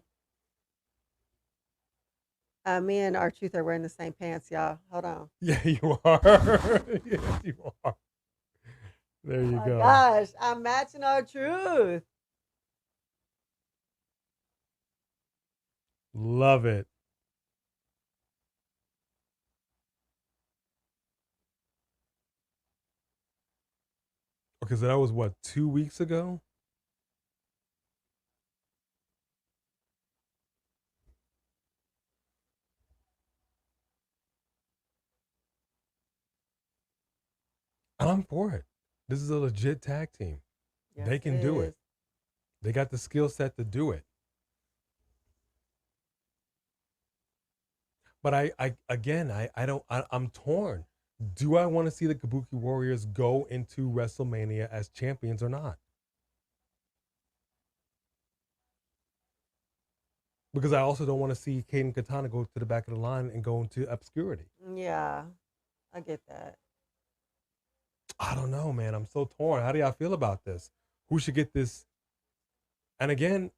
Me and R-Truth are wearing the same pants, y'all. Hold on. Yeah, you are. Yes, you are. There you go. Gosh, I'm matching R-Truth. Love it. Okay, so that was what, 2 weeks ago? I'm for it. This is a legit tag team. Yes, They can do it. is. They got the skill set to do it. But I'm torn. Do I want to see the Kabuki Warriors go into WrestleMania as champions or not? Because I also don't want to see Kaden Katana go to the back of the line and go into obscurity. Yeah, I get that. I don't know, man. I'm so torn. How do y'all feel about this? Who should get this? And again,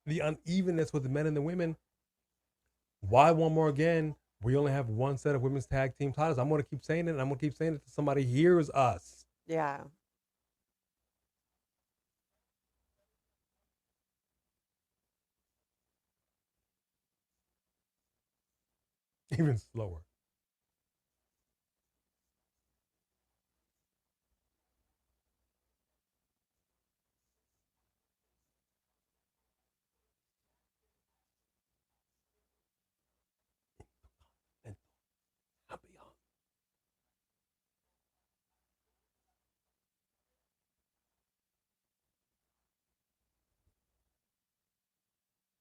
the unevenness with the men and the women. Why one more again? We only have one set of women's tag team titles. I'm going to keep saying it, and I'm going to keep saying it until somebody hears us. Yeah. Even slower.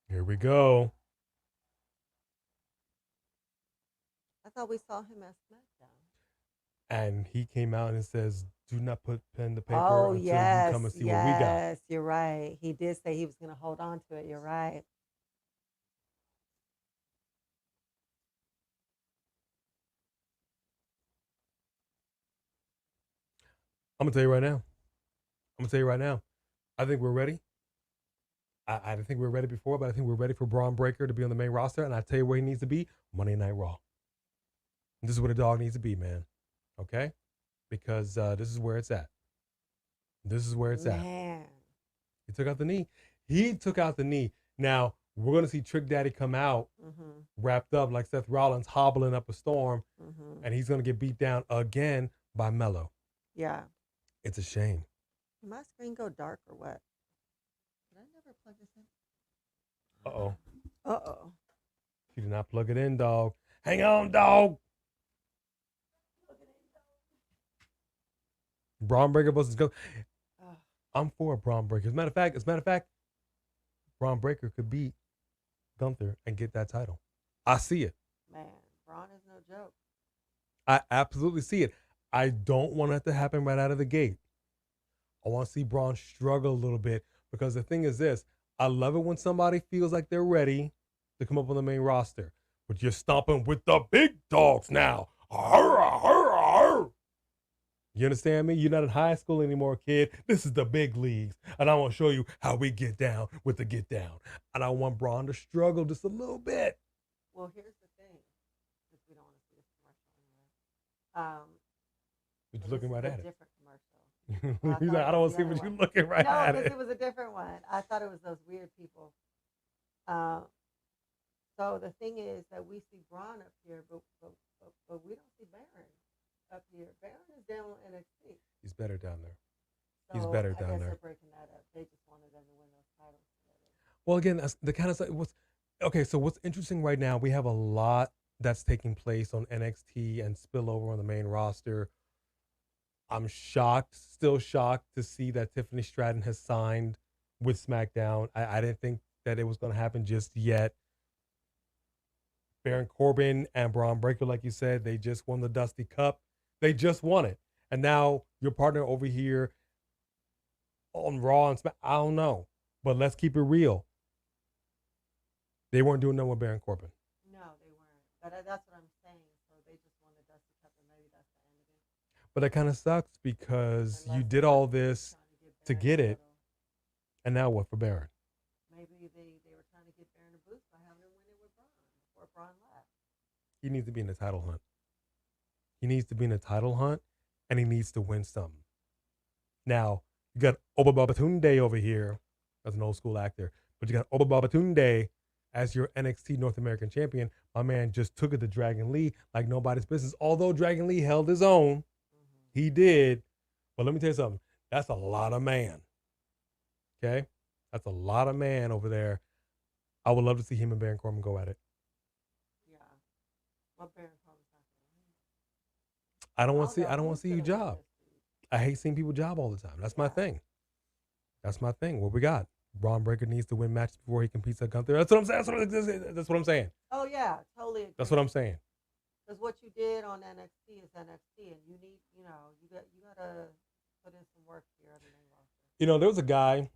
Here we go. I thought we saw him at SmackDown. And he came out and says, do not put pen to paper Oh, until yes. you come and see what we got. Yes, you're right. He did say he was going to hold on to it. You're right. I'm going to tell you right now. I think we're ready. I didn't think we were ready before, but I think we're ready for Braun Breaker to be on the main roster. And I tell you where he needs to be, Monday Night Raw. And this is where the dog needs to be, man. Okay? Because this is where it's at. This is where it's at. He took out the knee. Now, we're going to see Trick Daddy come out wrapped up like Seth Rollins hobbling up a storm. And he's going to get beat down again by Mello. Yeah. It's a shame. Did my screen go dark or what? Did I never plug this in? Uh-oh. Uh-oh. She did not plug it in, dog. Hang on, dog. Braun Breaker versus go. I'm for Braun Breaker. As a matter of fact, Braun Breaker could beat Gunther and get that title. I see it. Man, Braun is no joke. I absolutely see it. I don't want it to happen right out of the gate. I want to see Braun struggle a little bit because the thing is this. I love it when somebody feels like they're ready to come up on the main roster. But you're stomping with the big dogs now. Arr, arr, arr. You understand me? You're not in high school anymore, kid. This is the big leagues. And I want to show you how we get down with the get down. And I want Braun to struggle just a little bit. Well, here's the thing. Since we don't want to see this commercial anyway. You're just looking right at it. Different commercial. Well, He's like, I don't want to see what you're looking right at it. No, because it was a different one. I thought it was those weird people. So the thing is that we see Braun up here, but we don't see Baron up here. Baron is down on NXT. He's better down there. So He's better I down guess there. They're breaking that up. They just wanted them to win those titles together. Well, again, that's the kind of stuff. Okay, so what's interesting right now, we have a lot that's taking place on NXT and spillover on the main roster. I'm still shocked to see that Tiffany Stratton has signed with SmackDown. I didn't think that it was going to happen just yet. Baron Corbin and Braun Breaker, like you said, they just won the Dusty Cup. They just won it. And now your partner over here on Raw and SmackDown, I don't know. But let's keep it real. They weren't doing no with Baron Corbin. No, they weren't. But that's what I'm saying. So they just won the Dusty Cup, and maybe that's the end of it. But that kind of sucks because you did all this to get it. And now what for Baron? Maybe they were trying to get Baron a boost by having him win it with Braun before Braun left. He needs to be in the title hunt. He needs to be in the title hunt, and he needs to win something. Now, you got Oba Babatunde over here as an old school actor, but you got Oba Babatunde as your NXT North American champion. My man just took it to Dragon Lee like nobody's business. Although Dragon Lee held his own, he did. But let me tell you something. That's a lot of man. Okay? That's a lot of man over there. I would love to see him and Baron Corbin go at it. Yeah. Well, Baron Corbin's not going to win. I don't want to see you job. I hate seeing people job all the time. That's my thing. That's my thing. What we got? Braun Breaker needs to win matches before he competes at Gunther. That's what I'm saying. That's what I'm saying. Oh, yeah. totally agree. That's what I'm saying. Because what you did on NXT is NXT, and you need, you gotta put in some work here on the main roster. There was a guy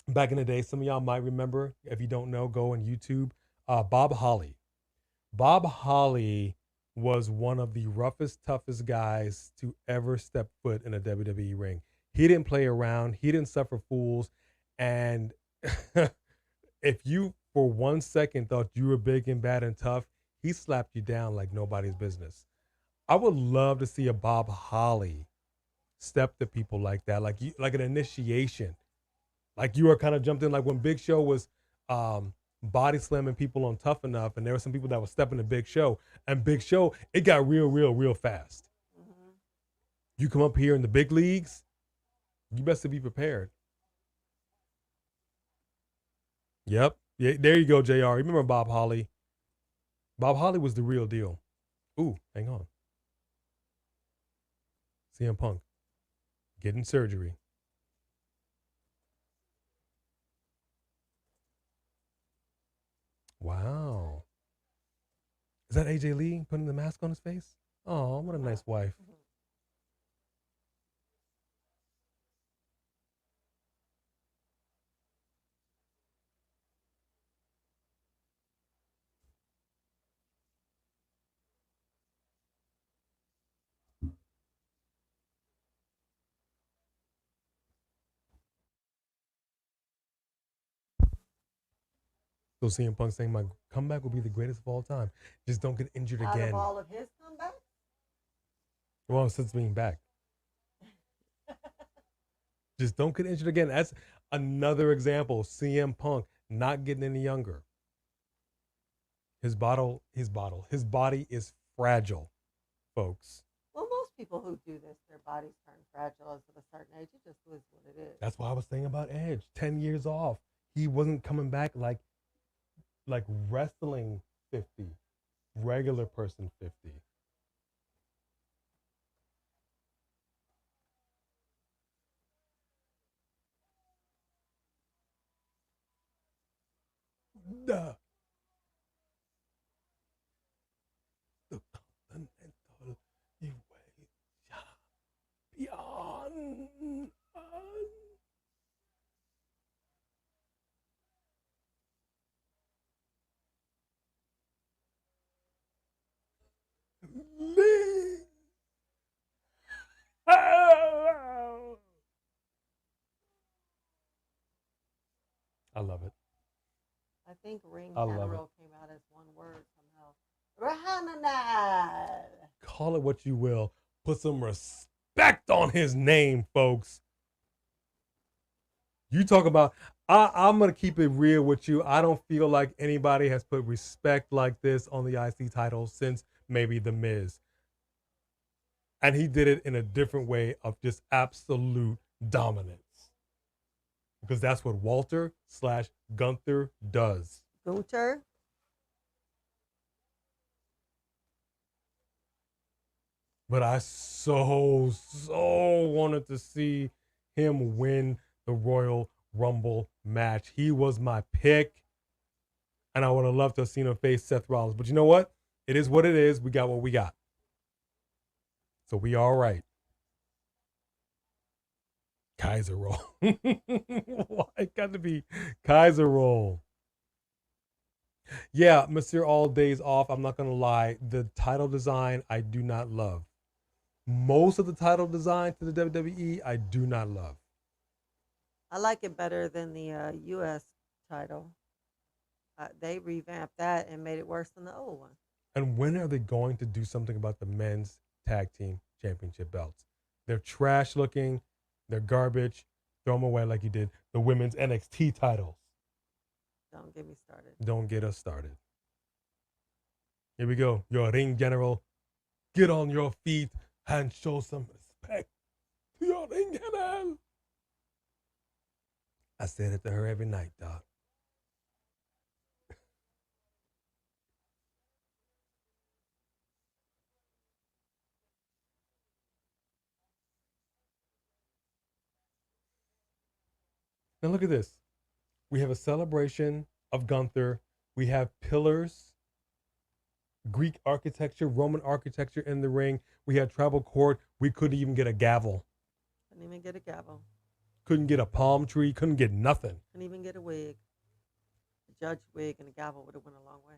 back in the day. Some of y'all might remember. If you don't know, go on YouTube. Bob Holly. Bob Holly was one of the roughest, toughest guys to ever step foot in a WWE ring. He didn't play around. He didn't suffer fools. And if you, for 1 second, thought you were big and bad and tough, he slapped you down like nobody's business. I would love to see a Bob Holly step to people like that, like an initiation. Like you were kind of jumped in, like when Big Show was body slamming people on Tough Enough, and there were some people that were stepping to Big Show, and Big Show, it got real fast. Mm-hmm. You come up here in the big leagues, you best to be prepared. Yep. Yeah, there you go, JR. Remember Bob Holly? Bob Holly was the real deal. Ooh, hang on. CM Punk getting surgery. Wow. Is that AJ Lee putting the mask on his face? Oh, what a nice wife. So CM Punk saying my comeback will be the greatest of all time. Just don't get injured again. Out of all of his comebacks? Well, since being back. Just don't get injured again. That's another example. CM Punk not getting any younger. His body is fragile, folks. Well, most people who do this, their bodies turn fragile at a certain age. It just is what it is. That's why I was saying about Edge. 10 years off. He wasn't coming back like wrestling 50, regular person 50. The Continental Heavyweight Champion. I love it. I think ring I love general came out as one word somehow. Rahananad. Call it what you will. Put some respect on his name, folks. You talk about, I'm going to keep it real with you. I don't feel like anybody has put respect like this on the IC title since maybe The Miz. And he did it in a different way of just absolute dominance. Because that's what Walter/Gunther does. Gunther? But I so wanted to see him win the Royal Rumble match. He was my pick. And I would have loved to have seen him face Seth Rollins. But you know what? It is what it is. We got what we got. So we all right. Kaiser roll. Why it got to be Kaiser roll? Yeah, Monsieur All Days Off. I'm not going to lie. The title design, I do not love. Most of the title design to the WWE, I do not love. I like it better than the U.S. title. They revamped that and made it worse than the old one. And when are they going to do something about the men's tag team championship belts? They're trash looking. They're garbage. Throw them away like you did the women's NXT titles. Don't get me started. Don't get us started. Here we go. Your ring general. Get on your feet and show some respect to your ring general. I said it to her every night, dog. Now look at this. We have a celebration of Gunther. We have pillars Greek architecture, Roman architecture in the ring. We had tribal court. We couldn't even get a gavel. Couldn't even get a gavel. Couldn't get a palm tree. Couldn't get nothing. Couldn't even get a wig. A judge wig and a gavel would have went a long way.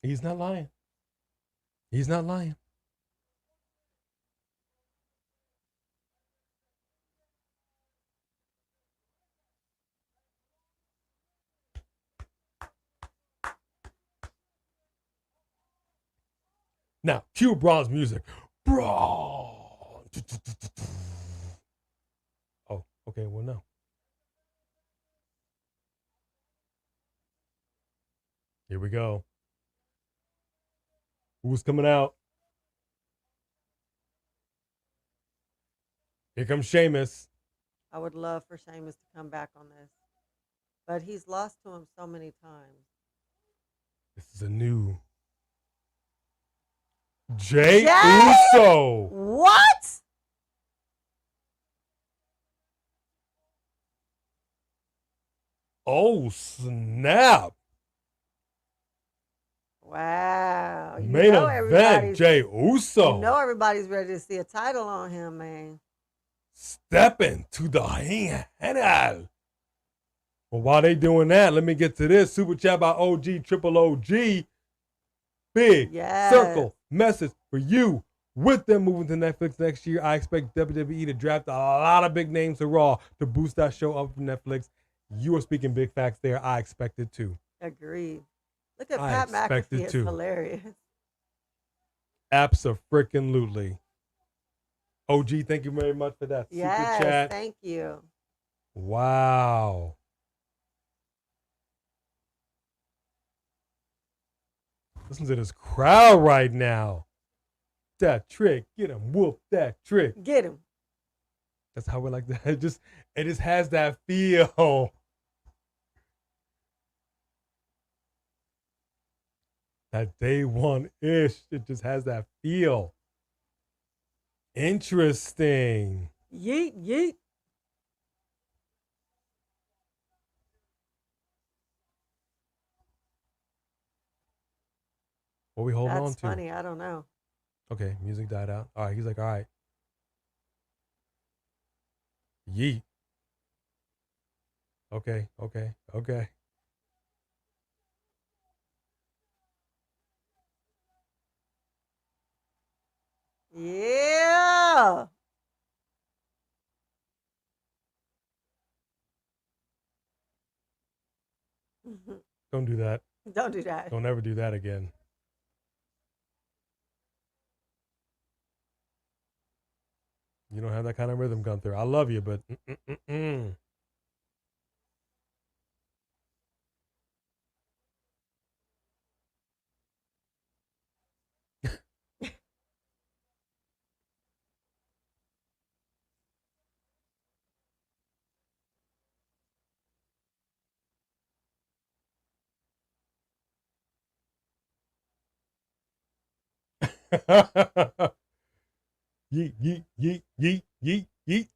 He's not lying. He's not lying. Now, cue Braun's music. Braun. Oh, okay, well, no. Here we go. Who's coming out? Here comes Sheamus. I would love for Sheamus to come back on this. But he's lost to him so many times. This is a new Jey Jey? Uso. What? Oh, snap. Wow. Main event, Jey Uso. You know everybody's ready to see a title on him, man. Stepping to the handle. Well, while they doing that, let me get to this. Super chat by OG Triple OG. Big circle message for you. With them moving to Netflix next year, I expect WWE to draft a lot of big names to Raw to boost that show up from Netflix. You are speaking big facts there. I expect it too. Agreed. Look at Pat McAfee. It's hilarious. Abso-freaking-lutely. OG, thank you very much for that super chat. Thank you. Wow. Listen to this crowd right now. That trick. Get him. Whoop that trick. Get him. That's how we like that. It just has that feel. That day one-ish. It just has that feel. Interesting. Yeet, yeet. What are we holding on to? That's funny. I don't know. Okay, music died out. All right, he's like, all right. Yeet. Okay. Yeah. Don't do that. Don't do that. Don't ever do that again. You don't have that kind of rhythm, Gunther. I love you, but yeet, yeet, yeet, yeet, yeet, yeet.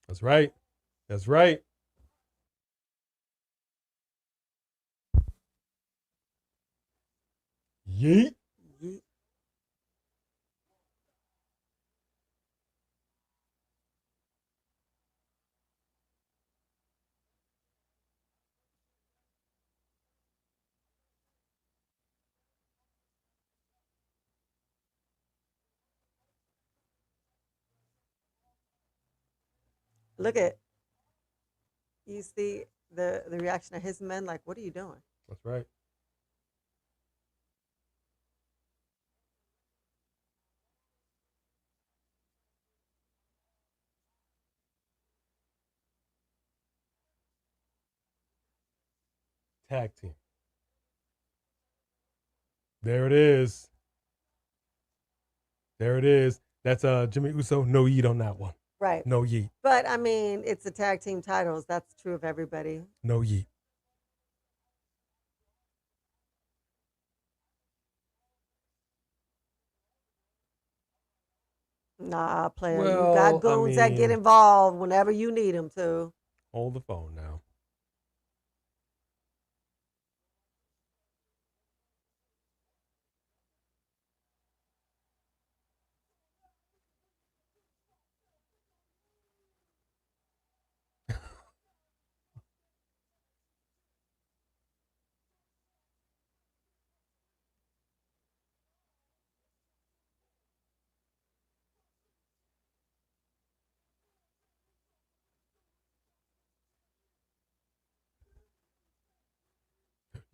That's right. That's right. Yeet. Yeet. Look at. You see the reaction of his men, like, what are you doing? That's right. Tag team. There it is. There it is. That's Jimmy Uso. No yeet on that one. Right. No yeet. But I mean, it's the tag team titles. That's true of everybody. No yeet. Nah, player. Well, you got goons that get involved whenever you need them to. Hold the phone now.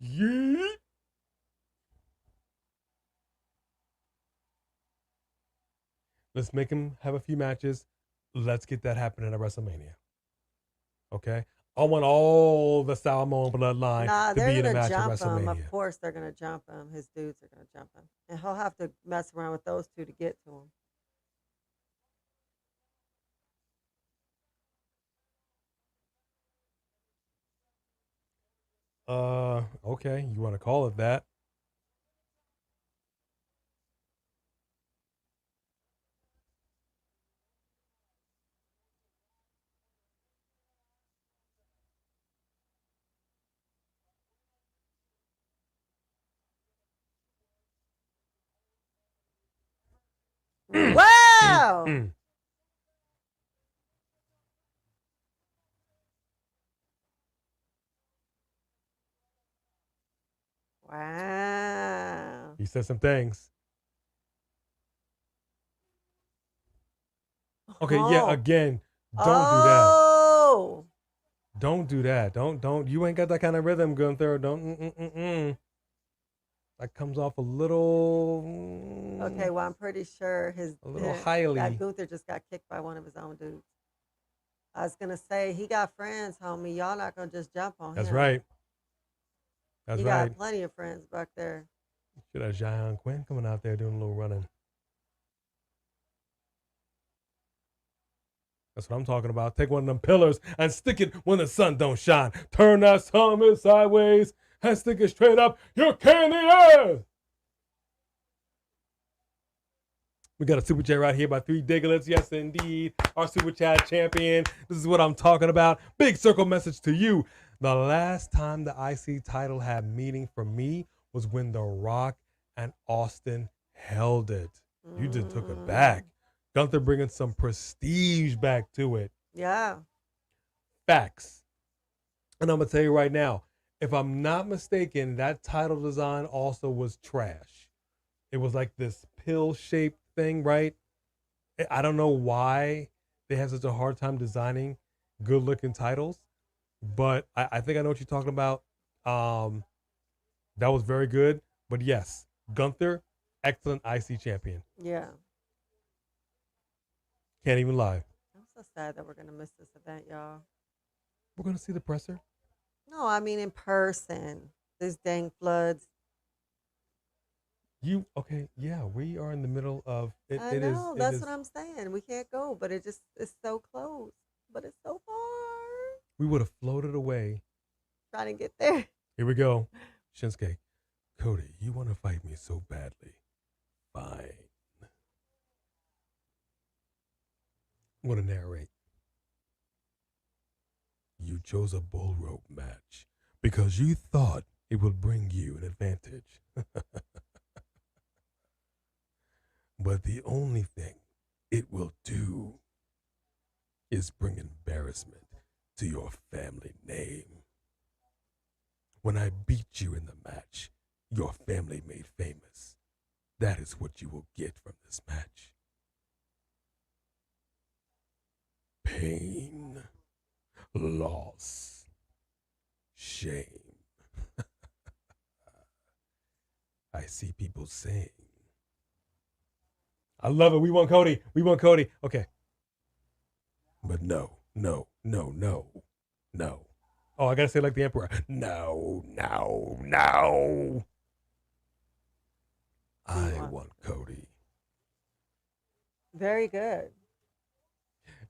Yeet. Let's make him have a few matches. Let's get that happening at WrestleMania. Okay? I want all the Samoan bloodline to be in a match at WrestleMania. Of course, they're gonna jump him. His dudes are gonna jump him, and he'll have to mess around with those two to get to him. Okay, you want to call it that? Wow! Wow! He said some things. Okay, yeah. Again, don't do that. Don't do that. Don't. You ain't got that kind of rhythm, Gunther. Don't. That comes off a little. Okay, well, I'm pretty sure highly. that Gunther just got kicked by one of his own dudes. I was gonna say he got friends, homie. Y'all not gonna just jump on him. That's right. That's he right. got plenty of friends back there. Should have Jian Quinn coming out there doing a little running. That's what I'm talking about. Take one of them pillars and stick it when the sun don't shine. Turn that helmet sideways and stick it straight up. You can't air. We got a super chat right here by 3 Diglets. Yes, indeed. Our super chat champion. This is what I'm talking about. Big circle message to you. The last time the IC title had meaning for me was when The Rock and Austin held it. You just took it back. Gunther bringing some prestige back to it. Yeah. Facts. And I'm going to tell you right now, if I'm not mistaken, that title design also was trash. It was like this pill-shaped thing, right? I don't know why they have such a hard time designing good-looking titles, but I think I know what you're talking about. That was very good. But yes, Gunther, excellent IC champion. Yeah. Can't even lie. I'm so sad that we're going to miss this event, y'all. We're going to see the presser? No, I mean in person. This dang floods. Okay, yeah, we are in the middle of it. I know, that's what I'm saying. We can't go, but it's so close. But it's so far. We would have floated away. Trying to get there. Here we go. Shinsuke, Cody, you want to fight me so badly. Fine. I'm going to narrate. You chose a bull rope match because you thought it would bring you an advantage. But the only thing it will do is bring embarrassment to your family name. When I beat you in the match, your family made famous. That is what you will get from this match. Pain, loss, shame. I see people saying, I love it. We want Cody. We want Cody. Okay. But no. Oh, I got to say like the Emperor. No. I want Cody. Very good.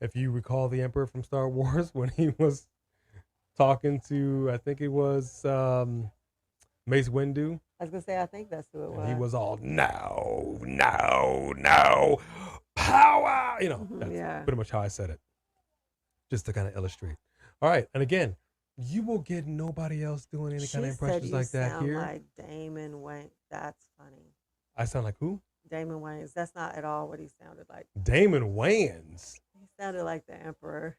If you recall the Emperor from Star Wars when he was talking to, I think it was Mace Windu, I was gonna say I think that's who it was. and he was all no, no, no, power. You know, that's Yeah. pretty much how I said it, just to kind of illustrate. All right, and again, you will get nobody else doing any kind of impressions you like that sound here. like Damon Wayans. That's funny. I sound like who? Damon Wayans. That's not at all what he sounded like. Damon Wayans. He sounded like the Emperor.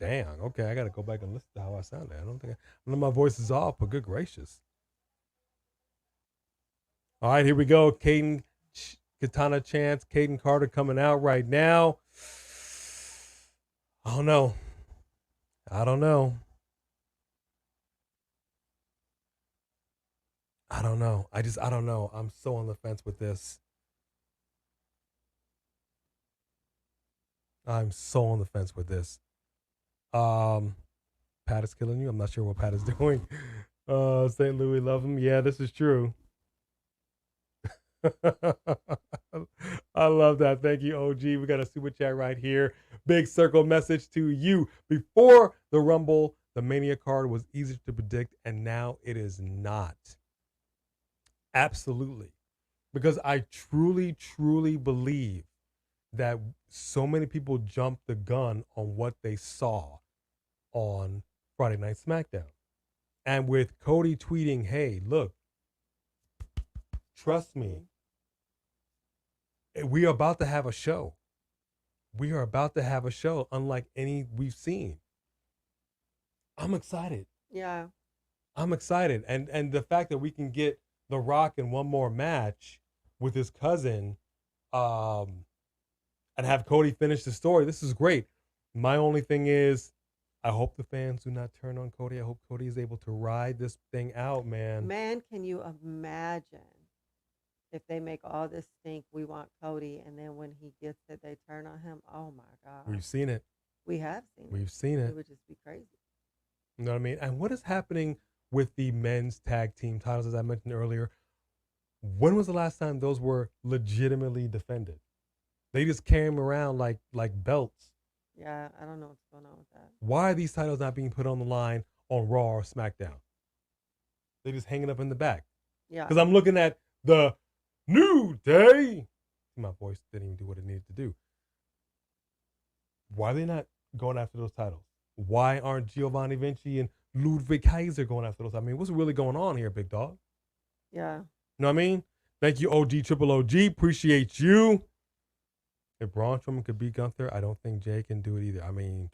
Damn. Okay, I got to go back and listen to how I sounded. I know my voice is off, but good gracious. All right, here we go. Katana Chance, Caden Carter coming out right now. I don't know. I don't know. I don't know. I'm so on the fence with this. I'm so on the fence with this. Pat is killing you. I'm not sure what Pat is doing. St. Louis, love him. Yeah, this is true. I love that. Thank you, OG. We got a super chat right here. Big circle message to you. Before the Rumble, the Mania card was easy to predict, and now it is not. Absolutely. Because I truly, truly believe that so many people jumped the gun on what they saw on Friday Night Smackdown. And with Cody tweeting, hey, look, trust me, we are about to have a show. We are about to have a show unlike any we've seen. I'm excited. Yeah. I'm excited. And the fact that we can get The Rock in one more match with his cousin and have Cody finish the story, this is great. My only thing is, I hope the fans do not turn on Cody. I hope Cody is able to ride this thing out, man. Man, can you imagine if they make all this stink, we want Cody, and then when he gets it, they turn on him? Oh, my God. We've seen it. We have seen it. We've seen it. It would just be crazy. You know what I mean? And what is happening with the men's tag team titles, as I mentioned earlier? When was the last time those were legitimately defended? They just carry them around like belts. Yeah, I don't know what's going on with that. Why are these titles not being put on the line on Raw or SmackDown? They just hanging up in the back. Yeah. Because I'm looking at the New Day. My voice didn't even do what it needed to do. Why are they not going after those titles? Why aren't Giovanni Vinci and Ludwig Kaiser going after those? I mean, what's really going on here, big dog? Yeah. You know what I mean? Thank you, OG Triple OG. Appreciate you. If Braun Strowman could beat Gunther, I don't think Jay can do it either. I mean,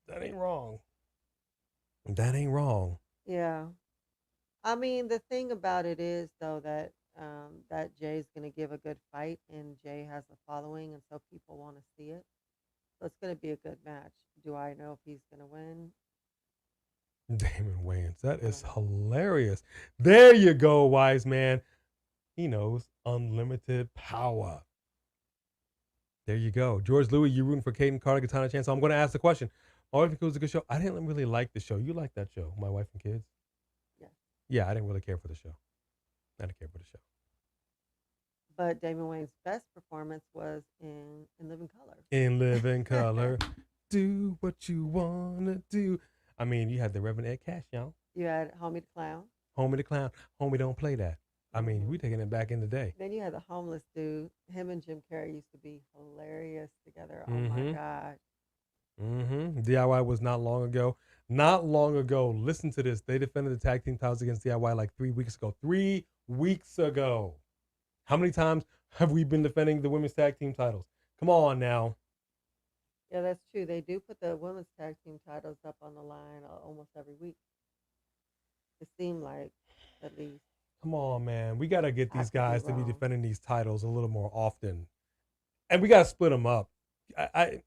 that ain't wrong. That ain't wrong. Yeah. I mean, the thing about it is, though, that Jay's going to give a good fight, and Jay has a following, and so people want to see it. So it's going to be a good match. Do I know if he's going to win? Damon Wayans. That is hilarious. There you go, wise man. He knows unlimited power. There you go. George Louis, you rooting for Caden Carter, Katana Chance. So I'm going to ask the question. My wife and kids was a good show. I didn't really like the show. You like that show, My Wife and Kids? Yeah. Yeah, I didn't really care for the show. I didn't care for the show. But Damon Wayans' best performance was in Living Color. In Living Color. Do what you want to do. I mean, you had the Reverend Ed Cash, y'all. You had Homie the Clown. Homie the Clown. Homie don't play that. I mean, we taking it back in the day. Then you had the homeless dude. Him and Jim Carrey used to be hilarious together. Oh, my God. DIY was not long ago. Not long ago. Listen to this. They defended the tag team titles against DIY like 3 weeks ago. 3 weeks ago. How many times have we been defending the women's tag team titles? Come on now. Yeah, that's true. They do put the women's tag team titles up on the line almost every week. It seemed like, at least. Come on, man. We got to get these guys to be defending these titles a little more often. And we got to split them up. I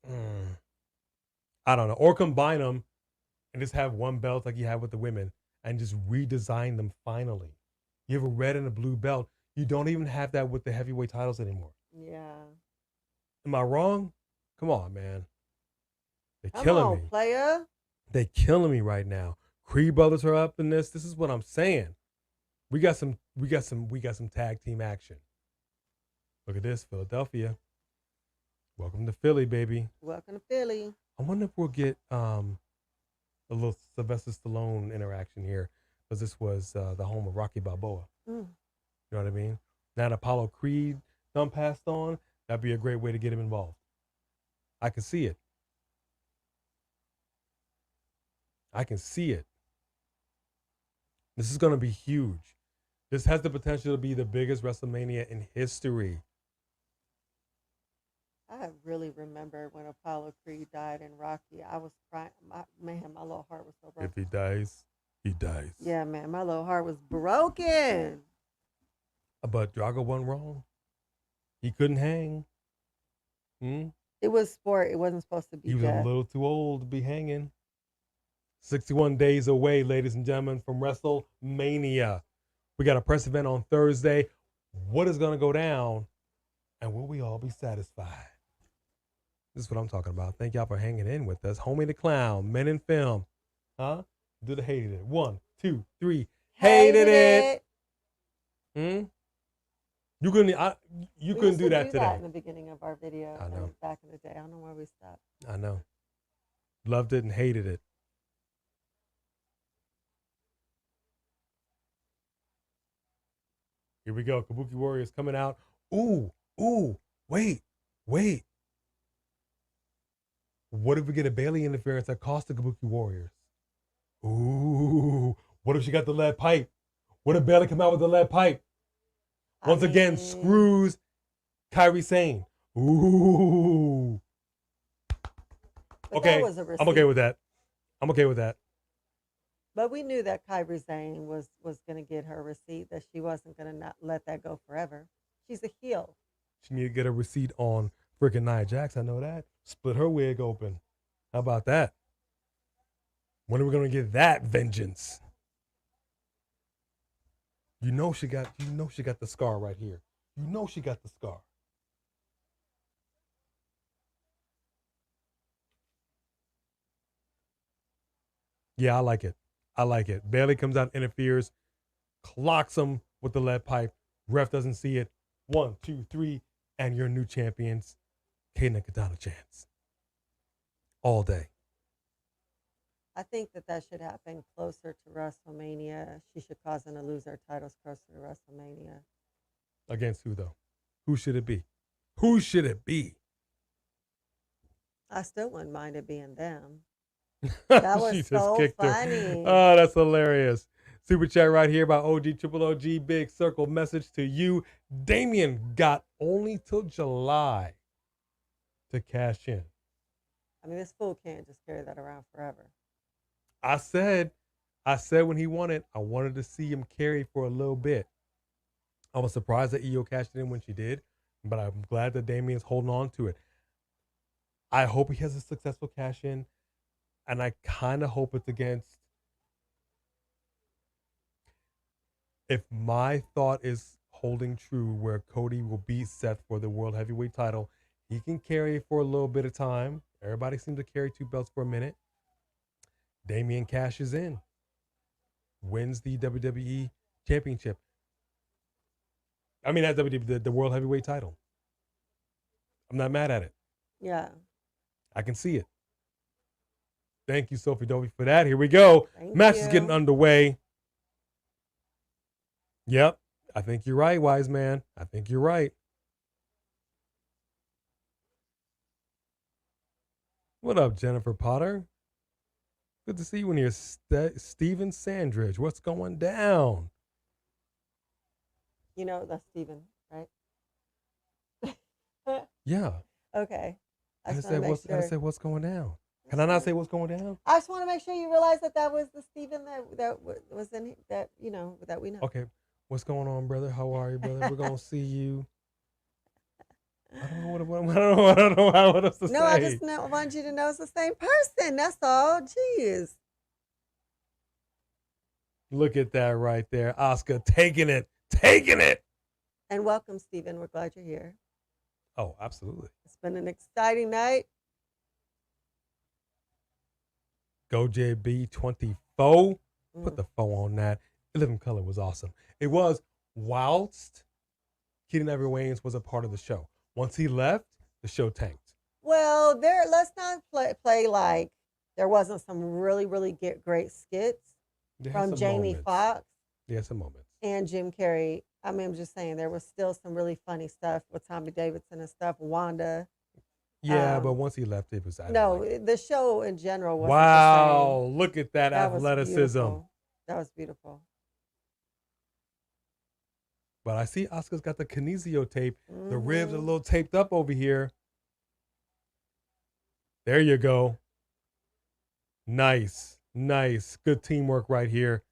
don't know. Or combine them and just have one belt like you have with the women and just redesign them finally. You have a red and a blue belt. You don't even have that with the heavyweight titles anymore. Yeah. Am I wrong? Come on, man. They're Come killing on, me. player. They're killing me right now. Creed brothers are up in this. This is what I'm saying. We got some tag team action. Look at this, Philadelphia. Welcome to Philly, baby. Welcome to Philly. I wonder if we'll get a little Sylvester Stallone interaction here, because this was the home of Rocky Balboa. Mm. You know what I mean? Now that Apollo Creed done passed on, that'd be a great way to get him involved. I can see it. I can see it. This is going to be huge. This has the potential to be the biggest WrestleMania in history. I really remember when Apollo Creed died in Rocky. I was crying. My little heart was so broken. If he dies, he dies. Yeah, man, my little heart was broken. But Drago wasn't wrong. He couldn't hang. It was sport. It wasn't supposed to be He was death. a little too old to be hanging. 61 days away, ladies and gentlemen, from WrestleMania. We got a press event on Thursday. What is going to go down? And will we all be satisfied? This is what I'm talking about. Thank y'all for hanging in with us. Homie the Clown, Men in Film. Huh? Do the hated it. 1, 2, 3. Hated it. You couldn't. You couldn't do that today. In the beginning of our video. I know. Back in the day, I don't know where we stopped. I know. Loved it and hated it. Here we go. Kabuki Warriors coming out. Ooh, wait. What if we get a Bailey interference that costs the Kabuki Warriors? Ooh, what if she got the lead pipe? What if Bailey come out with the lead pipe? Once again, screws Kairi Sane. Ooh. Okay, I'm okay with that. But we knew that Kairi Sane was going to get her receipt, that she wasn't going to not let that go forever. She's a heel. She need to get a receipt on freaking Nia Jax. I know that. Split her wig open. How about that? When are we going to get that vengeance? You know she got the scar right here. You know she got the scar. Yeah, I like it. Bailey comes out, interferes, clocks him with the lead pipe. Ref doesn't see it. 1, 2, 3, and your new champions, Kaden and Katana chants. All day. I think that should happen closer to WrestleMania. She should cause them to lose their titles closer to WrestleMania. Against who, though? Who should it be? I still wouldn't mind it being them. That was so funny. Oh, that's hilarious. Super chat right here by OG Triple OG. Big circle message to you. Damien got only till July to cash in. I mean, this fool can't just carry that around forever. I said when he won it, I wanted to see him carry for a little bit. I was surprised that Io cashed it in when she did, but I'm glad that Damien's holding on to it. I hope he has a successful cash in, and I kind of hope it's against. If my thought is holding true, where Cody will beat Seth for the World Heavyweight title, he can carry it for a little bit of time. Everybody seems to carry 2 belts for a minute. Damien cashes in, wins the WWE Championship. I mean, that's the World Heavyweight title. I'm not mad at it. Yeah. I can see it. Thank you, Sophie Dovey, for that. Here we go. Match is getting underway. Yep. I think you're right, wise man. I think you're right. What up, Jennifer Potter? Good to see you in here, Steven Sandridge. What's going down? You know, that's Steven, right? Yeah. Okay. I just said, what's going down? Can I not say what's going down? I just want to make sure you realize that was the Steven that was in that, that we know. Okay. What's going on, brother? How are you, brother? We're going to see you. I don't know what else to say. No, I just want you to know it's the same person. That's all. Jeez. Look at that right there. Oscar taking it. And welcome, Steven. We're glad you're here. Oh, absolutely. It's been an exciting night. Go JB 24. Put the 4 on that. 11 color was awesome. It was whilst Keenan Ivory Wayans was a part of the show. Once he left, the show tanked. Well, let's not play like there wasn't some really, really great skits from Jamie Foxx. Yeah, some moments. And Jim Carrey. I mean, I'm just saying there was still some really funny stuff with Tommy Davidson and stuff. Wanda. Yeah, but once he left, it was. The show in general was. Wow! Look at that athleticism. That was beautiful. But I see Asuka's got the kinesio tape. The ribs are a little taped up over here. There you go. Nice. Good teamwork right here.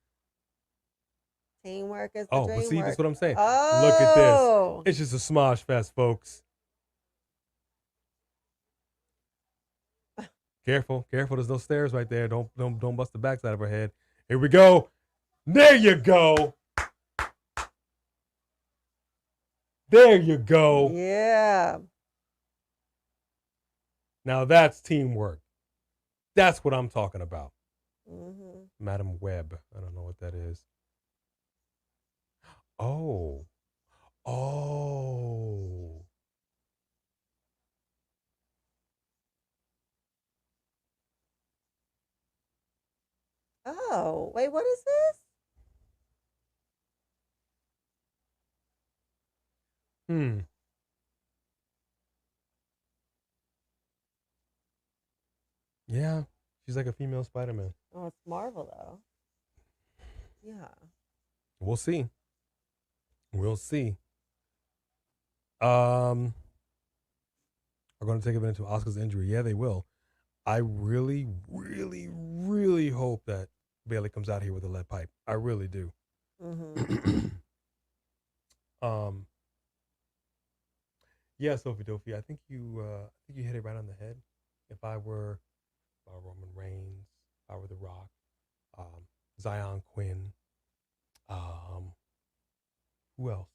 Teamwork is the dream but see, work. that's what I'm saying. Oh. Look at this. It's just a smosh fest, folks. Careful. There's no stairs right there. Don't bust the backside of her head. Here we go. There you go. There you go. Yeah. Now that's teamwork. That's what I'm talking about. Mm-hmm. Madam Webb. I don't know what that is. Oh. Oh, wait, what is this? Yeah, she's like a female Spider-Man. Oh, it's Marvel, though. Yeah. We'll see. Are going to take advantage of Asuka's injury. Yeah, they will. I really, really, really hope that Bayley comes out here with a lead pipe. I really do. Mm-hmm. Yeah, Sophie Dopey, I think you hit it right on the head. If I were Roman Reigns, if I were The Rock, Zion Quinn, who else?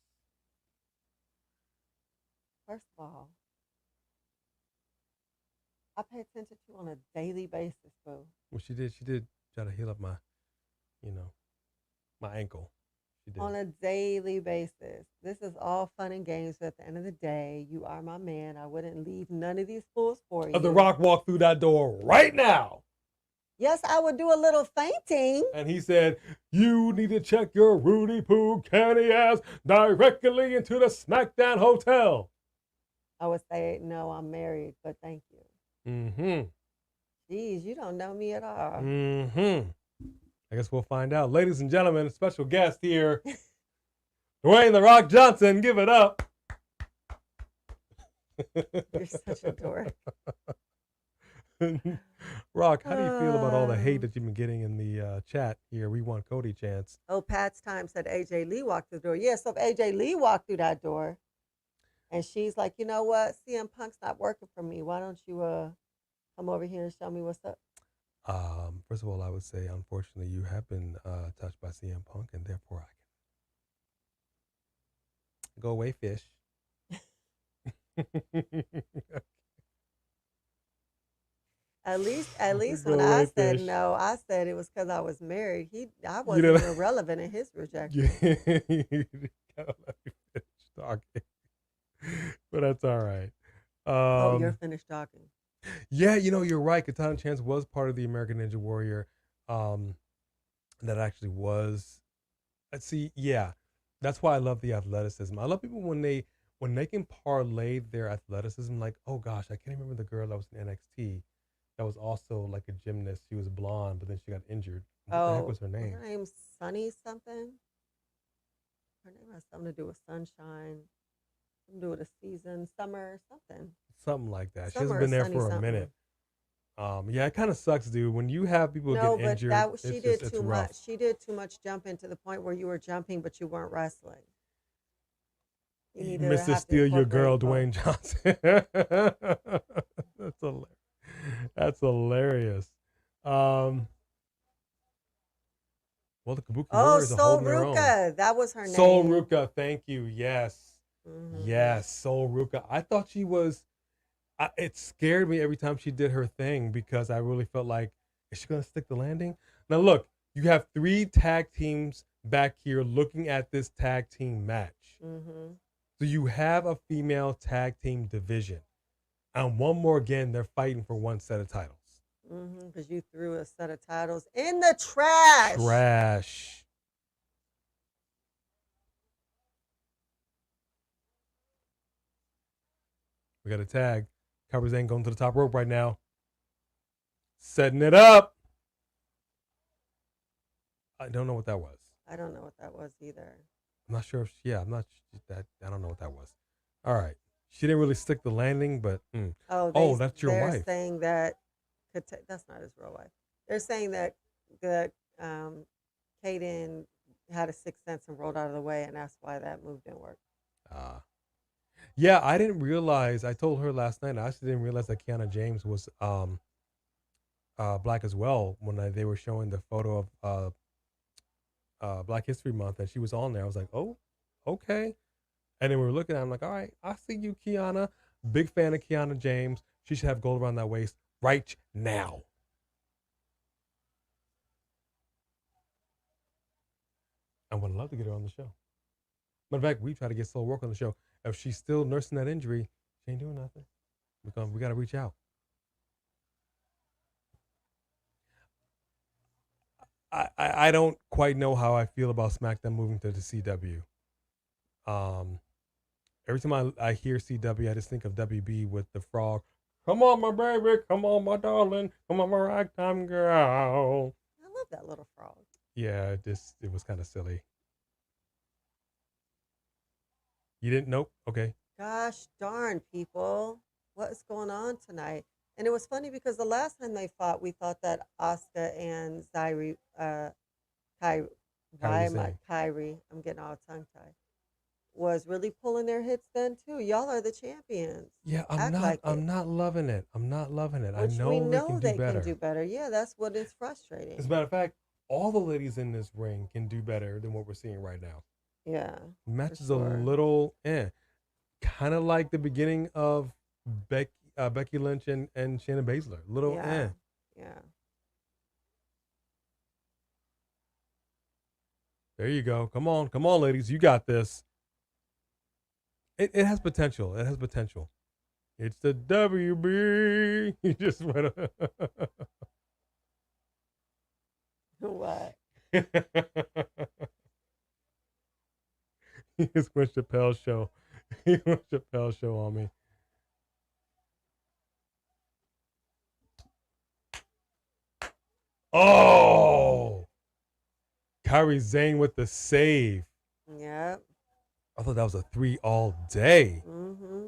First of all, I pay attention to on a daily basis, boo. Well, she did try to heal up my ankle. She did. On a daily basis. This is all fun and games, but at the end of the day, you are my man. I wouldn't leave none of these fools for you. The Rock walked through that door right now. Yes, I would do a little fainting. And he said, you need to check your Rudy Poo candy ass directly into the SmackDown hotel. I would say, no, I'm married, but thank you. Mm-hmm. Jeez, you don't know me at all. Mm-hmm. I guess we'll find out. Ladies and gentlemen, a special guest here, Dwayne "The Rock" Johnson. Give it up. You're such a dork. Rock, how do you feel about all the hate that you've been getting in the chat here? We want Cody chants. Oh, Pat's Time said AJ Lee walked through the door. Yeah, so if AJ Lee walked through that door, and she's like, you know what, CM Punk's not working for me. Why don't you come over here and show me what's up? First of all, I would say, unfortunately, you have been touched by CM Punk, and therefore I can go away, fish. At least when I said no, I said it was because I was married. I wasn't even relevant in his rejection. Gotta let me finish talking. But that's all right. You're finished talking. Yeah, you're right. Katana Chance was part of the American Ninja Warrior. That actually was. Let's see. Yeah, that's why I love the athleticism. I love people when they can parlay their athleticism. Like, oh gosh, I can't remember the girl that was in NXT. That was also like a gymnast. She was blonde, but then she got injured. What the heck was her name? Her name's Sunny something. Her name has something to do with sunshine. Something to do with a season, summer, something. Something like that. Summer she hasn't been there Sunny for a something. minute. Yeah, it kind of sucks, dude. When you have people get injured, she did it's too rough. much. She did too much jumping to the point where you were jumping, but you weren't wrestling. You need to Mr. have to Steal Your Girl, incorporate both. Dwayne Johnson. That's hilarious. Well, the Kabuki Warriors are holding their own. Ruka. That was her name. Sol Ruka, thank you. Yes. Mm-hmm. Yes, Sol Ruka. I thought she was, it scared me every time she did her thing because I really felt like, is she going to stick the landing? Now, look, you have 3 tag teams back here looking at this tag team match. Mm-hmm. So you have a female tag team division. And one more again, they're fighting for one set of titles. Because you threw a set of titles in the trash. Trash. We got a tag. Kairi Sane going to the top rope right now. Setting it up. I don't know what that was. I don't know what that was either. I'm not sure if I don't know what that was. All right. She didn't really stick the landing, but that's your wife. They're saying that that's not his real wife. They're saying that Kaden had a sixth sense and rolled out of the way, and that's why that move didn't work. Yeah, I didn't realize. I told her last night. I actually didn't realize that Kiana James was black as well when they were showing the photo of Black History Month, and she was on there. I was like, oh, okay. And then we were looking at it, I'm like, all right, I see you, Kiana. Big fan of Kiana James. She should have gold around that waist right now. I would love to get her on the show. Matter of fact, we try to get Soul Work on the show. If she's still nursing that injury, she ain't doing nothing. We got to reach out. I don't quite know how I feel about SmackDown moving to the CW. Every time I hear CW, I just think of WB with the frog. Come on, my baby. Come on, my darling. Come on, my ragtime girl. I love that little frog. Yeah, it was kind of silly. You didn't? Nope. Okay. Gosh darn, people. What is going on tonight? And it was funny because the last time they fought, we thought that Asuka and Kyrie, I'm getting all tongue-tied, was really pulling their hits then too. Y'all are the champions. Yeah, I'm not loving it. I'm not loving it. Which I know we know they can do better. Yeah, that's what is frustrating. As a matter of fact, all the ladies in this ring can do better than what we're seeing right now. Yeah. Match is a little kind of like the beginning of Becky Lynch and Shayna Baszler. Yeah. There you go. Come on, ladies. You got this. It has potential. It has potential. It's the WB. You just went. What? He just went Chappelle's show. He went Chappelle's show on me. Oh! Kairi Sane with the save. Yep. I thought that was a 3 all day. Mm-hmm.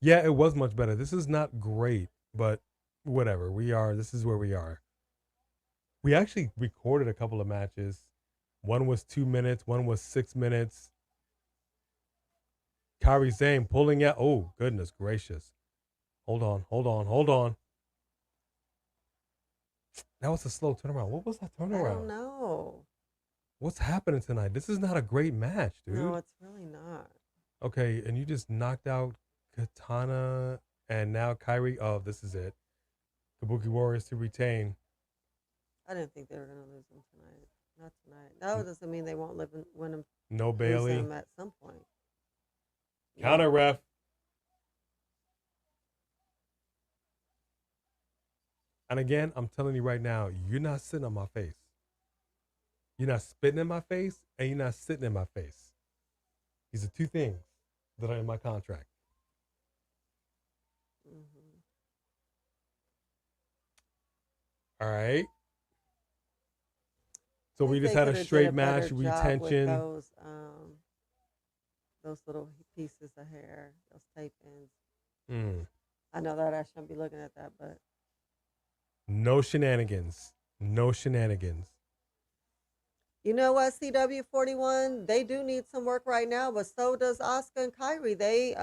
Yeah, it was much better. This is not great, but whatever. This is where we are. We actually recorded a couple of matches. One was 2 minutes. One was 6 minutes. Kairi Sane pulling out. Oh, goodness gracious. Hold on. That was a slow turnaround. What was that turnaround? I don't know. What's happening tonight? This is not a great match, dude. No, it's really not. Okay, and you just knocked out Katana and now Kairi. Oh, this is it. Kabuki Warriors to retain. I didn't think they were going to lose them tonight. Not tonight. That doesn't mean they won't win them. No Bailey. Lose them at some point. Counter ref. And again, I'm telling you right now, you're not sitting on my face. You're not spitting in my face, and you're not sitting in my face. These are two things that are in my contract. Mm-hmm. All right. So we just had a straight match, retention. Those little pieces of hair, those tape ends. I know that I shouldn't be looking at that, but. No shenanigans. No shenanigans. You know what, CW41? They do need some work right now, but so does Asuka and Kairi. They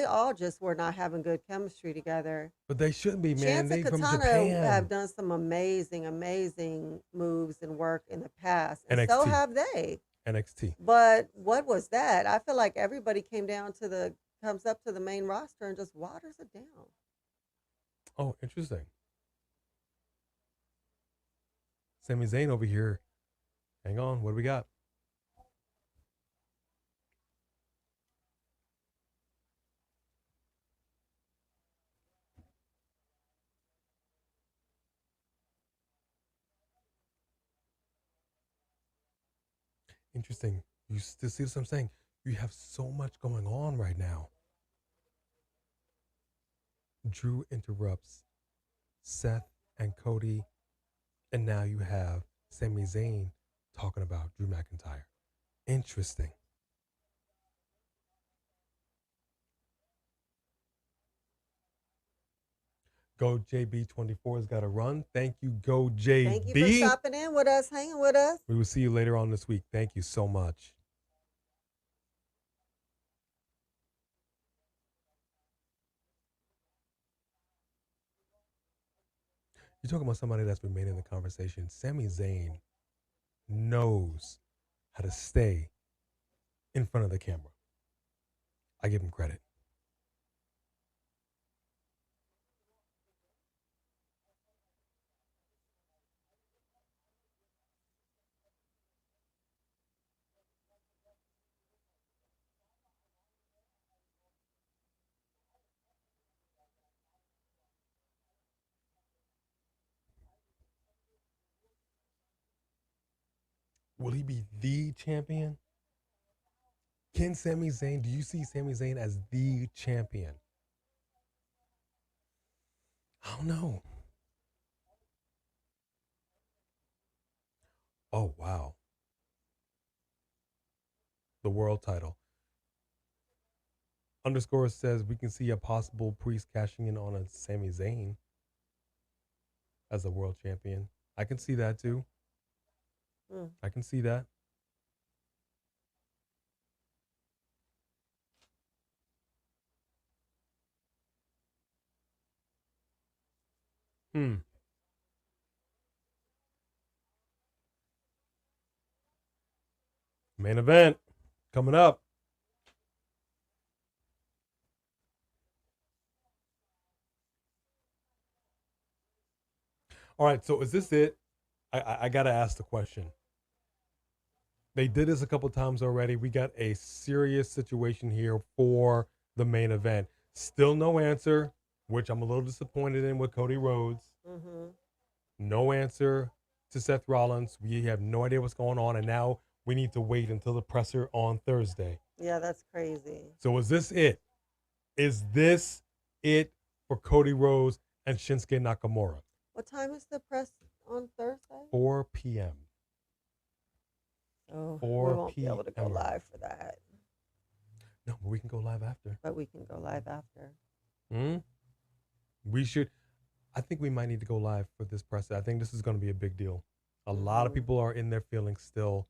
all just were not having good chemistry together. But they shouldn't be, man. Chance and They from Katana Japan. have done some amazing moves and work in the past, and NXT. so have they. NXT. But what was that? I feel like everybody comes up to the main roster and just waters it down. Oh, interesting. Sami Zayn over here Hang on. What do we got? Interesting. You still see what I'm saying? You have so much going on right now. Drew interrupts Seth and Cody, and now you have Sami Zayn talking about Drew McIntyre. Interesting. Go JB24 has got to run. Thank you, Go JB. Thank you for stopping in with us, hanging with us. We will see you later on this week. Thank you so much. You're talking about somebody that's remaining in the conversation. Sami Zayn knows how to stay in front of the camera. I give him credit. Will he be the champion? Can Sami Zayn, do you see Sami Zayn as the champion? I don't know. Oh, wow. The world title. Underscore says we can see a possible Priest cashing in on a Sami Zayn as a world champion. I can see that too. I can see that. Main event coming up. All right, so is this it? I got to ask the question. They did this a couple times already. We got a serious situation here for the main event. Still no answer, which I'm a little disappointed in with Cody Rhodes. No answer to Seth Rollins. We have no idea what's going on, and now we need to wait until the presser on Thursday. Yeah, that's crazy. So is this it? Is this it for Cody Rhodes and Shinsuke Nakamura? What time is the press on Thursday? 4 p.m. Oh, 4 we won't be able to go p.m. live for that. No, but we can go live after. But we can go live after. We should. I think we might need to go live for this presser. I think this is going to be a big deal. A lot of people are in their feelings still.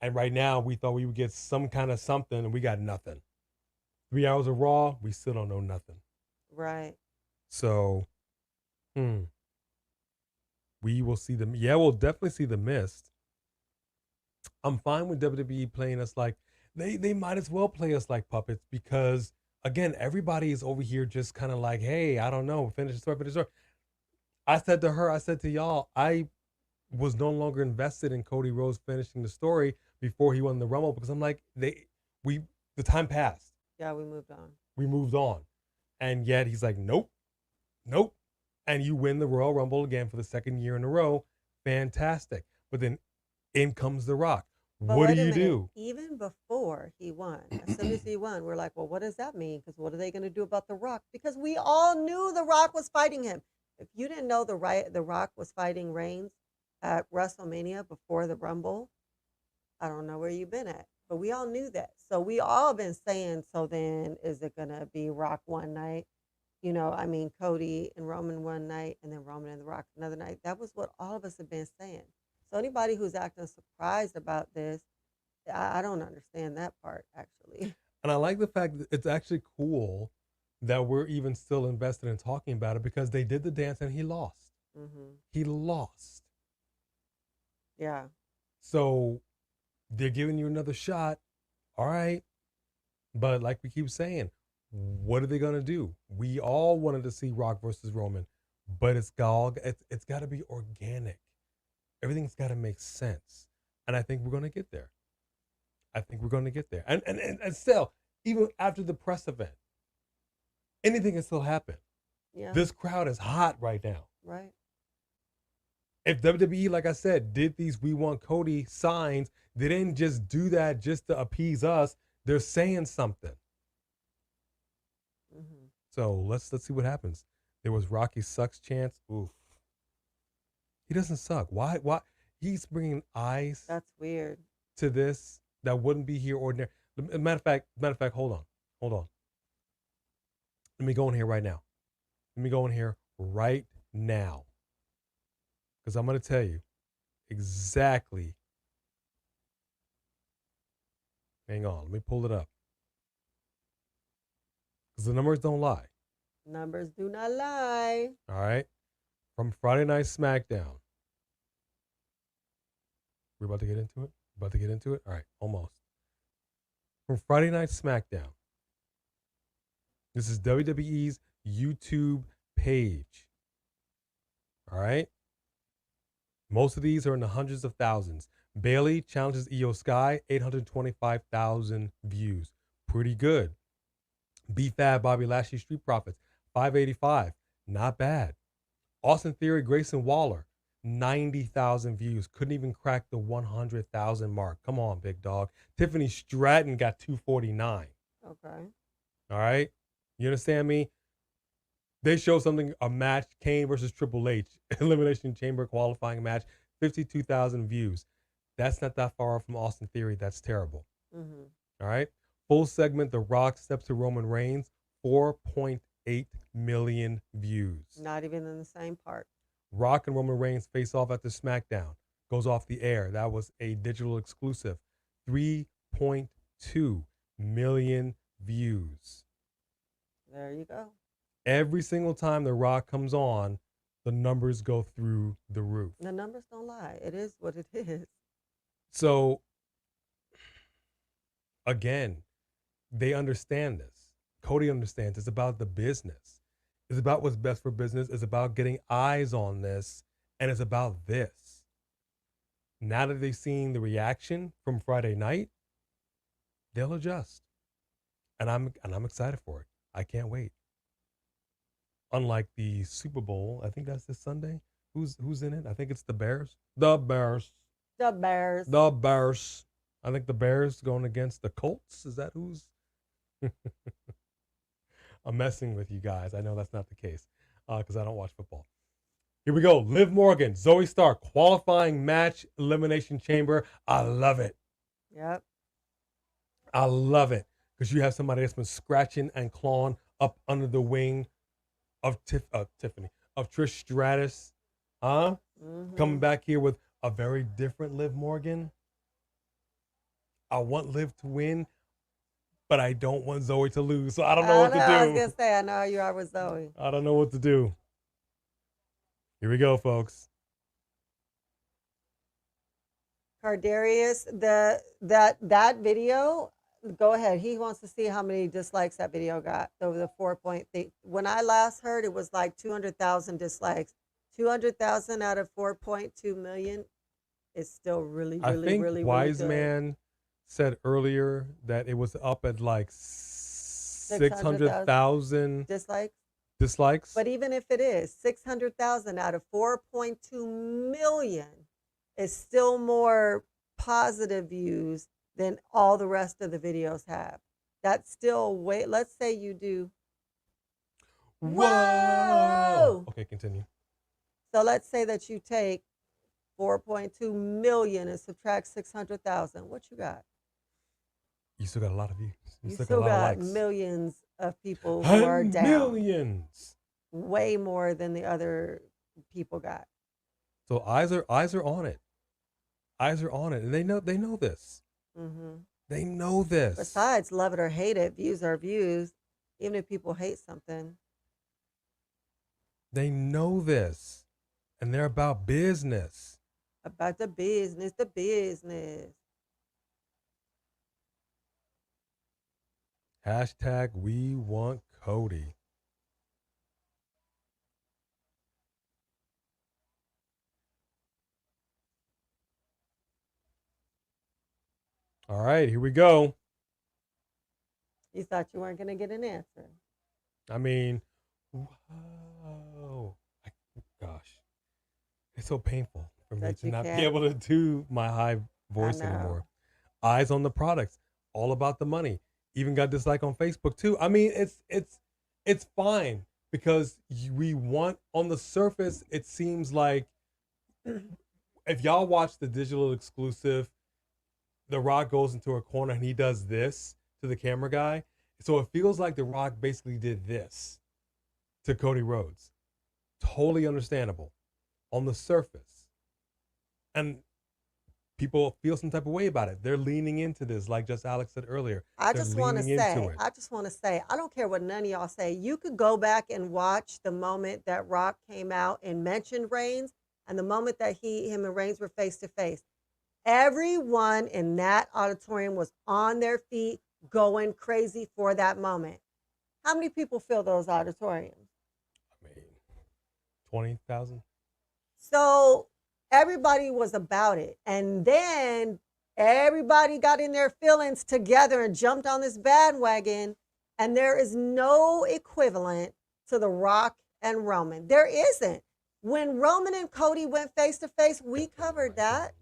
And right now, we thought we would get some kind of something, and we got nothing. 3 hours of Raw, we still don't know nothing. Right. So, we will see them. Yeah, we'll definitely see the mist. I'm fine with WWE playing us like, they might as well play us like puppets because, again, everybody is over here just kind of like, hey, I don't know, finish the story, finish the story. I said to her, I said to y'all, I was no longer invested in Cody Rhodes finishing the story before he won the Rumble because I'm like, the time passed. Yeah, we moved on. We moved on. And yet he's like, nope. And you win the Royal Rumble again for the second year in a row. Fantastic. But then in comes The Rock. But what do wait a you minute. do? Even before he won, as soon as he won, we're like, well, what does that mean? Because what are they going to do about The Rock? Because we all knew The Rock was fighting him. If you didn't know The Rock was fighting Reigns at WrestleMania before the Rumble, I don't know where you've been at. But we all knew that. So we all been saying, so then is it going to be Rock one night? You know, I mean, Cody and Roman one night, and then Roman and The Rock another night. That was what all of us have been saying. So anybody who's acting surprised about this, I don't understand that part, actually. And I like the fact that it's actually cool that we're even still invested in talking about it because they did the dance and he lost. He lost. Yeah. So they're giving you another shot. All right. But like we keep saying, what are they going to do? We all wanted to see Rock versus Roman, but it's got to be organic. Everything's got to make sense. And I think we're going to get there. I think we're going to get there. And still, even after the press event, anything can still happen. Yeah. This crowd is hot right now. Right. If WWE, like I said, did these "We Want Cody" signs, they didn't just do that just to appease us. They're saying something. Mm-hmm. So let's see what happens. There was Rocky sucks chants. Oof. He doesn't suck. Why? He's bringing eyes. That's weird. To this that wouldn't be here ordinary. Matter of fact, hold on. Let me go in here right now. Because I'm going to tell you exactly. Hang on, let me pull it up. Because the numbers don't lie. Numbers do not lie. All right. From Friday Night Smackdown. We're about to get into it? All right, almost. From Friday Night Smackdown. This is WWE's YouTube page. All right. Most of these are in the hundreds of thousands. Bayley challenges Io Sky, 825,000 views. Pretty good. B-Fab, Bobby Lashley, Street Profits, 585. Not bad. Austin Theory, Grayson Waller, 90,000 views. Couldn't even crack the 100,000 mark. Come on, big dog. Tiffany Stratton got 249. Okay. All right. You understand me? They show something, a match, Kane versus Triple H, Elimination Chamber qualifying match, 52,000 views. That's not that far from Austin Theory. That's terrible. Mm-hmm. All right. Full segment, The Rock steps to Roman Reigns, 4.8 million views. Not even in the same part. Rock and Roman Reigns face off at the SmackDown. Goes off the air. That was a digital exclusive. 3.2 million views. There you go. Every single time The Rock comes on, the numbers go through the roof. The numbers don't lie. It is what it is. So, again, they understand this. Cody understands it's about the business. It's about what's best for business. It's about getting eyes on this. And it's about this. Now that they've seen the reaction from Friday night, they'll adjust. And I'm excited for it. I can't wait. Unlike the Super Bowl, I think that's this Sunday. Who's in it? I think it's the Bears. The Bears. The Bears. The Bears. I think the Bears going against the Colts. Is that who's? I'm messing with you guys. I know that's not the case because I don't watch football. Here we go. Liv Morgan, Zoe Stark, qualifying match, Elimination Chamber. I love it. Yep. I love it because you have somebody that's been scratching and clawing up under the wing of Tiffany, of Trish Stratus. Mm-hmm. Coming back here with a very different Liv Morgan. I want Liv to win, but I don't want Zoe to lose. So I don't know what to do. I was going to say, I know how you are with Zoe. I don't know what to do. Here we go, folks. Cardarius, that video, go ahead. He wants to see how many dislikes that video got over the 4.3. When I last heard, it was like 200,000 dislikes. 200,000 out of 4.2 million is still really, really, really, Wise really good. Man said earlier that it was up at like 600,000 dislikes. But even if it is 600,000 out of 4.2 million is still more positive views than all the rest of the videos have. That's still way. Let's say you do. Whoa! Okay, continue. So let's say that you take 4.2 million and subtract 600,000. What you got? You still got a lot of views. You still got millions of people who are down. Millions. Way more than the other people got. So eyes are on it. Eyes are on it, and they know this. Mm-hmm. They know this. Besides, love it or hate it, views are views. Even if people hate something, they know this, and they're about business. About the business, the business. Hashtag we want Cody. All right, here we go. You thought you weren't going to get an answer. I mean, whoa. Gosh. It's so painful for me That to you not be can't- able to do my high voice know. anymore. Eyes on the products, all about the money. Even got dislike on Facebook too. I mean, it's fine because we want, on the surface, it seems like if y'all watch the digital exclusive, The Rock goes into a corner and he does this to the camera guy. So it feels like The Rock basically did this to Cody Rhodes. Totally understandable on the surface. And people feel some type of way about it. They're leaning into this, like just Alex said earlier. I They're just want to leaning into say, I don't care what none of y'all say. You could go back and watch the moment that Rock came out and mentioned Reigns and the moment that him and Reigns were face to face. Everyone in that auditorium was on their feet going crazy for that moment. How many people fill those auditoriums? I mean, 20,000? So everybody was about it. And then everybody got in their feelings together and jumped on this bandwagon. And there is no equivalent to The Rock and Roman. There isn't. When Roman and Cody went face to face, we covered that.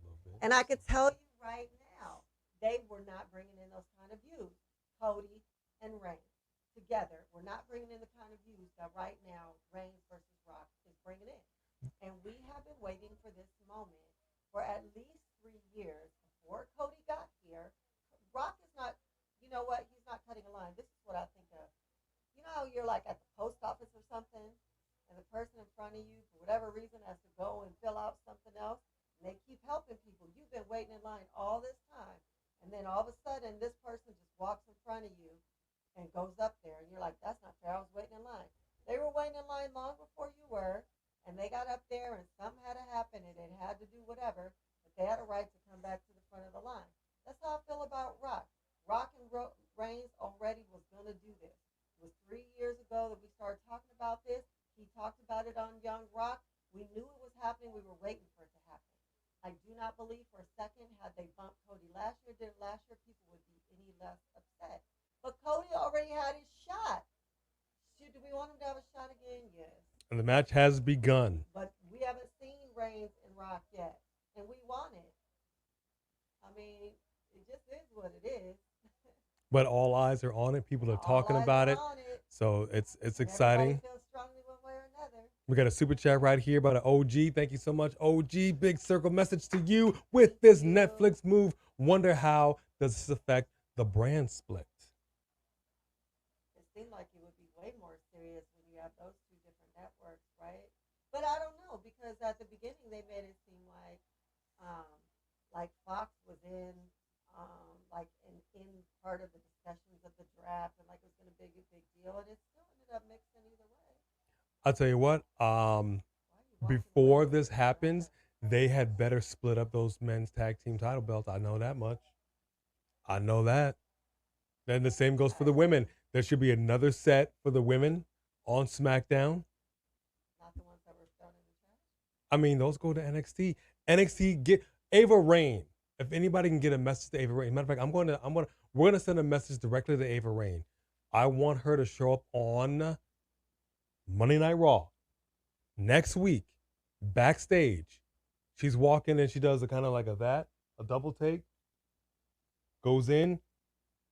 And I could tell you right now, they were not bringing in those kind of views. Cody and Reigns together were not bringing in the kind of views that right now Reigns versus Rock is bringing in. And we have been waiting for this moment for at least 3 years before Cody got here. Rock is not, you know what, he's not cutting a line. This is what I think of. You know how you're like at the post office or something, and the person in front of you, for whatever reason, has to go and fill out something else, and they keep helping people. You've been waiting in line all this time, and then all of a sudden, this person just walks in front of you and goes up there, and you're like, that's not fair, I was waiting in line. They were waiting in line long before you were, and they got up there and something had to happen and it had to do whatever, but they had a right to come back to the front of the line. That's how I feel about Rock. Rock and Reigns already was going to do this. It was 3 years ago that we started talking about this. He talked about it on Young Rock. We knew it was happening. We were waiting for it to happen. I do not believe for a second had they bumped Cody last year, people would be any less upset. But Cody already had his shot. Do we want him to have a shot again? Yes. And the match has begun. But we haven't seen Reigns and Rock yet, and we want it. I mean, it just is what it is. But all eyes are on it. People are talking about it. So it's exciting. Feels strongly one way or another. We got a super chat right here by the OG. Thank you so much, OG. Big circle message to you with this Netflix move. Wonder how does this affect the brand split? It seemed like it would be way more serious when you have those two different networks, right? But I don't know, because at the beginning they made it seem like Fox was in part of the discussions of the draft, and like it was going to be a big deal, and it still ended up mixing either way. I'll tell you what, before this happens, they had better split up those men's tag team title belts. I know that much. I know that. Then the same goes for the women. There should be another set for the women on SmackDown. Not the ones that were thrown in the trash? I mean, those go to NXT. NXT get Ava Raine. If anybody can get a message to Ava Raine, matter of fact, we're gonna send a message directly to Ava Raine. I want her to show up on Monday Night Raw next week, backstage. She's walking and she does a kind of like a double take, goes in,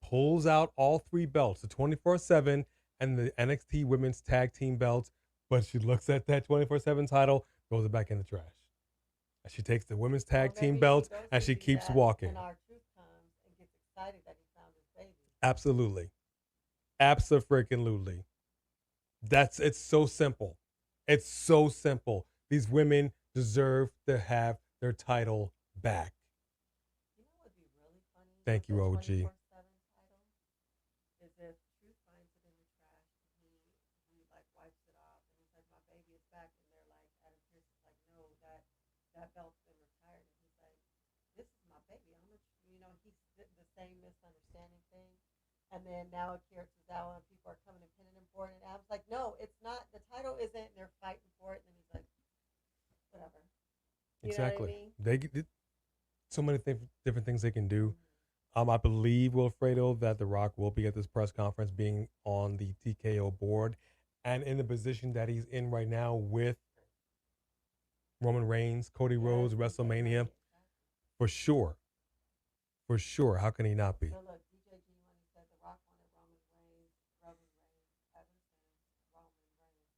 pulls out all three belts, the 24/7 and the NXT Women's Tag Team belts, but she looks at that 24/7 title, throws it back in the trash. And she takes the Women's Tag Team belts and she keeps walking. And our truth comes and gets excited that he found his baby. Absolutely. Abso-freaking-lutely. It's so simple. It's so simple. These women deserve to have their title back. You know what would be really funny? Thank you, OG. 24/7 title is if Truth finds it in the trash and he like wipes it off and he's like, my baby is back, and they're like, Adam Pearce is like, no, that belt's been retired, and he's like, this is my baby. I'm not, he's the same misunderstanding thing. And then now Akira Tozawa and people are coming and pinning him for it, and Adam's like, no, it's not. The title isn't. And they're fighting for it, and then he's like, whatever. You Exactly. know what I mean? They so many different things they can do. I believe, Wilfredo, that The Rock will be at this press conference, being on the TKO board and in the position that he's in right now with Roman Reigns, Cody Rhodes, WrestleMania. For sure. For sure. How can he not be? So look, DJG when he said The Rock wanted Roman Reigns ever since Roman Reigns won the 2015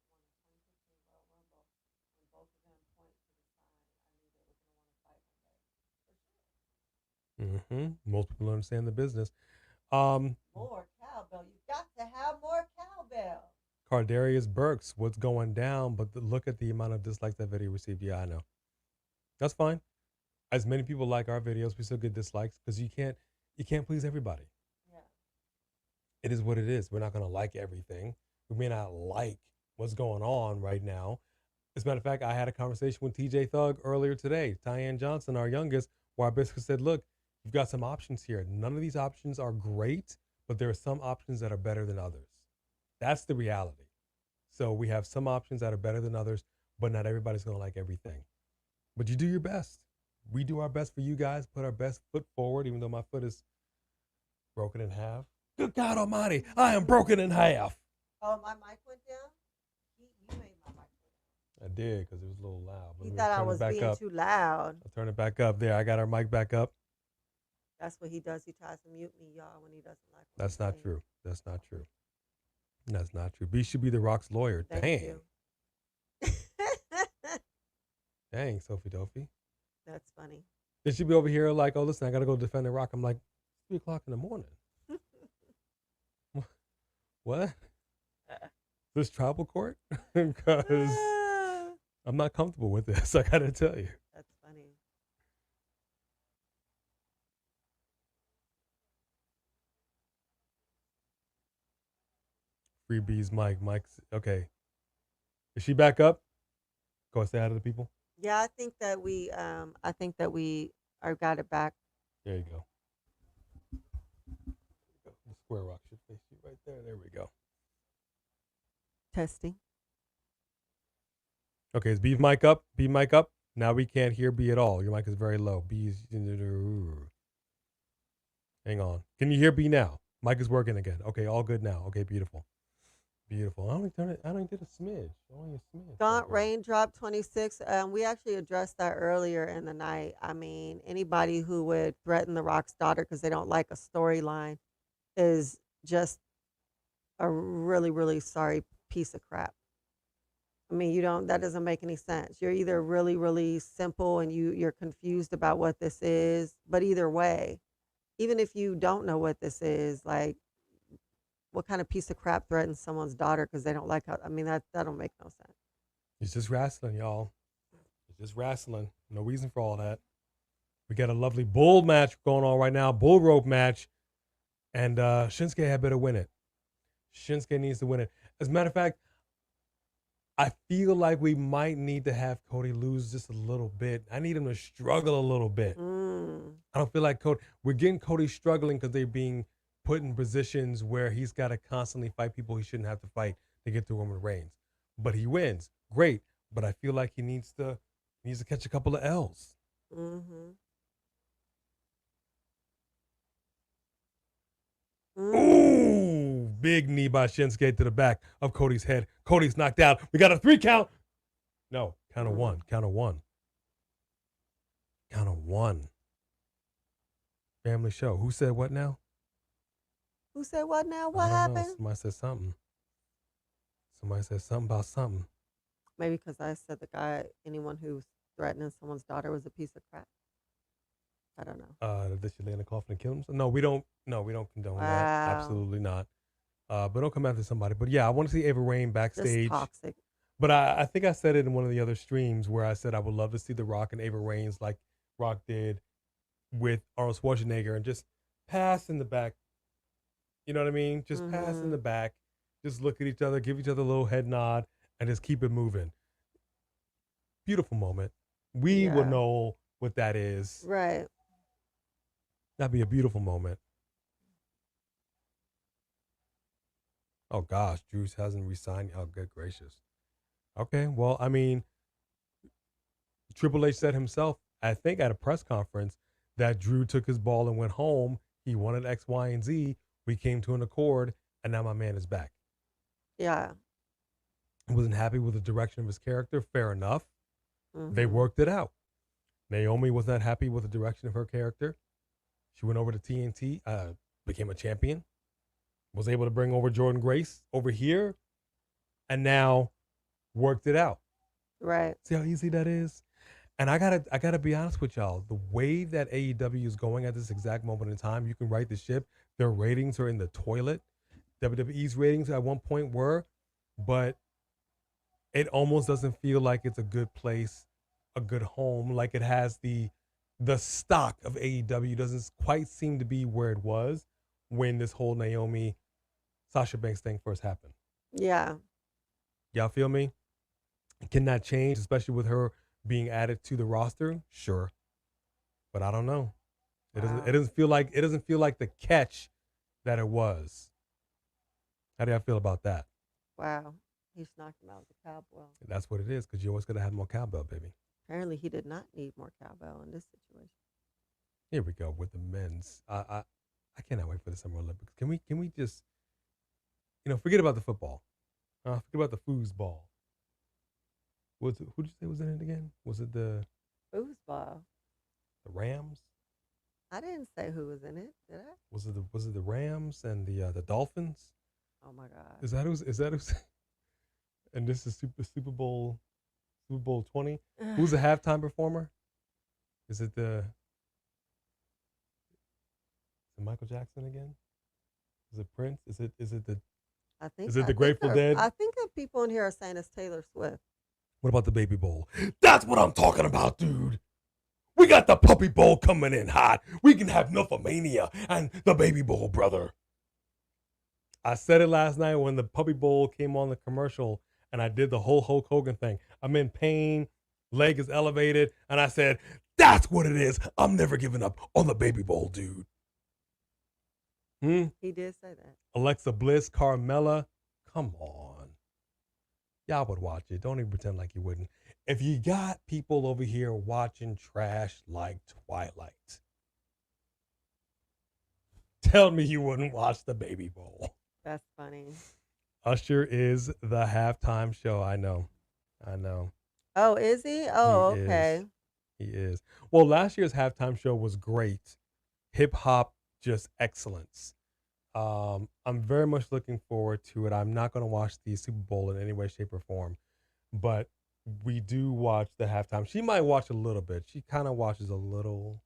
Royal Rumble, when both of them pointed to the side, I knew they were going to want to fight one day. For sure. Most people understand the business. More cowbell. You got to have more cowbell. Cardarius Burks, what's going down? But look at the amount of dislikes that video received. Yeah, I know. That's fine. As many people like our videos, we still get dislikes because you can't please everybody. Yeah. It is what it is. We're not going to like everything. We may not like what's going on right now. As a matter of fact, I had a conversation with TJ Thug earlier today, Tyann Johnson, our youngest, where I basically said, look, you've got some options here. None of these options are great, but there are some options that are better than others. That's the reality. So we have some options that are better than others, but not everybody's going to like everything. But you do your best. We do our best for you guys, put our best foot forward, even though my foot is broken in half. Good God Almighty, I am broken in half. Oh, my mic went down? You made my mic go down. I did, because it was a little loud. He thought I was being too loud. I'll turn it back up. There, I got our mic back up. That's what he does. He tries to mute me, y'all, when he doesn't like what That's I'm not saying. true. That's not true. That's not true. B should be The Rock's lawyer. Thank Dang. you. Dang, Sophie Dopey. That's funny. They should be over here like, oh, listen, I got to go defend The Rock. I'm like, 3 o'clock in the morning. What? This tribal court? Because I'm not comfortable with this. I got to tell you. That's funny. Freebies, Mike's okay. Is she back up? Go and say hi to the people. Yeah, I think that we are got it back. There you go. The square rock should face you right there. There we go. Testing. Okay, is B's mic up? B mic up? Now we can't hear B at all. Your mic is very low. B is. Hang on. Can you hear B now? Mic is working again. Okay, all good now. Okay, beautiful. Beautiful. I only did a smidge. Only a smidge. Gaunt Raindrop 26. We actually addressed that earlier in the night. I mean, anybody who would threaten The Rock's daughter because they don't like a storyline is just a really, really sorry piece of crap. I mean, that doesn't make any sense. You're either really, really simple and you're confused about what this is, but either way, even if you don't know what this is, like, what kind of piece of crap threatens someone's daughter because they don't like her? I mean, that don't make no sense. It's just wrestling, y'all. It's just wrestling. No reason for all that. We got a lovely bull match going on right now, bull rope match, and Shinsuke had better win it. Shinsuke needs to win it. As a matter of fact, I feel like we might need to have Cody lose just a little bit. I need him to struggle a little bit. I don't feel like we're getting Cody struggling because they're being put in positions where he's got to constantly fight people he shouldn't have to fight to get to Roman Reigns. But he wins. Great. But I feel like he needs to catch a couple of L's. Ooh, big knee by Shinsuke to the back of Cody's head. Cody's knocked out. We got a 3 count. No, count of one. Count of one. Count of one. Family show. Who said what now? Who said what now? What I don't know. happened? Somebody said something. Somebody said something about something. Maybe because I said anyone who's threatening someone's daughter was a piece of crap. I don't know. Did she lay in the coffin and kill himself? No, we don't condone that. Absolutely not. But don't come after somebody. But yeah, I want to see Ava Raine backstage. Just toxic. But I think I said it in one of the other streams where I said I would love to see The Rock and Ava Raines like Rock did with Arnold Schwarzenegger and just pass in the back. You know what I mean? Just pass in the back. Just look at each other, give each other a little head nod, and just keep it moving. Beautiful moment. We will know what that is. Right. That'd be a beautiful moment. Oh, gosh. Drew hasn't resigned. Oh, good gracious. Okay. Well, I mean, Triple H said himself, I think at a press conference, that Drew took his ball and went home. He wanted X, Y, and Z. We came to an accord, and now my man is back. Yeah. He wasn't happy with the direction of his character. Fair enough. Mm-hmm. They worked it out. Naomi was not happy with the direction of her character. She went over to TNT, became a champion, was able to bring over Jordan Grace over here, and now worked it out. Right. See how easy that is? And I gotta be honest with y'all. The way that AEW is going at this exact moment in time, you can right the ship. Their ratings are in the toilet. WWE's ratings at one point were, but it almost doesn't feel like it's a good place, a good home. Like it has the stock of AEW doesn't quite seem to be where it was when this whole Naomi Sasha Banks thing first happened. Yeah. Y'all feel me? Can that change, especially with her being added to the roster? Sure. But I don't know. It doesn't feel like the catch that it was. How do y'all feel about that? Wow. He's knocked him out with the cowbell. That's what it is, because you always gotta have more cowbell, baby. Apparently he did not need more cowbell in this situation. Here we go with the men's. I cannot wait for the Summer Olympics. Can we just, forget about the football. Forget about the foosball. Who did you say was in it again? Was it the Foosball. The Rams? I didn't say who was in it, did I? Was it the Rams and the Dolphins? Oh my God. Is that who's and this is Super Bowl 20? Who's the halftime performer? Is it Michael Jackson again? Is it Prince? Is it the Grateful Dead? I think that people in here are saying it's Taylor Swift. What about the Baby Bowl? That's what I'm talking about, dude. We got the Puppy Bowl coming in hot. We can have Nymphomania and the Baby Bowl, brother. I said it last night when the Puppy Bowl came on the commercial and I did the whole Hulk Hogan thing. I'm in pain, leg is elevated, and I said, that's what it is. I'm never giving up on the Baby Bowl, dude. He did say that. Alexa Bliss, Carmella, come on. Y'all would watch it. Don't even pretend like you wouldn't. If you got people over here watching trash like Twilight, tell me you wouldn't watch the Baby Bowl. That's funny. Usher is the halftime show. I know. Oh, is he? Oh, He okay. He is. Well, last year's halftime show was great. Hip hop, just excellence. I'm very much looking forward to it. I'm not going to watch the Super Bowl in any way, shape, or form, but we do watch the halftime. She might watch a little bit. She kind of watches a little,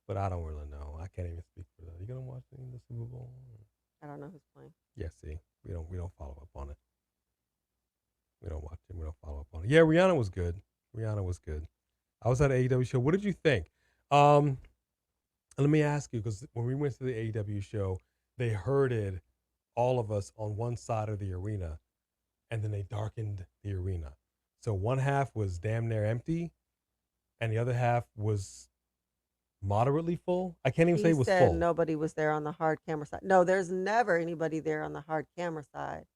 but I don't really know. I can't even speak for that. You gonna watch the Super Bowl? I don't know who's playing. Yeah, see, we don't follow up on it. We don't watch it. We don't follow up on it. Yeah, Rihanna was good. I was at an AEW show. What did you think? Let me ask you, because when we went to the AEW show, they herded all of us on one side of the arena, and then they darkened the arena. So one half was damn near empty, and the other half was moderately full. I can't even say it was full. Nobody was there on the hard camera side. No, there's never anybody there on the hard camera side.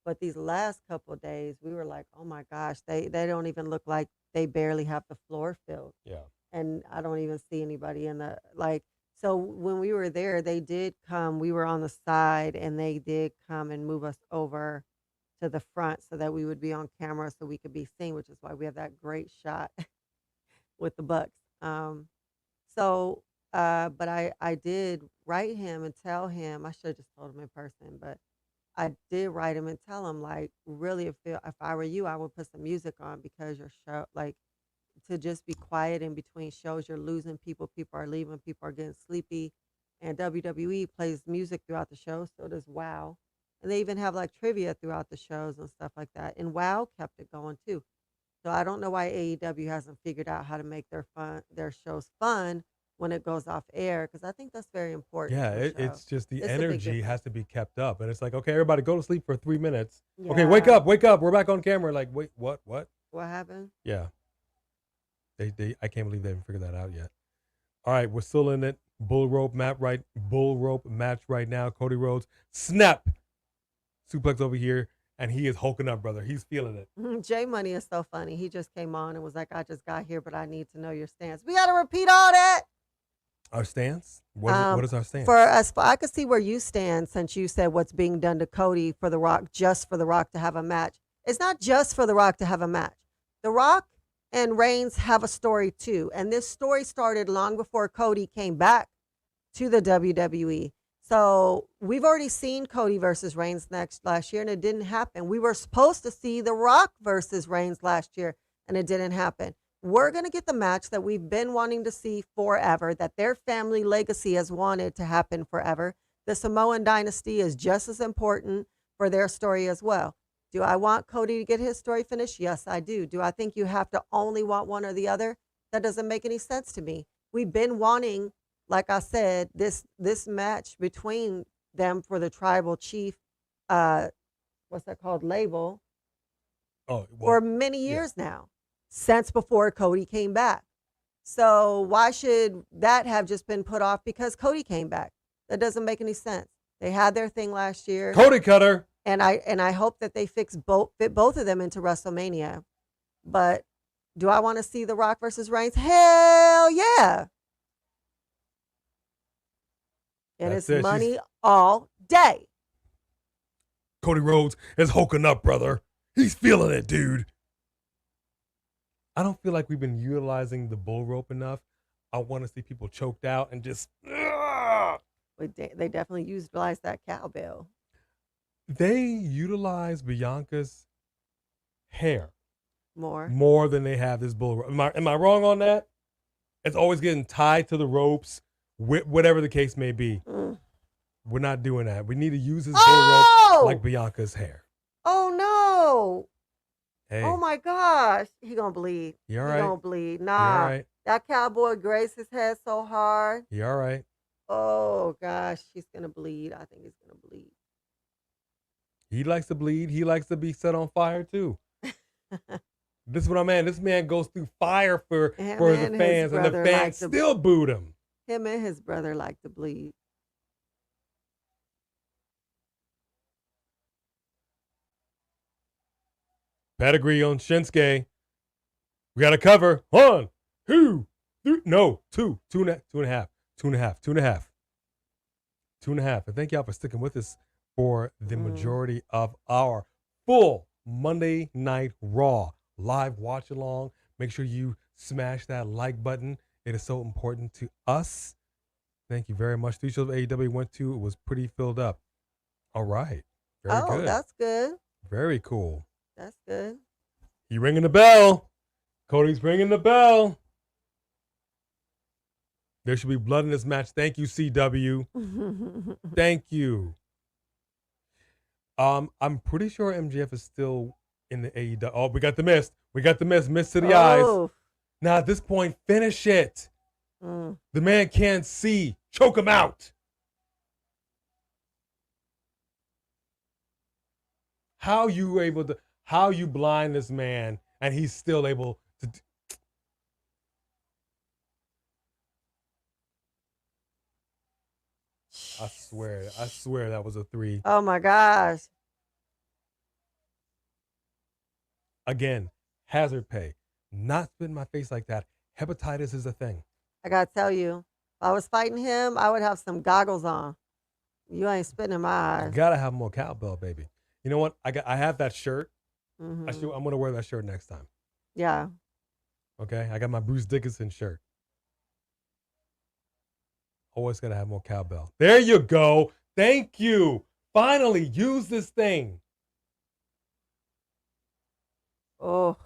But these last couple of days, we were like, oh my gosh, they don't even look like they barely have the floor filled. Yeah. And I don't even see anybody in the, so when we were there, they did come, we were on the side, and they did come and move us over to the front so that we would be on camera so we could be seen, which is why we have that great shot with the Bucks. But I did write him and tell him, I should have just told him in person, but I did write him and tell him, really, if I were you, I would put some music on, because your show, to just be quiet in between shows, you're losing people. People are leaving. People are getting sleepy. And WWE plays music throughout the show, so does WoW. And they even have trivia throughout the shows and stuff like that. And WoW kept it going too. So I don't know why AEW hasn't figured out how to make their shows fun when it goes off air, because I think that's very important. Yeah, it's just the energy has to be kept up. And it's like, okay, everybody go to sleep for 3 minutes. Yeah. Okay, wake up. We're back on camera. Wait, what? What happened? Yeah. I can't believe they haven't figured that out yet. All right, we're still in it. Bull rope match right now. Cody Rhodes, snap. Suplex over here, and he is hulking up, brother. He's feeling it. J Money is so funny. He just came on and was like, I just got here, but I need to know your stance. We got to repeat all that. Our stance? What is our stance? For us, I could see where you stand since you said what's being done to Cody for The Rock, just for The Rock to have a match. It's not just for The Rock to have a match. The Rock and Reigns have a story too. And this story started long before Cody came back to the WWE. So we've already seen Cody versus Reigns last year, and it didn't happen. We were supposed to see The Rock versus Reigns last year, and it didn't happen. We're going to get the match that we've been wanting to see forever, that their family legacy has wanted to happen forever. The Samoan dynasty is just as important for their story as well. Do I want Cody to get his story finished? Yes, I do. Do I think you have to only want one or the other? That doesn't make any sense to me. We've been wanting, like I said, this match between them for the tribal chief, what's that called, label, for many years now. Since before Cody came back. So why should that have just been put off because Cody came back? That doesn't make any sense. They had their thing last year. Cody cutter. And I hope that they fit both of them into WrestleMania. But do I want to see The Rock versus Reigns? Hell yeah. And That's it's it. money all day. Cody Rhodes is hulking up, brother. He's feeling it, dude. I don't feel like we've been utilizing the bull rope enough. I want to see people choked out and just. They definitely utilized that cowbell. They utilize Bianca's hair more than they have this bull rope. Am I wrong on that? It's always getting tied to the ropes, whatever the case may be. We're not doing that. We need to use this bull rope like Bianca's hair. Oh no. Hey. Oh my gosh, he gonna bleed. You all right? He gonna bleed. Nah, You all right? that cowboy grazed his head so hard. You all right? Oh gosh, he's gonna bleed. I think he's gonna bleed. He likes to bleed. He likes to be set on fire too. This is what I mean. This man goes through fire for the fans, and the fans still booed him. Him and his brother like to bleed. Pedigree on Shinsuke. We got to cover. 1, 2, 3. No, 2 and a half. And thank y'all for sticking with us for the majority of our full Monday Night Raw live watch along. Make sure you smash that like button. It is so important to us. Thank you very much. 3 shows AEW went to. It was pretty filled up. All right. Very good. Oh, that's good. Very cool. That's good. You ringing the bell. Cody's ringing the bell. There should be blood in this match. Thank you, CW. Thank you. I'm pretty sure MJF is still in the AEW. Oh, we got the mist. Mist to the eyes. Now at this point, finish it. The man can't see. Choke him out. How you blind this man and he's still able to I swear that was a 3. Oh my gosh. Again, hazard pay. Not spit in my face like that. Hepatitis is a thing. I gotta tell you, if I was fighting him, I would have some goggles on. You ain't spitting in my eyes. You gotta have more cowbell, baby. You know what? I have that shirt. Mm-hmm. I'm gonna wear that shirt next time. Yeah. Okay? I got my Bruce Dickinson shirt. Always gotta have more cowbell. There you go. Thank you. Finally, use this thing. Oh.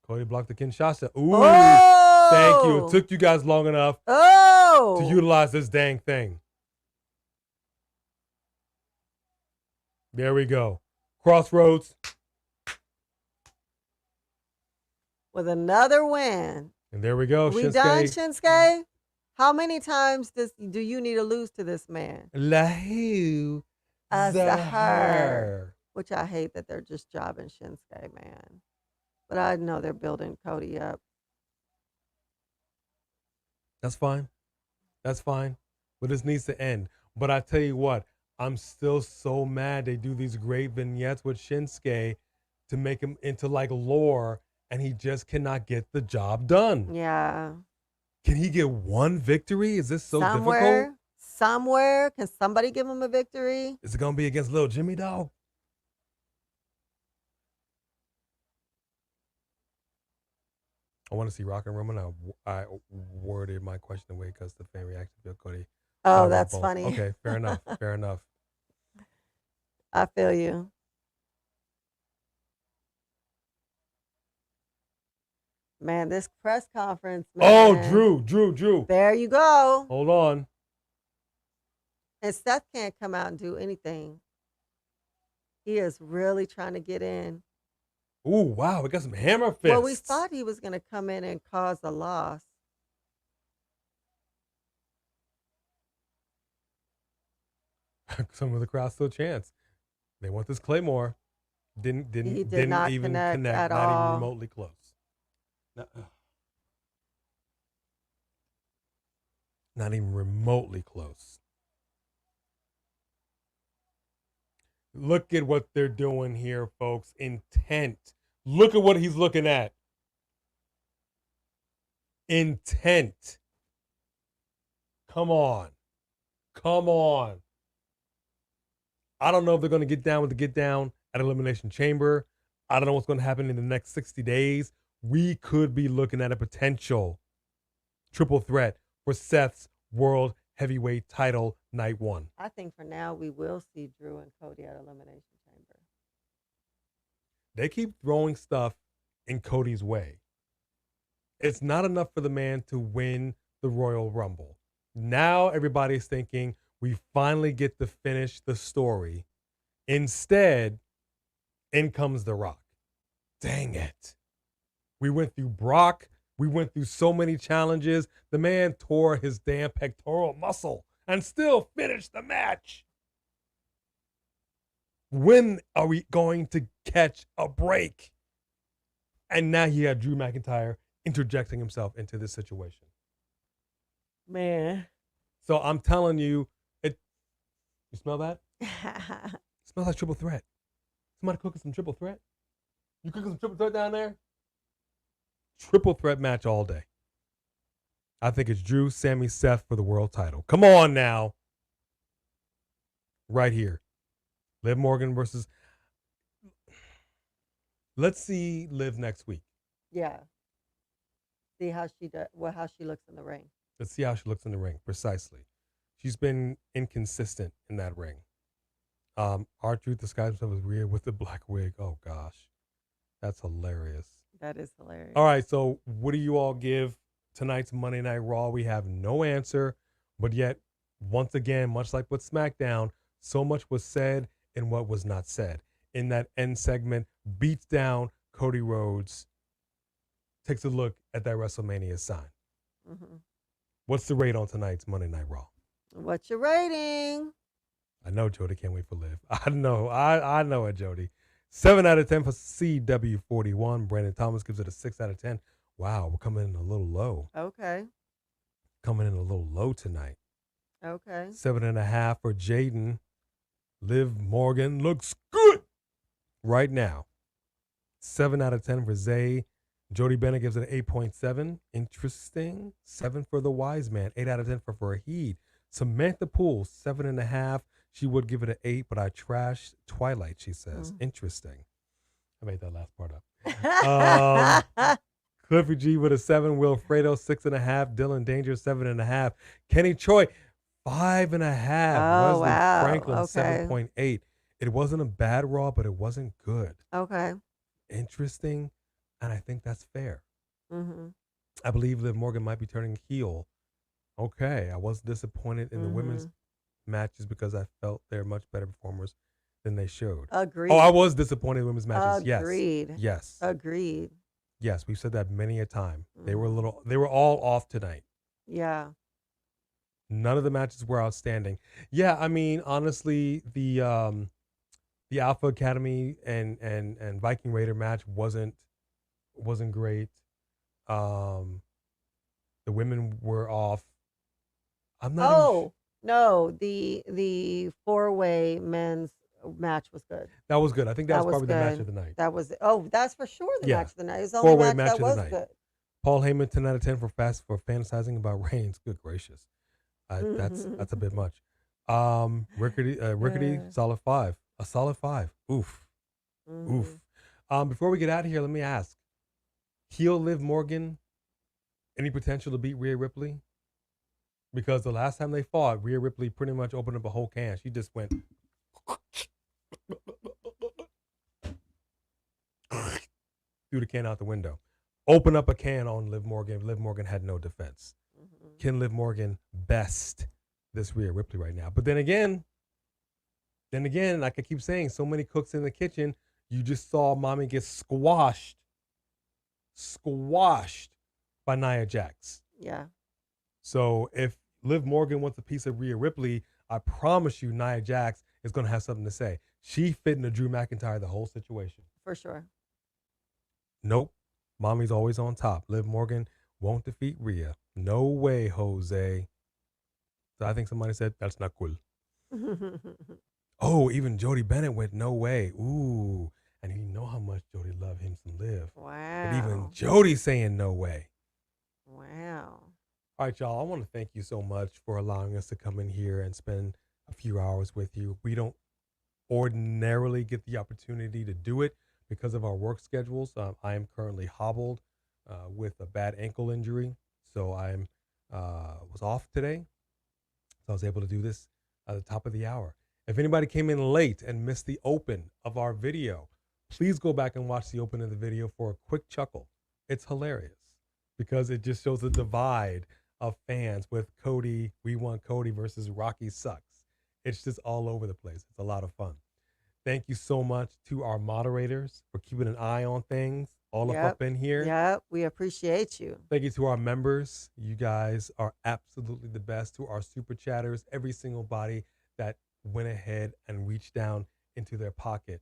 Cody blocked the Kinshasa. Ooh. Oh! Thank you. It took you guys long enough to utilize this dang thing. There we go. Crossroads. With another win. And there we go. We Shinsuke. done, Shinsuke? How many times do you need to lose to this man? Lahu. Her. Which I hate that they're just jobbing Shinsuke, man. But I know they're building Cody up. That's fine. But this needs to end. But I tell you what, I'm still so mad they do these great vignettes with Shinsuke to make him into like lore, and he just cannot get the job done. Yeah. Can he get one victory? Is this so difficult? Somewhere. Can somebody give him a victory? Is it going to be against Little Jimmy, dog? I want to see Rock and Roman. I worded my question away because the fan reaction to Cody. Oh, that's funny. Okay, fair enough. Fair enough. I feel you. Man, this press conference. Man, Oh, Drew. There you go. Hold on. And Seth can't come out and do anything. He is really trying to get in. Ooh, wow, we got some hammer fists. Well, we thought he was going to come in and cause a loss. Some of the crowd still chants. They want this Claymore. Didn't not even connect at not all. even remotely close. Not even remotely close. Look at what they're doing here, folks. Intent. Look at what he's looking at. Intent. Come on. I don't know if they're going to get down with the get down at Elimination Chamber. I don't know what's going to happen in the next 60 days. We could be looking at a potential triple threat for Seth's World Heavyweight title night one. I think for now we will see Drew and Cody at Elimination Chamber. They keep throwing stuff in Cody's way. It's not enough for the man to win the Royal Rumble. Now everybody's thinking we finally get to finish the story. Instead, in comes The Rock. Dang it. We went through Brock. We went through so many challenges. The man tore his damn pectoral muscle and still finished the match. When are we going to catch a break? And now you have Drew McIntyre interjecting himself into this situation. Man. So I'm telling you, you smell that? Smells like triple threat. Somebody cooking some triple threat? You cooking some triple threat down there? Triple threat match all day. I think it's Drew, Sammy, Seth for the world title. Come on now. Right here. Liv Morgan versus. Let's see Liv next week. Yeah. See how she does. Well, how she looks in the ring. Let's see how she looks in the ring. Precisely. She's been inconsistent in that ring. R-Truth disguised himself as Rhea with the black wig. Oh gosh, that's hilarious. That is hilarious. All right, so what do you all give tonight's Monday Night Raw? We have no answer, but yet, once again, much like with SmackDown, so much was said and what was not said. In that end segment, beats down Cody Rhodes, takes a look at that WrestleMania sign. Mm-hmm. What's the rate on tonight's Monday Night Raw? What's your rating? I know Jody can't wait for Liv. I know it, Jody. 7 out of 10 for CW41. Brandon Thomas gives it a 6 out of 10. Wow, we're coming in a little low. Okay. Coming in a little low tonight. Okay. 7.5 for Jaden. Liv Morgan looks good right now. 7 out of 10 for Zay. Jody Bennett gives it an 8.7. Interesting. 7 for the Wise Man. 8 out of 10 for Fahid. Samantha Poole, 7.5. She would give it an 8, but I trashed Twilight, she says. Interesting. I made that last part up. Cliffy G with a 7. Wilfredo, 6.5. Dylan Danger, 7.5. Kenny Choi, 5.5. Oh, Wesley wow. Franklin, Okay. 7.8. It wasn't a bad Raw, but it wasn't good. Okay. Interesting, and I think that's fair. Mm-hmm. I believe Liv Morgan might be turning heel. Okay, I was disappointed in the women's matches because I felt they're much better performers than they showed. Agreed. Oh, I was disappointed in women's matches. Agreed. Yes. Agreed. Yes, we've said that many a time. They were all off tonight. Yeah. None of the matches were outstanding. Yeah, I mean, honestly, the Alpha Academy and Viking Raider match wasn't great. The women were off. I'm not. No, the 4-way men's match was good. That was good. I think that was probably good. the match of the night. That's for sure the match of the night. It's the only 4-way match that of the was night. good. Paul Heyman, 10 out of 10 for fantasizing about Reigns. Good gracious. That's a bit much. Rickety, solid 5. A solid 5. Oof. Oof. Before we get out of here, let me ask. Heel Liv Morgan, any potential to beat Rhea Ripley? Because the last time they fought, Rhea Ripley pretty much opened up a whole can. She just went threw the can out the window. Open up a can on Liv Morgan. Liv Morgan had no defense. Can Liv Morgan best this Rhea Ripley right now? But then again, like I keep saying, so many cooks in the kitchen. You just saw Mommy get squashed by Nia Jax. Yeah. So if Liv Morgan wants a piece of Rhea Ripley, I promise you Nia Jax is going to have something to say. She fit into Drew McIntyre the whole situation. For sure. Nope. Mommy's always on top. Liv Morgan won't defeat Rhea. No way, Jose. So I think somebody said, that's not cool. Oh, even Jody Bennett went, no way. Ooh. And you know how much Jody loved him some Liv. Wow. But even Jody's saying no way. Wow. All right, y'all. I want to thank you so much for allowing us to come in here and spend a few hours with you. We don't ordinarily get the opportunity to do it because of our work schedules. I am currently hobbled with a bad ankle injury. So I was off today. So I was able to do this at the top of the hour. If anybody came in late and missed the open of our video, please go back and watch the open of the video for a quick chuckle. It's hilarious because it just shows the divide of fans with Cody. We want Cody versus Rocky sucks. It's just all over the place. It's a lot of fun. Thank you so much to our moderators for keeping an eye on things all up in here. Yep, we appreciate you. Thank you to our members. You guys are absolutely the best. To our super chatters, every single body that went ahead and reached down into their pocket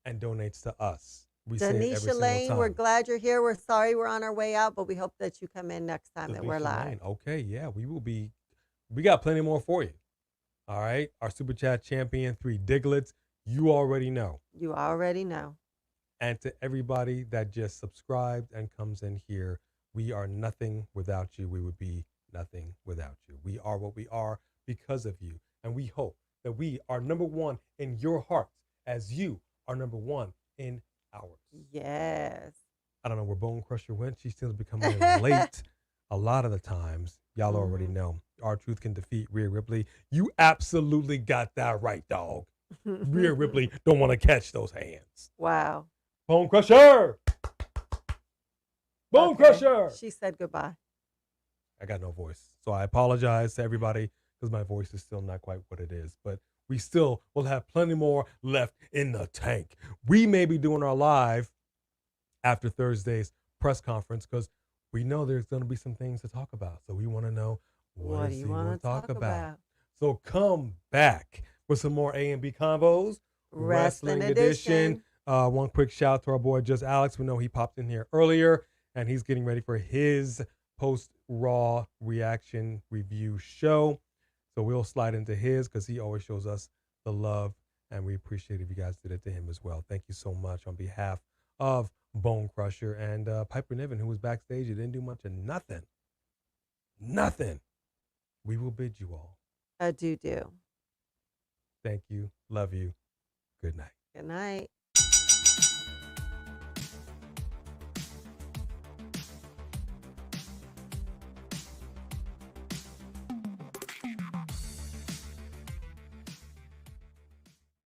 and donates to us. We say it every Denisha single Lane, time. we're glad you're here. We're sorry we're on our way out, but we hope that you come in next time that we're Denisha live. Lane. Okay, yeah, we will be. We got plenty more for you. All right, our super chat champion, 3 Diglets. You already know. You already know. And to everybody that just subscribed and comes in here, we are nothing without you. We would be nothing without you. We are what we are because of you. And we hope that we are number one in your hearts as you are number one in ours. Yes. I don't know where Bone Crusher went. She seems to be coming late a lot of the times. Y'all already know. R-Truth can defeat Rhea Ripley. You absolutely got that right, dog. Rhea Ripley don't want to catch those hands. Wow. Bone Crusher! Bone Crusher! She said goodbye. I got no voice. So I apologize to everybody because my voice is still not quite what it is. But we still will have plenty more left in the tank. We may be doing our live after Thursday's press conference because we know there's going to be some things to talk about. So we want to know what do you want to talk about? So come back with some more A and B Convos. Wrestling edition. One quick shout to our boy Just Alex. We know he popped in here earlier and he's getting ready for his post-Raw reaction review show. So we'll slide into his because he always shows us the love and we appreciate if you guys did it to him as well. Thank you so much on behalf of Bone Crusher and Piper Niven, who was backstage. He didn't do much of nothing. Nothing. We will bid you all Adieu. thank you, love you, good night. Good night.